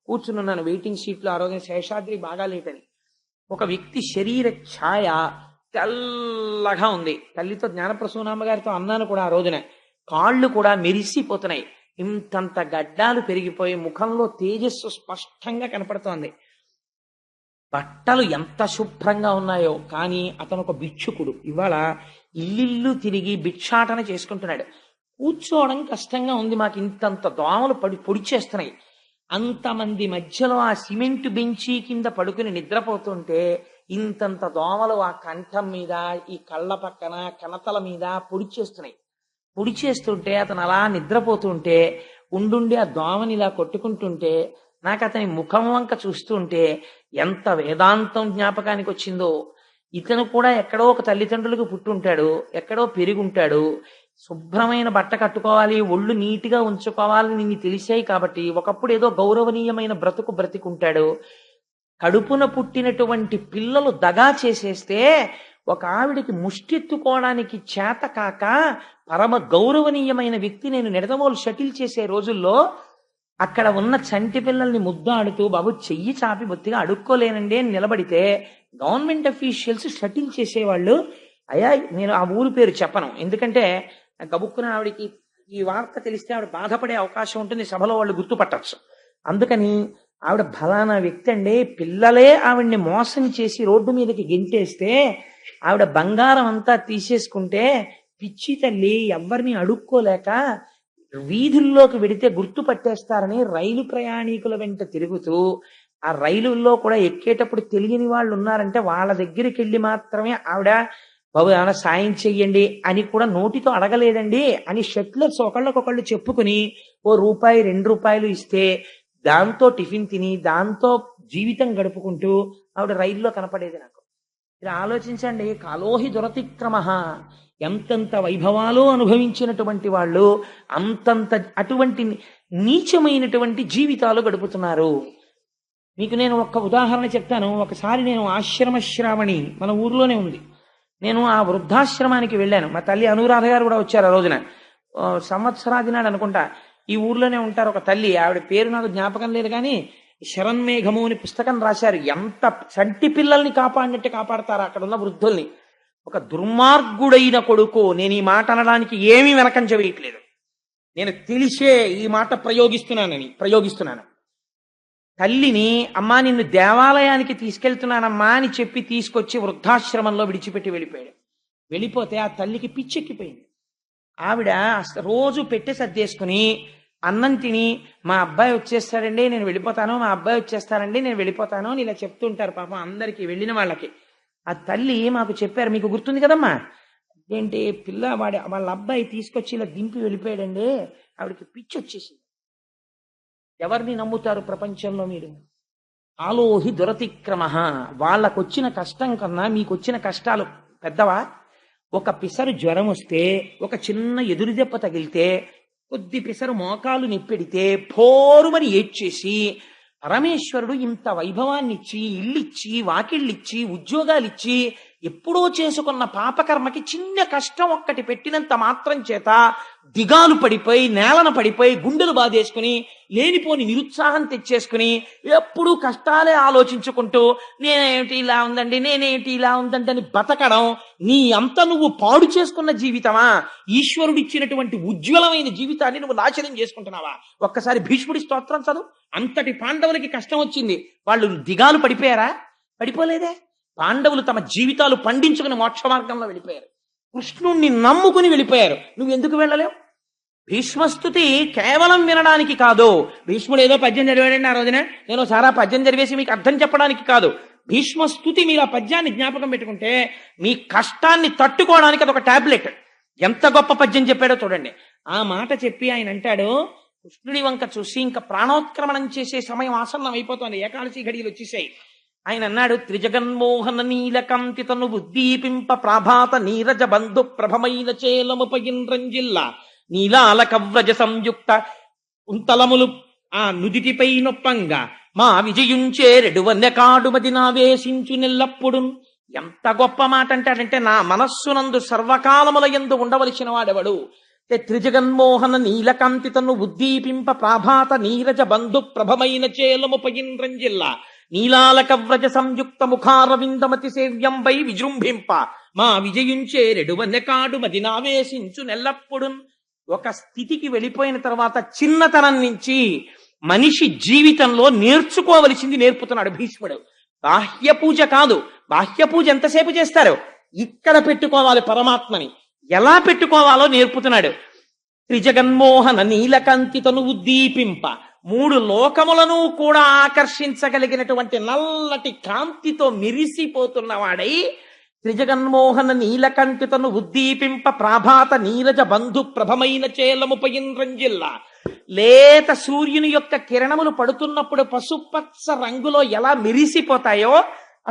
కూర్చున్నాను, వెయిటింగ్ సీట్లో. ఆ రోజున శేషాద్రి బాగా లేటని. ఒక వ్యక్తి శరీర ఛాయ తెల్లగా ఉంది. తల్లితో జ్ఞానప్రసూనామ్మ గారితో అన్నాను కూడా ఆ రోజున. కాళ్ళు కూడా మెరిసిపోతున్నాయి. ఇంతంత గడ్డాలు పెరిగిపోయి ముఖంలో తేజస్సు స్పష్టంగా కనపడుతోంది. బట్టలు ఎంత శుభ్రంగా ఉన్నాయో. కానీ అతను ఒక భిక్షుకుడు. ఇవాళ ఇల్లిల్లు తిరిగి భిక్షాటన చేసుకుంటున్నాడు. కూర్చోవడం కష్టంగా ఉంది, మాకు ఇంతంత దోమలు పొడిచేస్తున్నాయి. అంతమంది మధ్యలో ఆ సిమెంట్ బెంచీ కింద పడుకుని నిద్రపోతుంటే ఇంతంత దోమలు ఆ కంఠం మీద, ఈ కళ్ళ పక్కన, కనతల మీద పొడిచేస్తున్నాయి. పొడిచేస్తుంటే అతను అలా నిద్రపోతుంటే ఉండుండి ఆ దోమని ఇలా కొట్టుకుంటుంటే నాకు అతని ముఖం వంక చూస్తుంటే ఎంత వేదాంతం జ్ఞాపకానికి వచ్చిందో. ఇతను కూడా ఎక్కడో ఒక తల్లిదండ్రులకు పుట్టుంటాడు, ఎక్కడో పెరుగుంటాడు. శుభ్రమైన బట్ట కట్టుకోవాలి, ఒళ్ళు నీటిగా ఉంచుకోవాలని నిన్ను తెలిసాయి కాబట్టి ఒకప్పుడు ఏదో గౌరవనీయమైన బ్రతుకు బ్రతికుంటాడు. కడుపున పుట్టినటువంటి పిల్లలు దగా చేసేస్తే ఒక ఆవిడికి ముష్టెత్తుకోవడానికి చేత కాక పరమ గౌరవనీయమైన వ్యక్తి నేను నిడదవోలు షటిల్ చేసే రోజుల్లో అక్కడ ఉన్న చంటి పిల్లల్ని ముద్దాడుతూ బాబు చెయ్యి చాపి బొత్తిగా అడుక్కోలేనండి అని నిలబడితే గవర్నమెంట్ అఫీషియల్స్ షటిల్ చేసేవాళ్ళు. అయ్యా నేను ఆ ఊరు పేరు చెప్పను, ఎందుకంటే గబుక్కున ఆవిడికి ఈ వార్త తెలిస్తే ఆవిడ బాధపడే అవకాశం ఉంటుంది, సభలో వాళ్ళు గుర్తుపట్టచ్చు. అందుకని ఆవిడ ఫలానా వ్యక్తి అండి, పిల్లలే ఆవిడ్ని మోసం చేసి రోడ్డు మీదకి గెంటేస్తే ఆవిడ బంగారం అంతా తీసేసుకుంటే పిచ్చి తల్లి ఎవరిని అడుక్కోలేక వీధుల్లోకి వెడితే గుర్తుపట్టేస్తారని రైలు ప్రయాణికుల వెంట తిరుగుతూ ఆ రైలుల్లో కూడా ఎక్కేటప్పుడు తెలియని వాళ్ళు ఉన్నారంటే వాళ్ళ దగ్గరికి వెళ్ళి మాత్రమే ఆవిడ బాబు ఏమైనా సాయం చెయ్యండి అని కూడా నోటితో అడగలేదండి అని షట్లర్స్ ఒకళ్ళకొకళ్ళు చెప్పుకుని ₹1 ₹2 ఇస్తే దాంతో టిఫిన్ తిని దాంతో జీవితం గడుపుకుంటూ ఆవిడ రైల్లో కనపడేది నాకు. ఇది ఆలోచించండి, కాలోహి దురతిక్రమ. ఎంతంత వైభవాలు అనుభవించినటువంటి వాళ్ళు అంతంత అటువంటి నీచమైనటువంటి జీవితాలు గడుపుతున్నారు. మీకు నేను ఒక్క ఉదాహరణ చెప్తాను. ఒకసారి నేను ఆశ్రమ శ్రావణి మన ఊర్లోనే ఉంది, నేను ఆ వృద్ధాశ్రమానికి వెళ్ళాను. మా తల్లి అనురాధ గారు కూడా వచ్చారు ఆ రోజున. సంవత్సరాది నాడు అనుకుంటా. ఈ ఊర్లోనే ఉంటారు ఒక తల్లి, ఆవిడ పేరు నాకు జ్ఞాపకం లేదు కానీ శరన్మేఘము అని పుస్తకం రాశారు. ఎంత చంటి పిల్లల్ని కాపాడినట్టు కాపాడతారు అక్కడ ఉన్న వృద్ధుల్ని. ఒక దుర్మార్గుడైన కొడుకు, నేను ఈ మాట అనడానికి ఏమీ వెనకంజ వేయట్లేదు, నేను తెలిసే ఈ మాట ప్రయోగిస్తున్నాను. తల్లిని అమ్మా నిన్ను దేవాలయానికి తీసుకెళ్తున్నానమ్మా అని చెప్పి తీసుకొచ్చి వృద్ధాశ్రమంలో విడిచిపెట్టి వెళ్ళిపోయాడు. వెళ్ళిపోతే ఆ తల్లికి పిచ్చెక్కిపోయింది. ఆవిడ రోజు పెట్టే సర్దేసుకుని అన్నం తిని మా అబ్బాయి వచ్చేస్తాడండి నేను వెళ్ళిపోతాను, మా అబ్బాయి వచ్చేస్తారండి నేను వెళ్ళిపోతాను అని ఇలా చెప్తుంటారు పాపం అందరికి, వెళ్ళిన వాళ్ళకి. ఆ తల్లి మాకు చెప్పారు, మీకు గుర్తుంది కదమ్మా, ఏంటి వాళ్ళ అబ్బాయి తీసుకొచ్చి ఇలా దింపి వెళ్ళిపోయాడండి, ఆవిడకి పిచ్చి వచ్చేసింది. ఎవరిని నమ్ముతారు ప్రపంచంలో మీరు? ఆలోహి దురతిక్రమ. వాళ్ళకొచ్చిన కష్టం కన్నా మీకొచ్చిన కష్టాలు పెద్దవా? ఒక పిసరు జ్వరం వస్తే, ఒక చిన్న ఎదురుదెబ్బ తగిలితే, కొద్ది పిసరు మోకాలు నిప్పెడితే పోరుమని ఏడ్చేసి పరమేశ్వరుడు ఇంత వైభవాన్నిచ్చి, ఇల్లిచ్చి, వాకిళ్ళిచ్చి, ఉద్యోగాలిచ్చి, ఎప్పుడో చేసుకున్న పాపకర్మకి చిన్న కష్టం ఒక్కటి పెట్టినంత మాత్రం చేత దిగాలు పడిపోయి నేలన పడిపోయి గుండెలు బాధేసుకుని లేనిపోని నిరుత్సాహం తెచ్చేసుకుని ఎప్పుడూ కష్టాలే ఆలోచించుకుంటూ నేనేమిటి ఇలా ఉందండి అని బతకడం నీ అంత నువ్వు పాడు చేసుకున్న జీవితమా? ఈశ్వరుడిచ్చినటువంటి ఉజ్వలమైన జీవితాన్ని నువ్వు నాశనం చేసుకుంటున్నావా? ఒక్కసారి భీష్ముడి స్తోత్రం చదువు. అంతటి పాండవులకి కష్టం వచ్చింది, వాళ్ళు దిగాలు పడిపోయారా? పడిపోలేదే. పాండవులు తమ జీవితాలు పండించుకుని మోక్ష మార్గంలో వెళ్ళిపోయారు, కృష్ణుణ్ణి నమ్ముకుని వెళ్ళిపోయారు. నువ్వు ఎందుకు వెళ్ళలేవు? భీష్మస్తుతి కేవలం వినడానికి కాదు. భీష్ముడు ఏదో పద్యం చదివాడండి ఆ రోజున, నేను సారా పద్యం చదివేసి మీకు అర్థం చెప్పడానికి కాదు. భీష్మస్తుతి మీరు ఆ పద్యాన్ని జ్ఞాపకం పెట్టుకుంటే మీ కష్టాన్ని తట్టుకోవడానికి అదొక టాబ్లెట్. ఎంత గొప్ప పద్యం చెప్పాడో చూడండి. ఆ మాట చెప్పి ఆయన అంటాడు, కృష్ణుడి వంక చూసి ఇంకా ప్రాణోత్క్రమణం చేసే సమయం ఆసన్నం అయిపోతుంది, ఏకాదశి ఘడియలు వచ్చేసాయి. ఆయన అన్నాడు, త్రిజగన్మోహన నీలకంతి తను ఉద్దీపింప ప్రాభాత నీరజ బంధు ప్రభమైన చేలముపయింద్రంజిల్ల నీలాల కవ్రజ సంయుక్త కుంతలములు ఆ నుదిటిపై నొప్పంగా మా విజయుంచేరెడువన్నెకాడుమది నావేశించు నెల్లప్పుడు. ఎంత గొప్ప మాట అంటాడంటే, నా మనస్సునందు సర్వకాలముల యందు ఉండవలసిన వాడెవడు? త్రిజగన్మోహన నీలకాంతి తను ఉద్దీపింప ప్రాభాత నీరజ బంధు ప్రభమైన చేలముపయింద్రంజిల్ల నీలాలక వ్రజ సంయుక్త ముఖారవిందమతి సేవ్యంబై విజృంభింప మా విజయుంచేరెడువన్నెకాడు మది నావేశించు నెల్లప్పుడు. ఒక స్థితికి వెళ్ళిపోయిన తర్వాత చిన్నతనం నుంచి మనిషి జీవితంలో నేర్చుకోవలసింది నేర్పుతున్నాడు భీష్ముడు. బాహ్య పూజ కాదు, బాహ్య పూజ ఎంతసేపు చేస్తారు? ఇక్కడ పెట్టుకోవాలి పరమాత్మని, ఎలా పెట్టుకోవాలో నేర్పుతున్నాడు. త్రిజగన్మోహన నీలకంతి తను ఉద్దీపింప, 3 లోకములను కూడా ఆకర్షించగలిగినటువంటి నల్లటి కాంతితో మిరిసిపోతున్నవాడై త్రిజగన్మోహన నీలకంఠితను ఉద్దీపింప ప్రాభాత నీరజ బంధు ప్రభమైన చేలముపయింద్రంజిల్ల లేత సూర్యుని యొక్క కిరణములు పడుతున్నప్పుడు పసుపచ్చ రంగులో ఎలా మెరిసిపోతాయో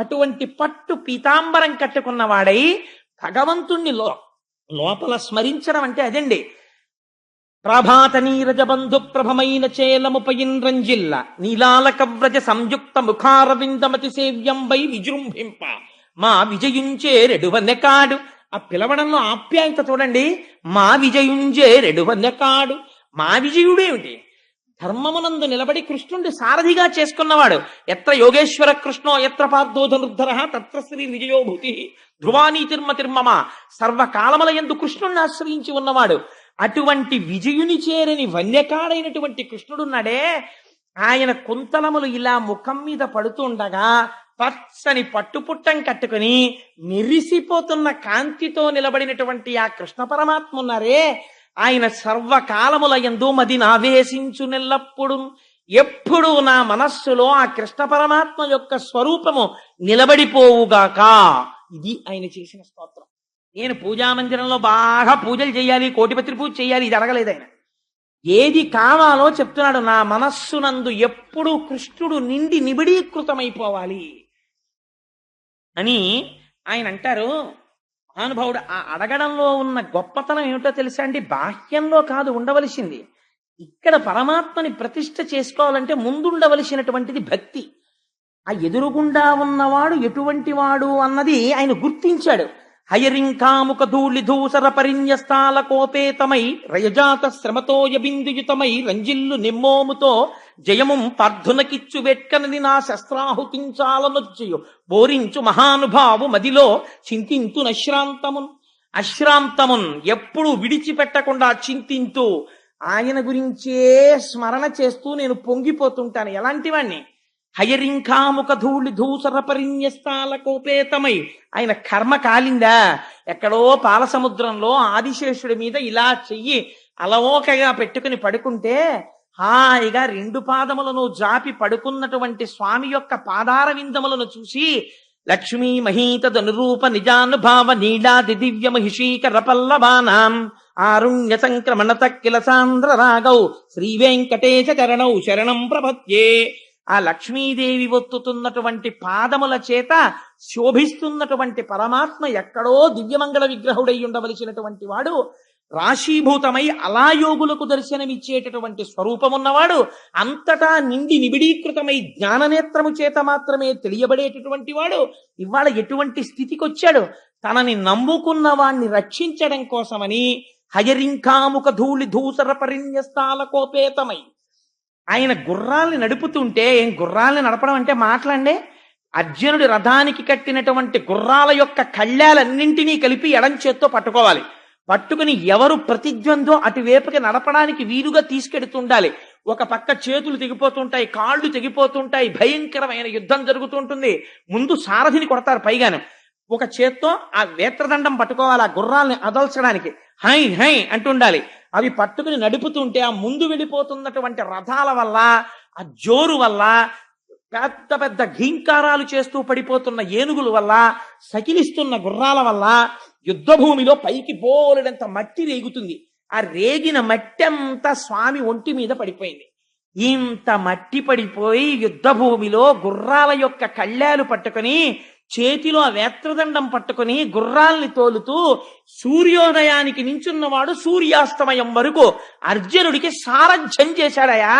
అటువంటి పట్టు పీతాంబరం కట్టుకున్నవాడై భగవంతుణ్ణి లోపల స్మరించడం అంటే అదండి. ప్రభాత నీరజ బంధు ప్రభమైన చేలముపయిన్ రంజిల్ల నీలాలక వ్రజ సంయుక్త ముఖారవిందమతి సేవ్యంబై విజృంభింప మా విజయుంచే రెడువన్నెకాడు. ఆ పిలవడంలో ఆప్యాయత చూడండి. మా విజయుంచే రెడువన్నెకాడు. మా విజయుడేమిటి? ధర్మమునందు నిలబడి కృష్ణుడి సారథిగా చేసుకున్నవాడు. ఎత్ర యోగేశ్వర కృష్ణో ఎత్ర పార్థో ధనుర్ధర తత్ర శ్రీ విజయోభూతి ధ్రువానీ తిర్మతిర్మమ. సర్వకాలముల యందు కృష్ణుడిని ఆశ్రయించి ఉన్నవాడు. అటువంటి విజయుని చేరని వన్యకాడైనటువంటి కృష్ణుడున్నాడే, ఆయన కుంతలములు ఇలా ముఖం మీద పడుతుండగా పచ్చని పట్టుపుట్టం కట్టుకుని మెరిసిపోతున్న కాంతితో నిలబడినటువంటి ఆ కృష్ణ పరమాత్మ ఉన్నారే, ఆయన సర్వకాలముల యందు మది నావేశించు నెల్లప్పుడు ఎప్పుడు నా మనస్సులో ఆ కృష్ణ పరమాత్మ యొక్క స్వరూపము నిలబడిపోవుగాక. ఇది ఆయన చేసిన స్తోత్రం. నేను పూజామందిరంలో బాగా పూజలు చేయాలి, కోటిపత్రి పూజ చేయాలి, ఇది అడగలేదు ఆయన. ఏది కావాలో చెప్తున్నాడు. నా మనస్సునందు ఎప్పుడు కృష్ణుడు నిండి నిబిడీకృతమైపోవాలి అని ఆయన అంటారు. మహానుభావుడు ఆ అడగడంలో ఉన్న గొప్పతనం ఏమిటో తెలుసా అండి? బాహ్యంలో కాదు ఉండవలసింది. ఇక్కడ పరమాత్మని ప్రతిష్ఠ చేసుకోవాలంటే ముందుండవలసినటువంటిది భక్తి. ఆ ఎదురుగుండా ఉన్నవాడు ఎటువంటి వాడు అన్నది ఆయన గుర్తించాడు. హయరింకాముక ధూళి ధూసర పరిన్యస్తాల కోపేతమై రయజాత శ్రమతోయ బిందుయుతమై రంజిల్లు నిమ్మోముతో జయముం పార్థునకిచ్చు వెట్కనని నా శస్త్రాహుతించాలనొచ్చయు బోరించు మహానుభావు మదిలో చింతింతు నశ్రాంతమున్. అశ్రాంతమున్ ఎప్పుడు విడిచిపెట్టకుండా చింతింతూ ఆయన గురించే స్మరణ చేస్తూ నేను పొంగిపోతుంటాను. ఎలాంటి వాణ్ణి? హయరింకాముక ధూళి ధూసర పరిన్యస్తాల కోపేతమై. ఆయన కర్మ కాలిందా? ఎక్కడో పాలసముద్రంలో ఆదిశేషుడి మీద ఇలా చెయ్యి అలవోకగా పెట్టుకుని పడుకుంటే హాయిగా రెండు పాదములను జాపి పడుకున్నటువంటి స్వామి యొక్క పాదార విందములను చూసి లక్ష్మీ మహీతదనురూప నిజానుభావ నీలాది దివ్య మహిషీకర పల్లవానాం ఆరుణ్య సంక్రమణ తక్కిల సాంద్ర రాగౌ శ్రీ వెంకటేశ చరణౌ శరణం ప్రపద్యే. ఆ లక్ష్మీదేవి ఒత్తుతున్నటువంటి పాదముల చేత శోభిస్తున్నటువంటి పరమాత్మ ఎక్కడో దివ్యమంగళ విగ్రహుడై ఉండవలసినటువంటి వాడు రాశీభూతమై అలా యోగులకు దర్శనమిచ్చేటటువంటి స్వరూపమున్నవాడు, అంతటా నిండి నిబిడీకృతమై జ్ఞాననేత్రము చేత మాత్రమే తెలియబడేటటువంటి వాడు ఇవాళ ఎటువంటి స్థితికి వచ్చాడు? తనని నమ్ముకున్న వాణ్ణి రక్షించడం కోసమని హయరింకాముక ధూళి ధూసర పరిన్యస్తాల కోపేతమై ఆయన గుర్రాల్ని నడుపుతుంటే, ఏం గుర్రాల్ని నడపడం అంటే మాట్లాడే, అర్జునుడి రథానికి కట్టినటువంటి గుర్రాల యొక్క కళ్ళాలన్నింటినీ కలిపి ఎడం చేత్తో పట్టుకోవాలి. పట్టుకుని ఎవరు ప్రతిద్వందో అటువైపుకి నడపడానికి వీలుగా తీసుకెడుతుండాలి. ఒక పక్క చేతులు తెగిపోతుంటాయి, కాళ్ళు తెగిపోతుంటాయి, భయంకరమైన యుద్ధం జరుగుతుంటుంది. ముందు సారథిని కొడతారు పైగాను. ఒక చేత్తో ఆ వేత్రదండం పట్టుకోవాలి, ఆ గుర్రాల్ని అదల్చడానికి హై హై అంటుండాలి. అవి పట్టుకుని నడుపుతుంటే ఆ ముందు వెళ్ళిపోతున్నటువంటి రథాల వల్ల, ఆ జోరు వల్ల, పెద్ద పెద్ద ఘీంకారాలు చేస్తూ పడిపోతున్న ఏనుగుల వల్ల, సకిలిస్తున్న గుర్రాల వల్ల యుద్ధ భూమిలో పైకి బోలెడంత మట్టి రేగుతుంది. ఆ రేగిన మట్టి అంతా స్వామి ఒంటి మీద పడిపోయింది. ఇంత మట్టి పడిపోయి యుద్ధ భూమిలో గుర్రాల యొక్క కళ్ళాలు పట్టుకొని చేతిలో ఆ వేత్రదండం పట్టుకుని గుర్రాల్ని తోలుతూ సూర్యోదయానికి నించున్నవాడు సూర్యాస్తమయం వరకు అర్జునుడికి సారథ్యం చేశాడయా.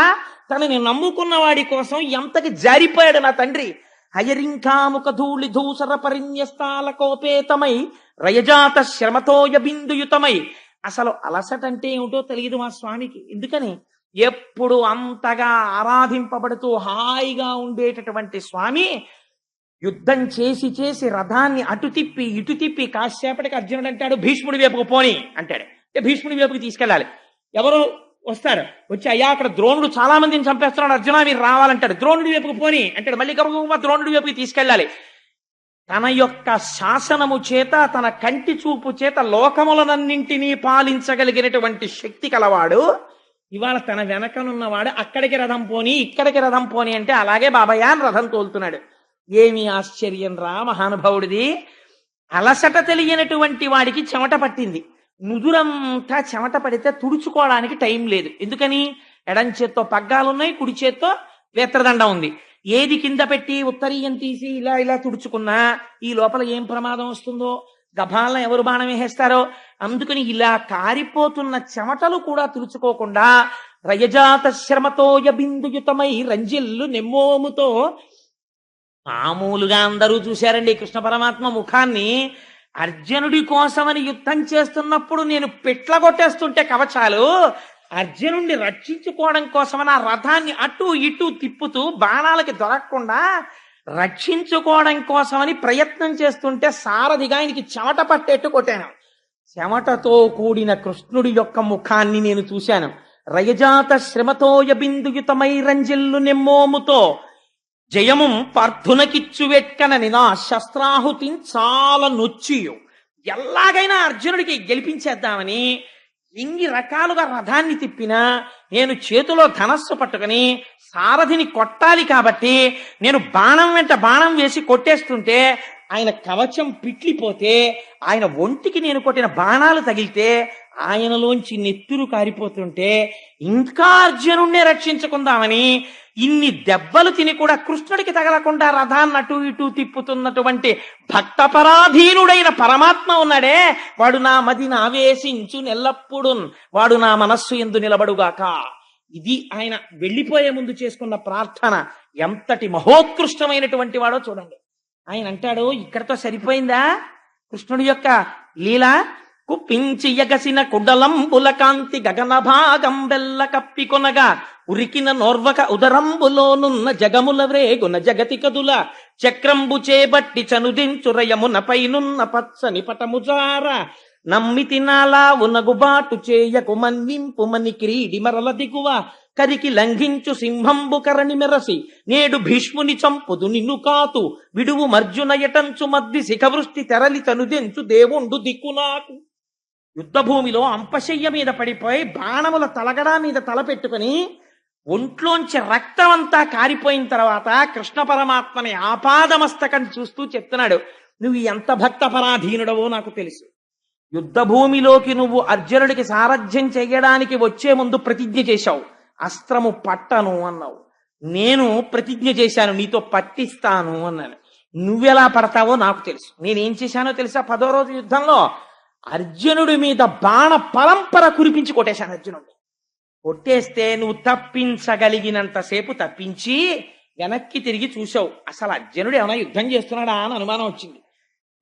తనని నమ్ముకున్న వాడి కోసం ఎంతకి జారిపోయాడు నా తండ్రి. హయరింకాముక ధూళి ధూసర పరిన్యస్తాల కోపేతమై రయజాత శ్రమతోయ బిందుయుతమై. అసలు అలసటంటే ఏమిటో తెలియదు మా స్వామికి. ఎందుకని ఎప్పుడు అంతగా ఆరాధింపబడుతూ హాయిగా ఉండేటటువంటి స్వామి యుద్ధం చేసి చేసి రథాన్ని అటు తిప్పి ఇటు తిప్పి కాసేపటికి అర్జునుడు అంటాడు భీష్ముడి వైపుకు పోని అంటాడు. భీష్ముడి వైపుకి తీసుకెళ్ళాలి. ఎవరు వస్తారు, వచ్చి అయ్యా అక్కడ ద్రోణుడు చాలా మందిని చంపేస్తున్నాడు, అర్జున మీరు రావాలంటాడు. ద్రోణుడి వైపుకు పోని అంటాడు. మళ్ళీ గబగబా ద్రోణుడి వైపుకి తీసుకెళ్ళాలి. తన యొక్క శాసనము చేత, తన కంటి చూపు చేత లోకములనన్నింటినీ పాలించగలిగినటువంటి శక్తి కలవాడు ఇవాళ తన వెనకనున్నవాడు అక్కడికి రథం పోని ఇక్కడికి రథం పోని అంటే అలాగే బాబయ్య అని రథం తోలుతున్నాడు. ఏమి ఆశ్చర్యం రా మహానుభావుడిది. అలసట తెలియనటువంటి వాడికి చెమట పట్టింది. నుదురంతా చెమట పడితే తుడుచుకోవడానికి టైం లేదు. ఎందుకని? ఎడం చేత్తో పగ్గాలున్నాయి, కుడి చేత్తో వేత్రదండం ఉంది. ఏది కింద పెట్టి ఉత్తరీయం తీసి ఇలా ఇలా తుడుచుకున్నా ఈ లోపల ఏం ప్రమాదం వస్తుందో, గభాలను ఎవరు బాణం వేసేస్తారో. అందుకని ఇలా కారిపోతున్న చెమటలు కూడా తుడుచుకోకుండా రయజాత శ్రమతోయ బిందుయుతమై రంజిల్లు నెమ్మోముతో. మామూలుగా అందరూ చూశారండి కృష్ణ పరమాత్మ ముఖాన్ని. అర్జునుడి కోసమని యుద్ధం చేస్తున్నప్పుడు నేను పెట్ల కొట్టేస్తుంటే కవచాలు, అర్జునుడిని రక్షించుకోవడం కోసమని ఆ రథాన్ని అటు ఇటు తిప్పుతూ బాణాలకి దొరకకుండా రక్షించుకోవడం కోసమని ప్రయత్నం చేస్తుంటే సారథిగా ఆయనకి చెమట పట్టేట్టు కొట్టాను. చెమటతో కూడిన కృష్ణుడి యొక్క ముఖాన్ని నేను చూశాను. రయజాత శ్రమతోయ బిందుయుతమై రంజిల్లు నెమ్మోముతో జయము పార్థునకిచ్చు వెట్కనని నా శస్త్రాహుతి చాలా నొచ్చియు. ఎలాగైనా అర్జునుడికి గెలిపించేద్దామని ఎన్ని రకాలుగా రథాన్ని తిప్పినా నేను చేతిలో ధనస్సు పట్టుకుని సారథిని కొట్టాలి కాబట్టి నేను బాణం వెంట బాణం వేసి కొట్టేస్తుంటే ఆయన కవచం పిట్లిపోతే, ఆయన ఒంటికి నేను కొట్టిన బాణాలు తగిలితే ఆయనలోంచి నెత్తురు కారిపోతుంటే ఇంకా అర్జునుడినే రక్షించుకుందామని ఇన్ని దెబ్బలు తిని కూడా కృష్ణుడికి తగలకుండా రథాన్ని అటు ఇటు తిప్పుతున్నటువంటి భక్తపరాధీనుడైన పరమాత్మ ఉన్నాడే, వాడు నా మదిని ఆవేశించు నెల్లప్పుడు, వాడు నా మనస్సు ఎందు నిలబడుగాక. ఇది ఆయన వెళ్ళిపోయే ముందు చేసుకున్న ప్రార్థన. ఎంతటి మహోత్కృష్టమైనటువంటి వాడో చూడండి. ఆయన అంటాడు, ఇక్కడతో సరిపోయిందా కృష్ణుడి యొక్క లీల? కుప్పించి ఎగసిన కుడలంబుల కాంతి గగన భాగం బెల్ల కప్పికొనగా ఉరికిన నోర్వక ఉదరంబులోనున్న జగముల వ్రేగున జగతి కదుల చక్రంబు చేబట్టి చనుదించురయమున పైనున్న పచ్చని పటముజార నమ్మితి నాలా ఉనగుబాటు చేయకు మన్వింపు మని క్రీడి మరల దిగువ కరికి లంఘించు సింహంబు కరణి మెరసి నేడు భీష్ముని చంపుదు నిన్ను కాతు విడువు మర్జున ఎటంచు మద్ది శిఖవృష్టి తెరలి తనుదెంచు దేవుండు దిక్కు నాకు. యుద్ధభూమిలో అంపశయ్య మీద పడిపోయి బాణముల తలగడా మీద తల పెట్టుకుని ఒంట్లోంచి రక్తం అంతా కారిపోయిన తర్వాత కృష్ణ పరమాత్మని ఆపాదమస్తకం చూస్తూ చెప్తున్నాడు, నువ్వు ఎంత భక్తపరాధీనుడవో నాకు తెలుసు. యుద్ధభూమిలోకి నువ్వు అర్జునుడికి సారథ్యం చెయ్యడానికి వచ్చే ముందు ప్రతిజ్ఞ చేశావు, అస్త్రము పట్టను అన్నావు. నేను ప్రతిజ్ఞ చేశాను, నీతో పట్టిస్తాను అన్నాను. నువ్వెలా పడతావో నాకు తెలుసు. నేనేం చేశానో తెలుసా? 10వ రోజు యుద్ధంలో అర్జునుడి మీద బాణ పరంపర కురిపించి కొట్టేశాను. అర్జునుడిని కొట్టేస్తే నువ్వు తప్పించగలిగినంతసేపు తప్పించి వెనక్కి తిరిగి చూసావు. అసలు అర్జునుడు ఏమైనా యుద్ధం చేస్తున్నాడా అని అనుమానం వచ్చింది.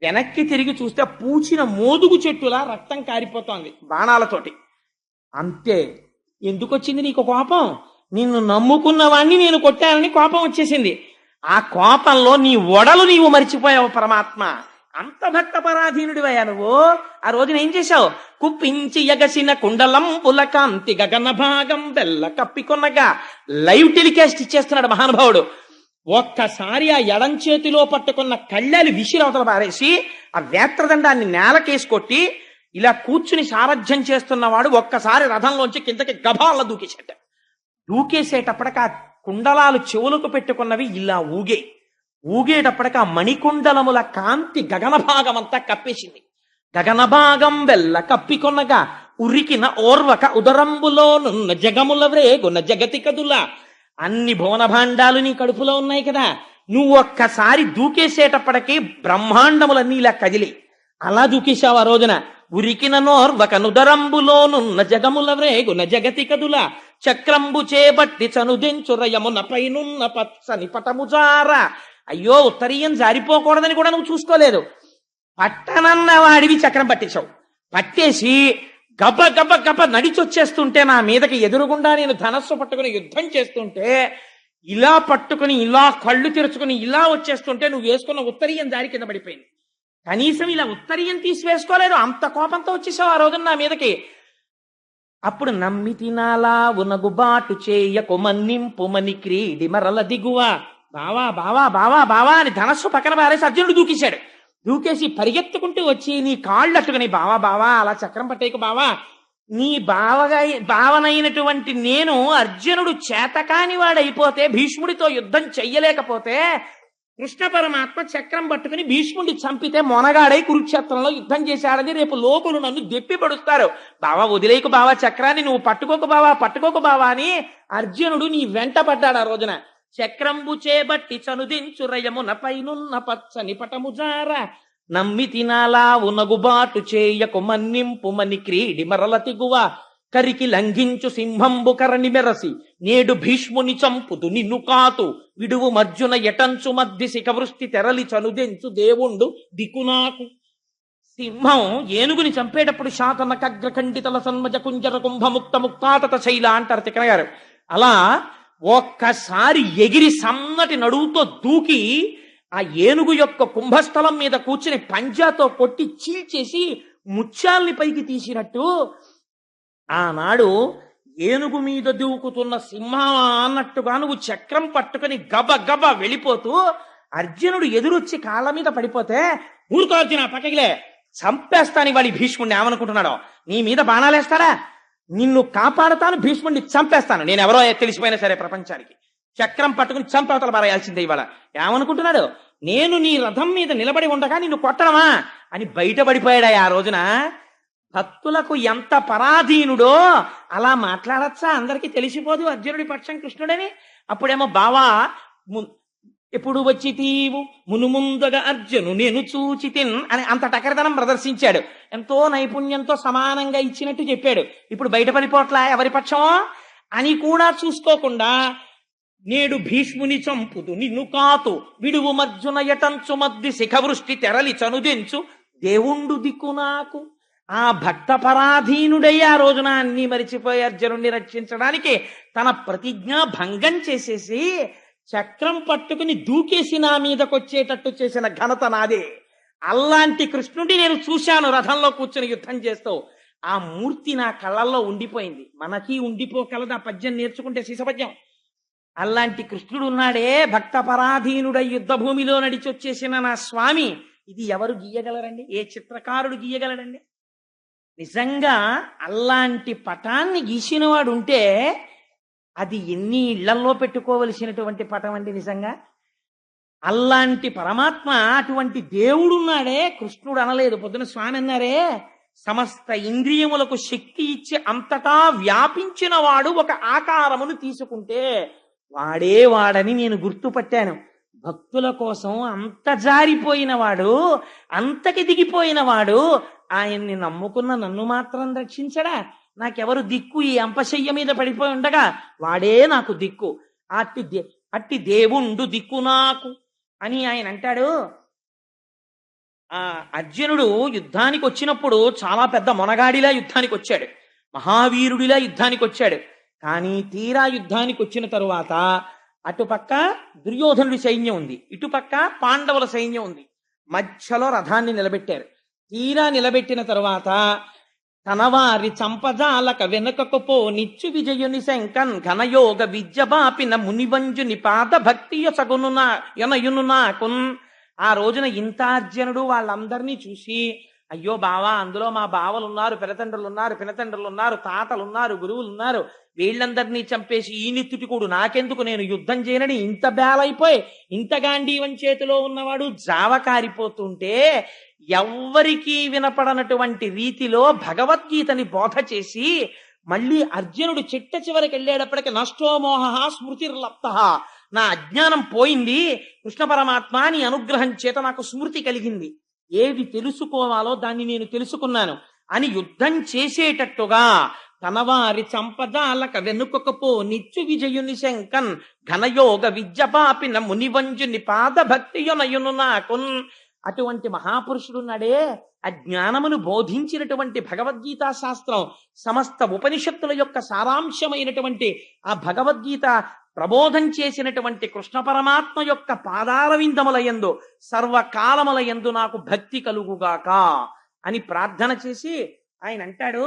వెనక్కి తిరిగి చూస్తే పూచిన మోదుగు చెట్టులా రక్తం కారిపోతోంది బాణాలతోటి. అంతే. ఎందుకు వచ్చింది నీకు కోపం? నిన్ను నమ్ముకున్న వాణ్ణి నేను కొట్టానని కోపం వచ్చేసింది. ఆ కోపంలో నీ ఒడలు నీవు మరిచిపోయావు పరమాత్మ. అంత భక్తపరాధీనుడివయ్యా నువ్వు. ఆ రోజున ఏం చేశావు? కుప్పించి ఎగసిన కుండలం పులకాంతి గగన భాగం బెల్ల కప్పికొనగా. లైవ్ టెలికాస్ట్ ఇచ్చేస్తున్నాడు మహానుభావుడు. ఒక్కసారి ఆ ఎడం చేతిలో పట్టుకున్న కళ్ళాలు విసిరవతల పారేసి ఆ వేత్రదండాన్ని నేలకేసి కొట్టి ఇలా కూర్చుని సారథ్యం చేస్తున్నవాడు ఒక్కసారి రథంలోంచి కిందకి గభాల దూకేసేటప్పటికి ఆ కుండలాలు చెవులకు పెట్టుకున్నవి ఇలా ఊగేటప్పటికి ఆ మణికుండలముల కాంతి గగన భాగం అంతా కప్పేసింది. గగన భాగం వెల్ల కప్పికొనగా ఉరికిన ఓర్వక ఉదరంబులోనున్న జగముల వ్రేగున జగతి కదుల. అన్ని భువన భాండాలు నీ కడుపులో ఉన్నాయి కదా, నువ్వు ఒక్కసారి దూకేసేటప్పటికి బ్రహ్మాండములన్నీ ఇలా కదిలి అలా దూకేశావు ఆ రోజున. ఉరికిన నోర్వక నుదరంబులోనున్న జగముల వ్రేగున జగతి కదుల చక్రంబు చేబట్టి చనుదెంచురయమున పైనున్న పచ్చని పటముజార. అయ్యో, ఉత్తరీయం జారిపోకూడదని కూడా నువ్వు చూసుకోలేదు. పట్టనన్న వాడివి చక్రం పట్టేశావు. పట్టేసి గబ గబ గబ నడిచొచ్చేస్తుంటే నా మీదకి ఎదురుగుండా నేను ధనస్సు పట్టుకుని యుద్ధం చేస్తుంటే ఇలా పట్టుకుని ఇలా కళ్ళు తెరుచుకుని ఇలా వచ్చేస్తుంటే నువ్వు వేసుకున్న ఉత్తరీయం జారి కింద పడిపోయింది. కనీసం ఇలా ఉత్తరీయం తీసి వేసుకోలేదు. అంత కోపంతో వచ్చేసావు ఆ రోజున నా మీదకి. అప్పుడు నమ్మితి నాలా ఉనగుబాటు చేయకు మన్నింపు మని క్రీడి మరల దిగువ. బావా బావా బావా బావా అని ధనస్సు పక్కన పారేసి అర్జునుడు దూకేశాడు. దూకేసి పరిగెత్తుకుంటూ వచ్చి నీ కాళ్ళు అట్టుకుని, బావా బావా అలా చక్రం పట్టేయకు బావా, నీ భావనైనటువంటి నేను అర్జునుడు చేతకాని వాడైపోతే, భీష్ముడితో యుద్ధం చెయ్యలేకపోతే కృష్ణ పరమాత్మ చక్రం పట్టుకుని భీష్ముడిని చంపితే మొనగాడై కురుక్షేత్రంలో యుద్ధం చేశాడని రేపు లోకులు నన్ను దెప్పి పడుస్తారు. బావా వదిలేకు బావా చక్రాన్ని, నువ్వు పట్టుకోకు బావా అని అర్జునుడు నీ వెంట పడ్డాడు ఆ రోజున. చక్రంబు చేబట్టి చనుదించురయమున పైనున్న పచ్చని పటముజార నమ్మి తినాలా ఉనగుబాటు చేయకు మన్నింపు మని క్రీడి మరల తిగువ కరికి లంఘించు సింహంబు కరణి మెరసి నేడు భీష్ముని చంపుదు నిన్ను కాతు విడువు మర్జున ఎటంచు మధ్య శిఖవృష్టి తెరలి చనుదెంచు దేవుండు దిక్కునాకు. సింహం ఏనుగుని చంపేటప్పుడు శాతన కగ్రఖండితల సన్మజ కుంజర కుంభముక్త ముక్తాతత శైల అంటారు తిక్కన గారు. అలా ఒక్కసారి ఎగిరి సన్నటి నడువుతో దూకి ఆ ఏనుగు యొక్క కుంభస్థలం మీద కూర్చుని పంజాతో కొట్టి చీల్చేసి ముత్యాల్ని పైకి తీసినట్టు ఆనాడు ఏనుగు మీద దూకుతున్న సింహం అన్నట్టుగా నువ్వు చక్రం పట్టుకుని గబ వెళ్ళిపోతూ అర్జునుడు ఎదురొచ్చి కాళ్ళ మీద పడిపోతే ఊరుకో అర్జున పక్కకిలే చంపేస్తాను వాడి భీష్ముడిని ఏమనుకుంటున్నాడో, నీ మీద బాణాలేస్తాడా, నిన్ను కాపాడతాను, భీష్ముడిని చంపేస్తాను, నేను ఎవరో తెలిసిపోయినా సరే ప్రపంచానికి చక్రం పట్టుకుని చంపవతల పారేయాల్సిందే ఇవాళ. ఏమనుకుంటున్నాడు, నేను నీ రథం మీద నిలబడి ఉండగా నిన్ను కొట్టడమా అని బయటపడిపోయాడా ఆ రోజున. భక్తులకు ఎంత పరాధీనుడో అలా మాట్లాడచ్చా, అందరికీ తెలిసిపోదు అర్జునుడి పక్షం కృష్ణుడని. అప్పుడేమో బావా ఎప్పుడు వచ్చి తీవు మునుముందుగా అర్జును నేను చూచితిన్ అని అంత టకరదనం ప్రదర్శించాడు. ఎంతో నైపుణ్యంతో సమానంగా ఇచ్చినట్టు చెప్పాడు. ఇప్పుడు బయటపడిపోట్లా ఎవరి పక్షం అని కూడా చూసుకోకుండా నేడు భీష్ముని చంపుదు నిన్ను కాతు విడువు మర్జున ఎటంచు మధ్య శిఖవృష్టి తెరలి చనుదెంచు దేవుండు దిక్కు నాకు. ఆ భక్త పరాధీనుడై ఆ రోజున అన్ని మరిచిపోయి అర్జునుడిని రక్షించడానికి తన ప్రతిజ్ఞ భంగం చేసేసి చక్రం పట్టుకుని దూకేసి నా మీదకొచ్చేటట్టు చేసిన ఘనత నాదే. అలాంటి కృష్ణుడి నేను చూశాను రథంలో కూర్చుని యుద్ధం చేస్తూ. ఆ మూర్తి నా కళ్ళల్లో ఉండిపోయింది. మనకి ఉండిపోగలదు ఆ పద్యం నేర్చుకుంటే శిశపద్యం. అలాంటి కృష్ణుడు ఉన్నాడే భక్త పరాధీనుడై యుద్ధ భూమిలో నడిచొచ్చేసిన నా స్వామి. ఇది ఎవరు గీయగలరండి? ఏ చిత్రకారుడు గీయగలడండి? నిజంగా అలాంటి పటాన్ని గీసిన వాడు ఉంటే అది ఎన్ని ఇళ్లల్లో పెట్టుకోవలసినటువంటి పటం అండి నిజంగా. అలాంటి పరమాత్మ అటువంటి దేవుడున్నాడే, కృష్ణుడు అనలేదు. పొద్దున స్వామి అన్నారే సమస్త ఇంద్రియములకు శక్తి ఇచ్చి అంతటా వ్యాపించిన వాడు ఒక ఆకారమును తీసుకుంటే వాడని నేను గుర్తుపట్టాను. భక్తుల కోసం అంత జారిపోయిన వాడు, అంతకి దిగిపోయిన వాడు, ఆయన్ని నమ్ముకున్న నన్ను మాత్రం రక్షించడా? నాకెవరు దిక్కు? ఈ అంపశయ్య మీద పడిపోయి ఉండగా వాడే నాకు దిక్కు. అట్టి దేవుండు దిక్కు నాకు అని ఆయన అంటాడు. ఆ అర్జునుడు యుద్ధానికి వచ్చినప్పుడు చాలా పెద్ద మొనగాడిలా యుద్ధానికి వచ్చాడు, మహావీరుడిలా యుద్ధానికి వచ్చాడు. కానీ తీరా యుద్ధానికి వచ్చిన తరువాత అటుపక్క దుర్యోధనుడి సైన్యం ఉంది, ఇటుపక్క పాండవుల సైన్యం ఉంది. మధ్యలో రథాన్ని నిలబెట్టారు. తీరా నిలబెట్టిన తరువాత తనవారి చంపజాలక వెనుకకు పో నిచ్చు విజయుని శంకన్ ఘనయోగ విద్య బాపిన మునివంజుని పాద భక్తి యొనయును నాకున్. ఆ రోజున ఇంత అర్జునుడు వాళ్ళందరినీ చూసి అయ్యో బావా, అందులో మా బావలు ఉన్నారు, పినతండ్రులు ఉన్నారు, తాతలున్నారు, గురువులున్నారు, వీళ్ళందరినీ చంపేసి ఈ నిత్తుటికుడు నాకెందుకు, నేను యుద్ధం చేయనని ఇంత బేలైపోయి ఇంత గాంధీవం చేతిలో ఉన్నవాడు జావకారిపోతుంటే ఎవ్వరికీ వినపడనటువంటి రీతిలో భగవద్గీతని బోధ చేసి మళ్ళీ అర్జునుడు చిట్ట చివరికి వెళ్ళేటప్పటికి నష్టోమోహ స్మృతిర్లప్త, నా అజ్ఞానం పోయింది, కృష్ణ పరమాత్మ నీ అనుగ్రహం చేత నాకు స్మృతి కలిగింది, ఏది తెలుసుకోవాలో దాన్ని నేను తెలుసుకున్నాను అని యుద్ధం చేసేటట్టుగా తనవారి చంపజాలక వెనుకకపో నిచ్చు విజయుని శంకన్ ఘనయోగ విద్య పాపిన మునివంజుని పాద భక్తియునయును నాకున్. అటువంటి మహాపురుషుడున్నాడే, అజ్ఞానమును బోధించినటువంటి భగవద్గీతా శాస్త్రం, సమస్త ఉపనిషత్తుల యొక్క సారాంశమైనటువంటి ఆ భగవద్గీత ప్రబోధం చేసినటువంటి కృష్ణ పరమాత్మ యొక్క పాదాల విందముల యందు సర్వకాలముల యందు నాకు భక్తి కలుగుగాక అని ప్రార్థన చేసి ఆయన అంటాడు,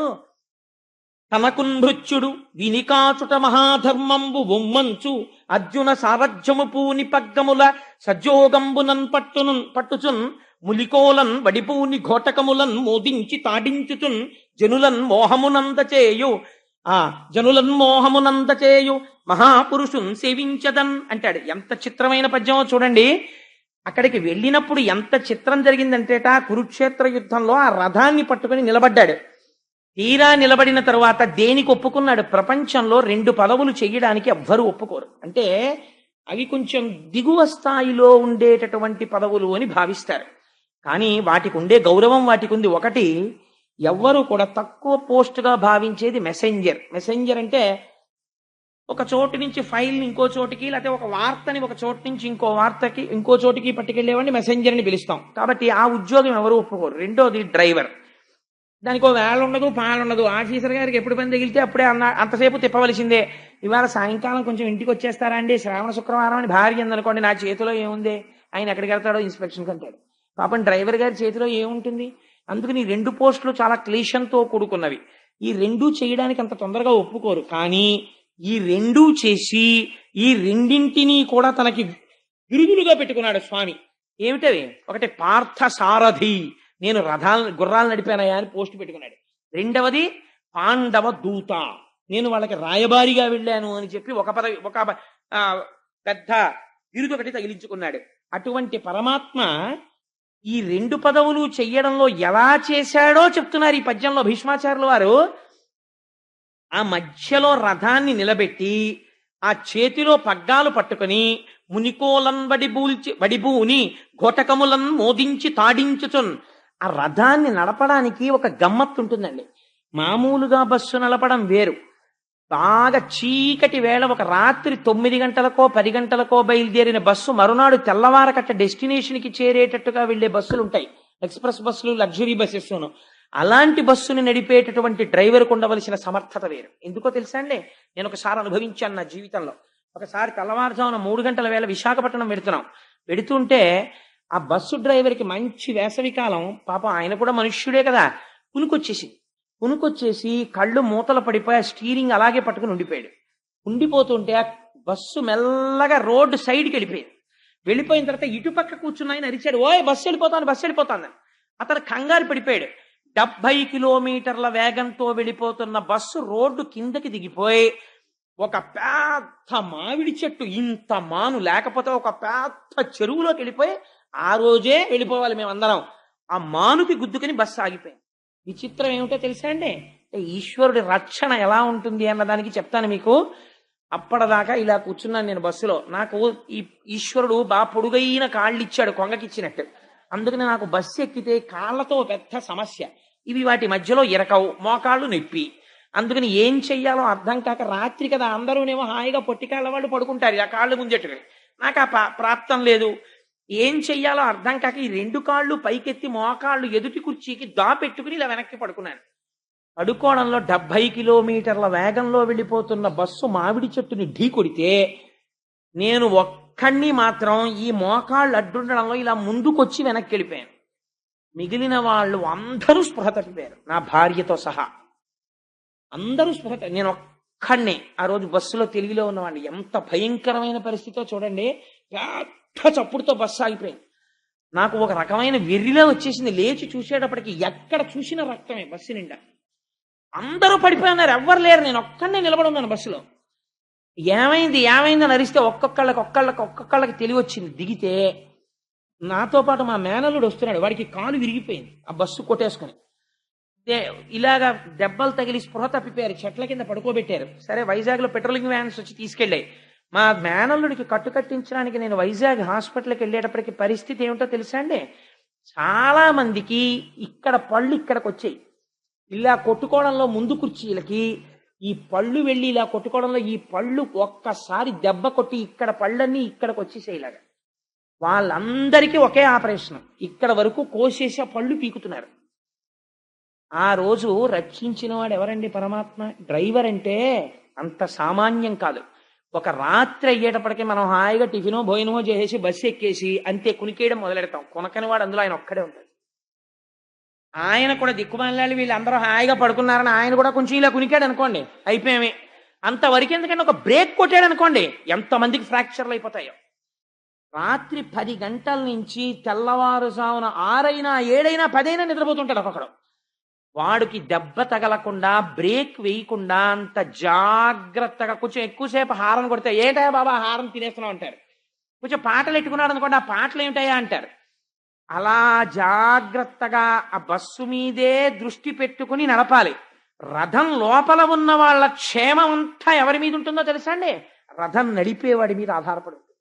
తనకున్ భృత్యుడు వినికాచుట మహాధర్మంబు ఉమ్మంచు అర్జున సారథ్యము పూని పగ్గముల సజోగంబునన్ పట్టుచున్ ములికోలన్ వడిపూని ఘోటకములన్ మోదించి తాడించుచున్ జనులన్ మోహమునంద చేయు మహాపురుషున్ సేవించదన్ అంటాడు. ఎంత చిత్రమైన పద్యమో చూడండి. అక్కడికి వెళ్ళినప్పుడు ఎంత చిత్రం జరిగిందంటేట, కురుక్షేత్ర యుద్ధంలో ఆ రథాన్ని పట్టుకుని నిలబడ్డాడు. తీరా నిలబడిన తరువాత దేనికి ఒప్పుకున్నాడు? ప్రపంచంలో 2 పదవులు చెయ్యడానికి ఎవ్వరూ ఒప్పుకోరు. అంటే అవి కొంచెం దిగువ స్థాయిలో ఉండేటటువంటి పదవులు అని భావిస్తారు. కానీ వాటికి ఉండే గౌరవం వాటికి ఉంది. ఒకటి, ఎవ్వరూ కూడా తక్కువ పోస్టుగా భావించేది మెసెంజర్. మెసెంజర్ అంటే ఒక చోటు నుంచి ఫైల్ని ఇంకో చోటికి, లేకపోతే ఒక వార్తని ఒక చోటు నుంచి ఇంకో చోటికి పట్టుకెళ్లేవాడిని మెసెంజర్ అని పిలుస్తాం. కాబట్టి ఆ ఉద్యోగం ఎవరు ఒప్పుకోరు. రెండోది డ్రైవర్. దానికి వేళ ఉండదు, పాలుండదు. ఆఫీసర్ గారికి ఎప్పుడు పని తగిలితే అప్పుడే అంతసేపు తిప్పవలసిందే. ఇవాళ సాయంకాలం కొంచెం ఇంటికి వచ్చేస్తారా అండి, శ్రావణ శుక్రవారం అని భార్య ఉందనుకోండి, నా చేతిలో ఏముంది, ఆయన ఎక్కడికి వెళ్తాడో ఇన్స్పెక్షన్కి అంటాడు. పాపం డ్రైవర్ గారి చేతిలో ఏముంటుంది. అందుకని 2 పోస్టులు చాలా క్లేశంతో కూడుకున్నవి. ఈ 2 చేయడానికి అంత తొందరగా ఒప్పుకోరు. కానీ ఈ 2 చేసి ఈ రెండింటినీ కూడా తనకి విరుగులుగా పెట్టుకున్నాడు స్వామి. ఏమిటవి? ఒకటి పార్థ సారథి, నేను గుర్రాలు నడిపానయా అని పోస్టు పెట్టుకున్నాడు. రెండవది పాండవ దూత, నేను వాళ్ళకి రాయబారిగా వెళ్ళాను అని చెప్పి ఒక పెద్ద బిరుదు ఒకటి తగిలించుకున్నాడు. అటువంటి పరమాత్మ ఈ 2 పదవులు చెయ్యడంలో ఎలా చేశాడో చెప్తున్నారు ఈ పద్యంలో భీష్మాచార్యుల వారు. ఆ మధ్యలో రథాన్ని నిలబెట్టి ఆ చేతిలో పగ్గాలు పట్టుకుని మునికోలన్ వడిబూని ఘోటకములన్ మోదించి తాడించుచున్. ఆ రథాన్ని నడపడానికి ఒక గమ్మత్తు ఉంటుందండి. మామూలుగా బస్సు నడపడం వేరు. బాగా చీకటి వేళ ఒక రాత్రి 9 గంటలకో 10 గంటలకో బయలుదేరిన బస్సు మరునాడు తెల్లవారకట్ట డెస్టినేషన్కి చేరేటట్టుగా వెళ్లే బస్సులు ఉంటాయి, ఎక్స్ప్రెస్ బస్సులు, లగ్జరీ బస్సెస్ను. అలాంటి బస్సుని నడిపేటటువంటి డ్రైవర్కు ఉండవలసిన సమర్థత వేరు. ఎందుకో తెలుసా అండి, నేను ఒకసారి అనుభవించాను నా జీవితంలో. ఒకసారి తెల్లవారుజామున 3 గంటల వేళ విశాఖపట్నం వెడుతుంటే ఆ బస్సు డ్రైవర్కి మంచి వేసవికాలం, పాపం ఆయన కూడా మనుష్యుడే కదా, పునుకొచ్చేసి కళ్ళు మూతలు పడిపోయి ఆ స్టీరింగ్ అలాగే పట్టుకుని ఉండిపోతుంటే ఆ బస్సు మెల్లగా రోడ్డు సైడ్కి వెళ్ళిపోయిన తర్వాత ఇటుపక్క కూర్చున్న ఆయన అరిచాడు, ఓయ్ బస్సు వెళ్ళిపోతాను. అతను కంగారు పడిపోయాడు. 70 కిలోమీటర్ల వేగంతో వెళ్ళిపోతున్న బస్సు రోడ్డు కిందకి దిగిపోయి ఒక పెద్ద మామిడి చెట్టు, ఇంత మాను లేకపోతే ఒక పెద్ద చెరువులోకి వెళ్ళిపోయి, ఆ రోజే వెళ్ళిపోవాలి మేమందరం, ఆ మానుకి గుద్దుకుని బస్సు ఆగిపోయింది. విచిత్రం ఏమిటో తెలుసా అండి, ఈశ్వరుడి రక్షణ ఎలా ఉంటుంది అన్నదానికి చెప్తాను మీకు. అప్పటిదాకా ఇలా కూర్చున్నాను నేను బస్సులో. నాకు ఈ ఈశ్వరుడు బాగా పొడుగైన కాళ్ళు ఇచ్చాడు, కొంగకిచ్చినట్టు. అందుకని నాకు బస్సు ఎక్కితే కాళ్ళతో పెద్ద సమస్య. ఇవి వాటి మధ్యలో ఇరకవు, మోకాళ్ళు నొప్పి. అందుకని ఏం చెయ్యాలో అర్థం కాక, రాత్రి కదా అందరూనేమో హాయిగా పొట్టికాళ్ళ వాళ్ళు పడుకుంటారు ఆ కాళ్ళు ముంజెట్టుకుని. నాకు ఆ ప్రాప్తం లేదు. ఏం చెయ్యాలో అర్థం కాక ఈ 2 కాళ్ళు పైకెత్తి మోకాళ్ళు ఎదుటి కుర్చీకి పెట్టుకుని ఇలా వెనక్కి పడుకున్నాను. పడుకోవడంలో 70 కిలోమీటర్ల వేగంలో వెళ్ళిపోతున్న బస్సు మామిడి చెట్టుని ఢీ కొడితే నేను ఒక్కడిని మాత్రం ఈ మోకాళ్ళు అడ్డుండడంలో ఇలా ముందుకొచ్చి వెనక్కి వెళ్ళిపోయాను. మిగిలిన వాళ్ళు అందరూ స్పృహ తప్పిపోయారు, నా భార్యతో సహా అందరూ నేను ఒక్కడినే. ఆ రోజు బస్సులో తెలుగులో ఉన్నవాడిని. ఎంత భయంకరమైన పరిస్థితితో చూడండి. పెద్ద చప్పుడుతో బస్సు ఆగిపోయింది. నాకు ఒక రకమైన వెర్రిలో వచ్చేసింది. లేచి చూసేటప్పటికి ఎక్కడ చూసిన రక్తమే బస్సు నిండా. అందరూ పడిపోయినారు, ఎవ్వరు లేరు, నేను ఒక్కడినే నిలబడి ఉన్నాను బస్సులో. ఏమైంది అని అరిస్తే ఒక్కొక్కళ్ళకి తెలివి వచ్చింది. దిగితే నాతో పాటు మా మేనల్లుడు వస్తున్నాడు, వాడికి కాలు విరిగిపోయింది ఆ బస్సు కొట్టేసుకుని. ఇలాగా దెబ్బలు తగిలి స్పృహ తప్పిపోయారు, చెట్ల కింద పడుకోబెట్టారు. సరే, వైజాగ్లో పెట్రోలింగ్ వ్యాన్స్ వచ్చి తీసుకెళ్ళాయి. మా మేనల్లుడికి కట్టించడానికి నేను వైజాగ్ హాస్పిటల్కి వెళ్ళేటప్పటికి పరిస్థితి ఏమిటో తెలుసా అండి, చాలా మందికి ఇక్కడ పళ్ళు ఇక్కడికి వచ్చాయి. ఇలా కొట్టుకోవడంలో ముందు కుర్చీలకి ఈ పళ్ళు వెళ్ళి ఇలా కొట్టుకోవడంలో ఈ పళ్ళు ఒక్కసారి దెబ్బ కొట్టి ఇక్కడ పళ్ళన్నీ ఇక్కడికి వచ్చేసేలాగా. వాళ్ళందరికీ ఒకే ఆపరేషన్, ఇక్కడ వరకు కోసేసి ఆ పళ్ళు పీకుతున్నారు. ఆ రోజు రక్షించిన వాడు ఎవరండి? పరమాత్మ. డ్రైవర్ అంటే అంత సామాన్యం కాదు. ఒక రాత్రి అయ్యేటప్పటికీ మనం హాయిగా టిఫినో భోజనమో చేసేసి బస్సు ఎక్కేసి అంతే కునికేయడం మొదలెడతాం. కొనకని వాడు అందులో ఆయన ఒక్కడే ఉంటాడు. ఆయన కూడా దిక్కుమాలి, వీళ్ళందరూ హాయిగా పడుకున్నారని ఆయన కూడా కొంచెం ఇలా కునికాడు అనుకోండి, అయిపోయామే. అంతవరకు ఎందుకంటే ఒక బ్రేక్ కొట్టాడు అనుకోండి, ఎంతమందికి ఫ్రాక్చర్లు అయిపోతాయో. రాత్రి 10 గంటల నుంచి తెల్లవారుజామున 6 అయినా 7 అయినా 10 అయినా నిద్రపోతుంటాడు ఒక్కొక్కడు. వాడికి దెబ్బ తగలకుండా బ్రేక్ వేయకుండా అంత జాగ్రత్తగా కొంచెం ఎక్కువసేపు హారన్ కొడితే, ఏటా బాబా హారన్ తినేస్తున్నావు అంటారు. కొంచెం పాటలు ఎట్టుకున్నాడు అనుకోండి, ఆ పాటలు ఏమిటాయా అంటారు. అలా జాగ్రత్తగా ఆ బస్సు మీదే దృష్టి పెట్టుకుని నడపాలి. రథం లోపల ఉన్న వాళ్ళ క్షేమం అంతా ఎవరి మీద ఉంటుందో తెలుసా అండి? రథం నడిపేవాడి మీద ఆధారపడి ఉంటుంది.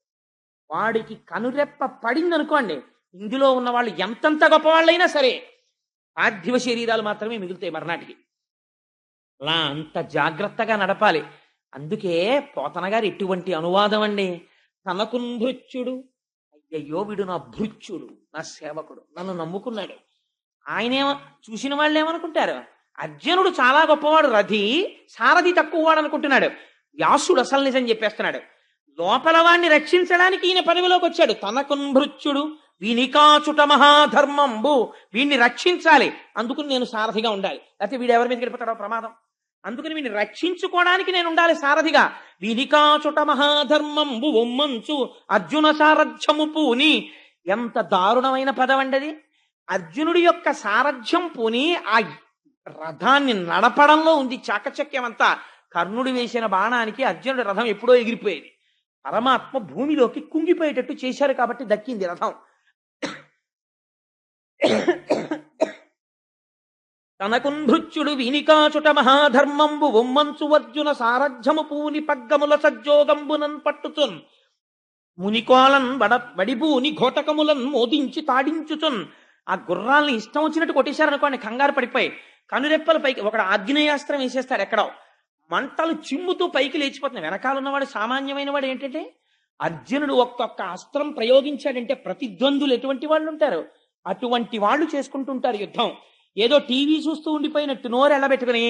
వాడికి కనురెప్ప పడింది అనుకోండి, ఇందులో ఉన్న వాళ్ళు ఎంతంత గొప్పవాళ్ళైనా సరే పార్థివ శరీరాలు మాత్రమే మిగులుతాయి మర్నాటికి. అలా అంత జాగ్రత్తగా నడపాలి. అందుకే పోతన గారు ఎటువంటి అనువాదం అండి. తనకు భృత్యుడు, అయ్యయ్యో వీడు నా భృత్యుడు, నా సేవకుడు, నన్ను నమ్ముకున్నాడు. ఆయనేమో చూసిన వాళ్ళు ఏమనుకుంటారు, అర్జునుడు చాలా గొప్పవాడు, రథి, సారథి తక్కువ వాడు అనుకుంటున్నాడు. వ్యాసుడు అసలు నిజం చెప్పేస్తున్నాడు. లోపల వాణ్ణి రక్షించడానికి ఈయన పదవిలోకి వచ్చాడు. తనకు భృత్యుడు వినికాచుట మహాధర్మంబు, వీడిని రక్షించాలి, అందుకుని నేను సారథిగా ఉండాలి, లేకపోతే వీడు ఎవరి మీద గడిపోతాడో ప్రమాదం. అందుకని వీడిని రక్షించుకోవడానికి నేను ఉండాలి సారథిగా. వినికాచుట మహాధర్మంబు ఒమ్మంచు అర్జున సారథ్యము పూని. ఎంత దారుణమైన పదం అండి. అర్జునుడి యొక్క సారథ్యం పూని ఆ రథాన్ని నడపడంలో ఉంది చాకచక్యం అంతా. కర్ణుడు వేసిన బాణానికి అర్జునుడి రథం ఎప్పుడో ఎగిరిపోయేది. పరమాత్మ భూమిలోకి కుంగిపోయేటట్టు చేశారు కాబట్టి దక్కింది రథం. తనకున్ భృత్యుడు వినికాచుట మహాధర్మంబు ఒమ్మంచు అర్జున సారథ్యము పూని పగ్గముల సజ్జోగంబునన్ పట్టుచున్ మునికోలన్ వడిబూని ఘోటకములన్ మోదించి తాడించుచున్. ఆ గుర్రాల్ని ఇష్టం వచ్చినట్టు కొట్టేశారనుకోండి, కంగారు పడిపోయి కనురెప్పల పైకి ఒకడు ఆగ్నేయాస్త్రం వేసేస్తాడు, ఎక్కడో మంటలు చిమ్ముతూ పైకి లేచిపోతున్నాయి. వెనకాల ఉన్నవాడు సామాన్యమైన వాడు ఏంటంటే, అర్జునుడు ఒక్కొక్క అస్త్రం ప్రయోగించాడంటే ప్రతిద్వందులు ఎటువంటి వాళ్ళు ఉంటారు, అటువంటి వాళ్ళు చేసుకుంటుంటారు యుద్ధం. ఏదో టీవీ చూస్తూ ఉండిపోయినట్టు నోరు ఎళ్ళబెట్టుకుని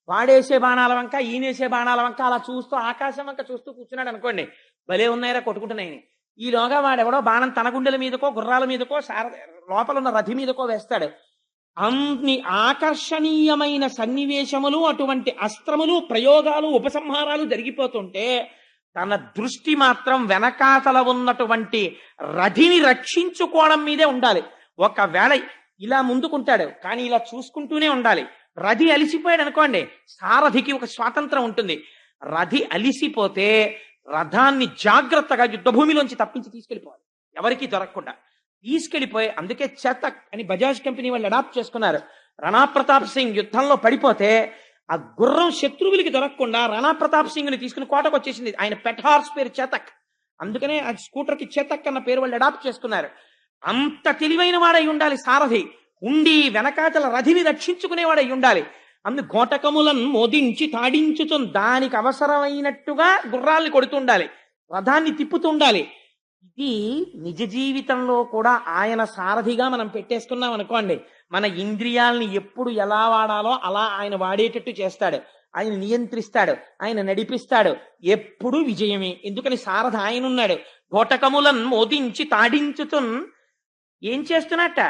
వాడేసే బాణాల వంక ఈయనేసే బాణాల వంక అలా చూస్తూ ఆకాశం వంక చూస్తూ కూర్చున్నాడు అనుకోండి, భలే ఉన్నాయరా కొట్టుకుంటున్నాయని. ఈలోగా వాడెవడో బాణం తన గుండెల మీదకో గుర్రాల మీదకో లోపల ఉన్న రథి మీదకో వేస్తాడు. అన్ని ఆకర్షణీయమైన సన్నివేశములు, అటువంటి అస్త్రములు, ప్రయోగాలు, ఉపసంహారాలు జరిగిపోతుంటే తన దృష్టి మాత్రం వెనకాతల ఉన్నటువంటి రథిని రక్షించుకోవడం మీదే ఉండాలి. ఒకవేళ ఇలా ముందుకుంటాడు కానీ ఇలా చూసుకుంటూనే ఉండాలి. రథి అలిసిపోయాడు అనుకోండి, సారథికి ఒక స్వాతంత్రం ఉంటుంది. రథి అలిసిపోతే రథాన్ని జాగ్రత్తగా యుద్ధభూమిలోంచి తప్పించి తీసుకెళ్ళిపోవాలి, ఎవరికి దొరకకుండా తీసుకెళ్లిపోయి. అందుకే చేతక్ అని బజాజ్ కంపెనీ వాళ్ళు అడాప్ట్ చేసుకున్నారు. రాణా ప్రతాప్ సింగ్ యుద్ధంలో పడిపోతే ఆ గుర్రం శత్రువులకి దొరకకుండా రాణా ప్రతాప్ సింగ్ ని తీసుకుని కోటకు వచ్చేసింది. ఆయన పెట్ హార్స్ పేరు చేతక్, అందుకనే ఆ స్కూటర్ కి చేతక్ అన్న పేరు వాళ్ళు అడాప్ట్ చేసుకున్నారు. అంత తెలివైన వాడై ఉండాలి సారథి, ఉండి వెనకాతల రథిని రక్షించుకునేవాడై ఉండాలి. అందు ఘోటకములను మోదించి తాడించుతు దానికి అవసరమైనట్టుగా గుర్రాల్ని కొడుతుండాలి, రథాన్ని తిప్పుతుండాలి. ఇది నిజ జీవితంలో కూడా ఆయన సారథిగా మనం పెట్టేసుకున్నాం అనుకోండి, మన ఇంద్రియాలని ఎప్పుడు ఎలా వాడాలో అలా ఆయన వాడేటట్టు చేస్తాడు, ఆయన నియంత్రిస్తాడు, ఆయన నడిపిస్తాడు. ఎప్పుడు విజయమే. ఎందుకని సారథి ఆయన ఉన్నాడు. ఘోటకములను మోదించి తాడించుతున్ ఏం చేస్తున్నట్ట,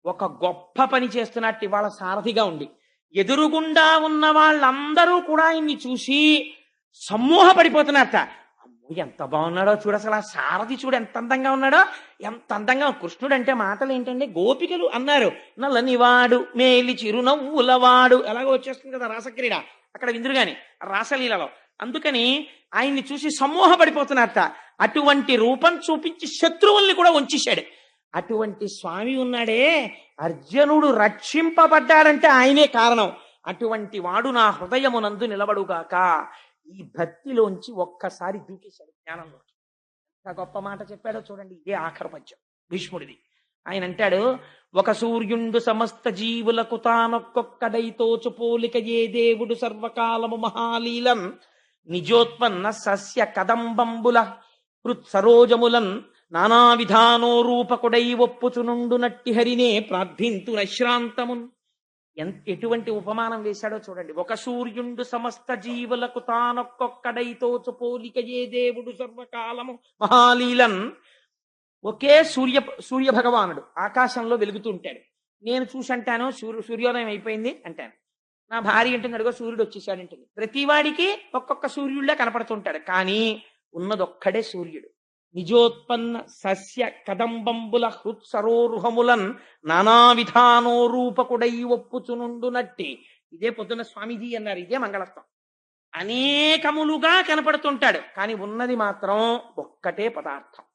ఒక గొప్ప పని చేస్తున్నట్టు ఇవాళ సారథిగా ఉండి ఎదురుగుండా ఉన్న వాళ్ళందరూ కూడా ఆయన్ని చూసి సమ్మోహపడిపోతున్నట్ట. అమ్మో ఎంత బాగున్నాడో చూడు, అసలు ఆ సారథి చూడు ఎంత అందంగా ఉన్నాడో, ఎంత అందంగా. కృష్ణుడు అంటే మాటలు ఏంటంటే గోపికలు అన్నారు, నల్లనివాడు మేలి చిరునవ్వులవాడు, ఎలాగో వచ్చేస్తుంది కదా రాసక్రీడ అక్కడ విందురుగాని రాసలీలలో. అందుకని ఆయన్ని చూసి సమ్మోహపడిపోతున్నట్ట. అటువంటి రూపం చూపించి శత్రువుల్ని కూడా వంచేశాడు. అటువంటి స్వామి ఉన్నాడే, అర్జునుడు రక్షింపబడ్డాడంటే ఆయనే కారణం. అటువంటి వాడు నా హృదయమునందు నిలబడుగాక. ఈ భక్తిలోంచి ఒక్కసారి దూకేశాడు జ్ఞానంలో. ఎంత గొప్ప మాట చెప్పాడో చూడండి. ఇదే ఆఖరు పద్యం భీష్ముడిది. ఆయన అంటాడు, ఒక సూర్యుండు సమస్త జీవులకు తానొక్కొక్కడైతోచు పోలిక ఏ దేవుడు సర్వకాలము మహాలీలం నిజోత్పన్న సస్య కదంబంబుల సరోజములన్ నానా విధానో రూపకుడై ఒప్పుచునుండు నట్టి హరినే ప్రార్థింతు నశ్రాంతమున్. ఎటువంటి ఉపమానం వేశాడో చూడండి. ఒక సూర్యుండు సమస్త జీవులకు తానొక్కొక్కడైతోచు పోలిక ఏ దేవుడు సర్వకాలము మహాలీలన్. ఒకే సూర్య భగవానుడు ఆకాశంలో వెలుగుతూ ఉంటాడు. నేను చూసంటాను సూర్యోదయం అయిపోయింది అంటాను. నా భార్య అంటుంది, అడుగో సూర్యుడు వచ్చేసాడంటుంది. ప్రతివాడికి ఒక్కొక్క సూర్యుడిలా కనపడుతుంటాడు, కానీ ఉన్నదొక్కడే సూర్యుడు. నిజోత్పన్న సస్య కదంబంబుల హృత్సరోరుహములన్ నానా విధానో రూపకుడై ఒప్పుచునుండు నట్టి. ఇదే పొద్దున్న స్వామీజీ అన్నారు, ఇదే మంగళత్వం. అనేకములుగా కనపడుతుంటాడు, కానీ ఉన్నది మాత్రం ఒక్కటే పదార్థం.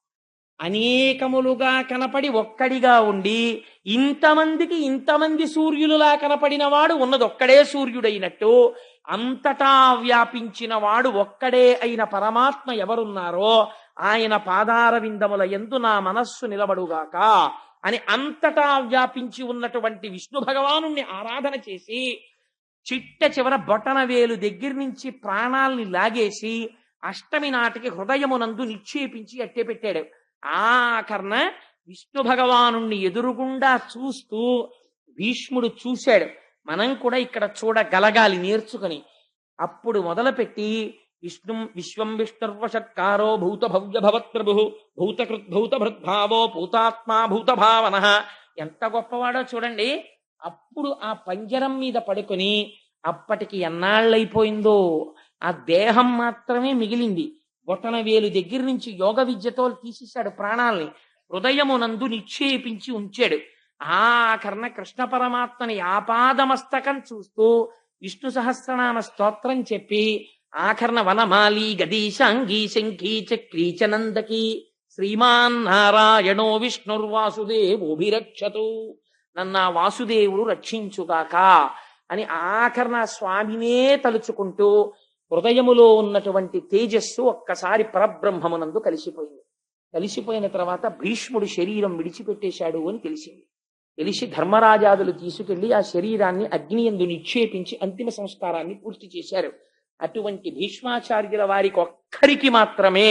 అనేకములుగా కనపడి ఒక్కడిగా ఉండి ఇంతమందికి ఇంతమంది సూర్యులులా కనపడిన వాడు ఉన్నది ఒక్కడే సూర్యుడైనట్టు అంతటా వ్యాపించిన వాడు ఒక్కడే అయిన పరమాత్మ ఎవరున్నారో ఆయన పాదార విందముల యందు నా మనస్సు నిలబడుగాక అని అంతటా వ్యాపించి ఉన్నటువంటి విష్ణు భగవాను ఆరాధన చేసి చిట్ట చివర బొటనవేలు దగ్గర నుంచి ప్రాణాల్ని లాగేసి అష్టమి నాటికి హృదయమునందు నిక్షేపించి అట్టే పెట్టాడు. ఆఖరణ విష్ణు భగవాను ఎదురుగుండా చూస్తూ భీష్ముడు చూశాడు. మనం కూడా ఇక్కడ చూడగలగాలి నేర్చుకుని. అప్పుడు మొదలుపెట్టి విశ్వం విష్ణుర్వషత్కారో భూత భవ్య భవత్ప్రభు భూతకృద్భూత భృద్భావో భూతాత్మా భూత భావన. ఎంత గొప్పవాడో చూడండి. అప్పుడు ఆ పంజరం మీద పడుకొని అప్పటికి ఎన్నాళ్ళైపోయిందో ఆ దేహం మాత్రమే మిగిలింది. బొటన వేలు దగ్గర నుంచి యోగ విద్యతో తీసేశాడు ప్రాణాల్ని, హృదయమునందు నిక్షేపించి ఉంచాడు. ఆఖరణ కృష్ణ పరమాత్మని ఆపాదమస్తకం చూస్తూ విష్ణు సహస్రనామ స్తోత్రం చెప్పి ఆఖరణ వనమాలి గదీశాంగీ శంఖీ చక్రీ చనందకి శ్రీమాన్ నారాయణో విష్ణుర్వాసుదేవోభిరక్షతు, నన్నా వాసుదేవుడు రక్షించుగాక అని ఆఖరణ స్వామినే తలుచుకుంటూ హృదయములో ఉన్నటువంటి తేజస్సు ఒక్కసారి పరబ్రహ్మమునందు కలిసిపోయింది. కలిసిపోయిన తర్వాత భీష్ముడు శరీరం విడిచిపెట్టేశాడు అని తెలిసి ధర్మరాజాదులు తీసుకెళ్లి ఆ శరీరాన్ని అగ్ని యందు నిక్షేపించి అంతిమ సంస్కారాన్ని పూర్తి చేశారు. అటువంటి భీష్మాచార్యుల వారికి ఒక్కరికి మాత్రమే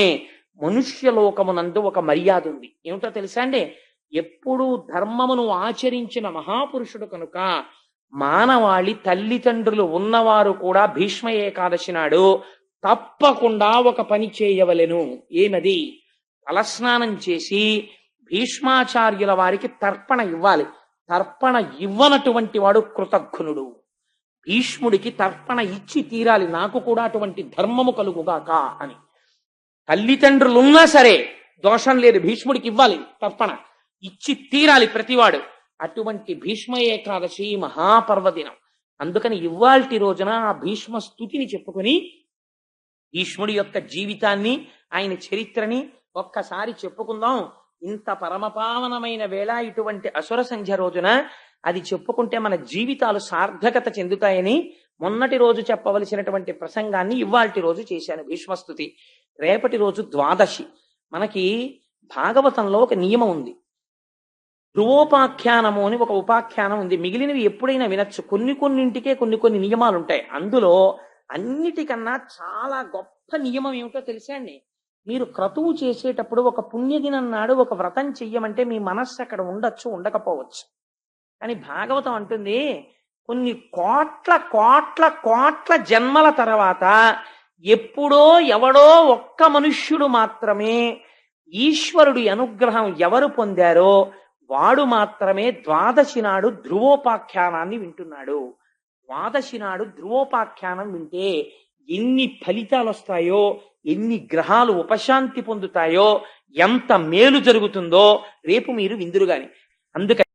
మనుష్యలోకమునందు ఒక మర్యాద ఉంది. ఏమిటో తెలుసా అండి? ఎప్పుడూ ధర్మమును ఆచరించిన మహాపురుషుడు కనుక మానవాళి తల్లిదండ్రులు ఉన్నవారు కూడా భీష్మ ఏకాదశి నాడు తప్పకుండా ఒక పని చేయవలెను. ఏమది? తలస్నానం చేసి భీష్మాచార్యుల వారికి తర్పణ ఇవ్వాలి. తర్పణ ఇవ్వనటువంటి వాడు కృతఘ్నుడు. భీష్ముడికి తర్పణ ఇచ్చి తీరాలి, నాకు కూడా అటువంటి ధర్మము కలుగుగాక అని. తల్లిదండ్రులున్నా సరే దోషం లేదు, భీష్ముడికి ఇవ్వాలి తర్పణ, ఇచ్చి తీరాలి ప్రతివాడు. అటువంటి భీష్మ ఏకాదశి మహాపర్వదినం. అందుకని ఇవాల్టి రోజున ఆ భీష్మ స్తుతిని చెప్పుకొని భీష్ముడి యొక్క జీవితాన్ని ఆయన చరిత్రని ఒక్కసారి చెప్పుకుందాం. ఇంత పరమపావనమైన వేళ ఇటువంటి అసుర సంధ్య రోజున అది చెప్పుకుంటే మన జీవితాలు సార్థకత చెందుతాయని మొన్నటి రోజు చెప్పవలసినటువంటి ప్రసంగాన్ని ఇవాల్టి రోజు చేశాను భీష్మస్తుతి. రేపటి రోజు ద్వాదశి. మనకి భాగవతంలో ఒక నియమం ఉంది, ధ్రువోపాఖ్యానము అని ఒక ఉపాఖ్యానం ఉంది. మిగిలినవి ఎప్పుడైనా వినొచ్చు. కొన్నింటికే కొన్ని నియమాలు ఉంటాయి. అందులో అన్నిటికన్నా చాలా గొప్ప నియమం ఏమిటో తెలుసా అండి? మీరు క్రతువు చేసేటప్పుడు ఒక పుణ్యదినం నాడు ఒక వ్రతం చెయ్యమంటే మీ మనస్సు అక్కడ ఉండొచ్చు, ఉండకపోవచ్చు. కానీ భాగవతం అంటుంది కొన్ని కోట్ల కోట్ల కోట్ల జన్మల తర్వాత ఎప్పుడో ఎవడో ఒక్క మనుష్యుడు మాత్రమే ఈశ్వరుడి అనుగ్రహం ఎవరు పొందారో వాడు మాత్రమే ద్వాదశి నాడు ధ్రువోపాఖ్యానాన్ని వింటున్నాడు. ద్వాదశి నాడు ధ్రువోపాఖ్యానం వింటే ఎన్ని ఫలితాలు వస్తాయో, ఎన్ని గ్రహాలు ఉపశాంతి పొందుతాయో, ఎంత మేలు జరుగుతుందో రేపు మీరు విందురుగాని. అందుకని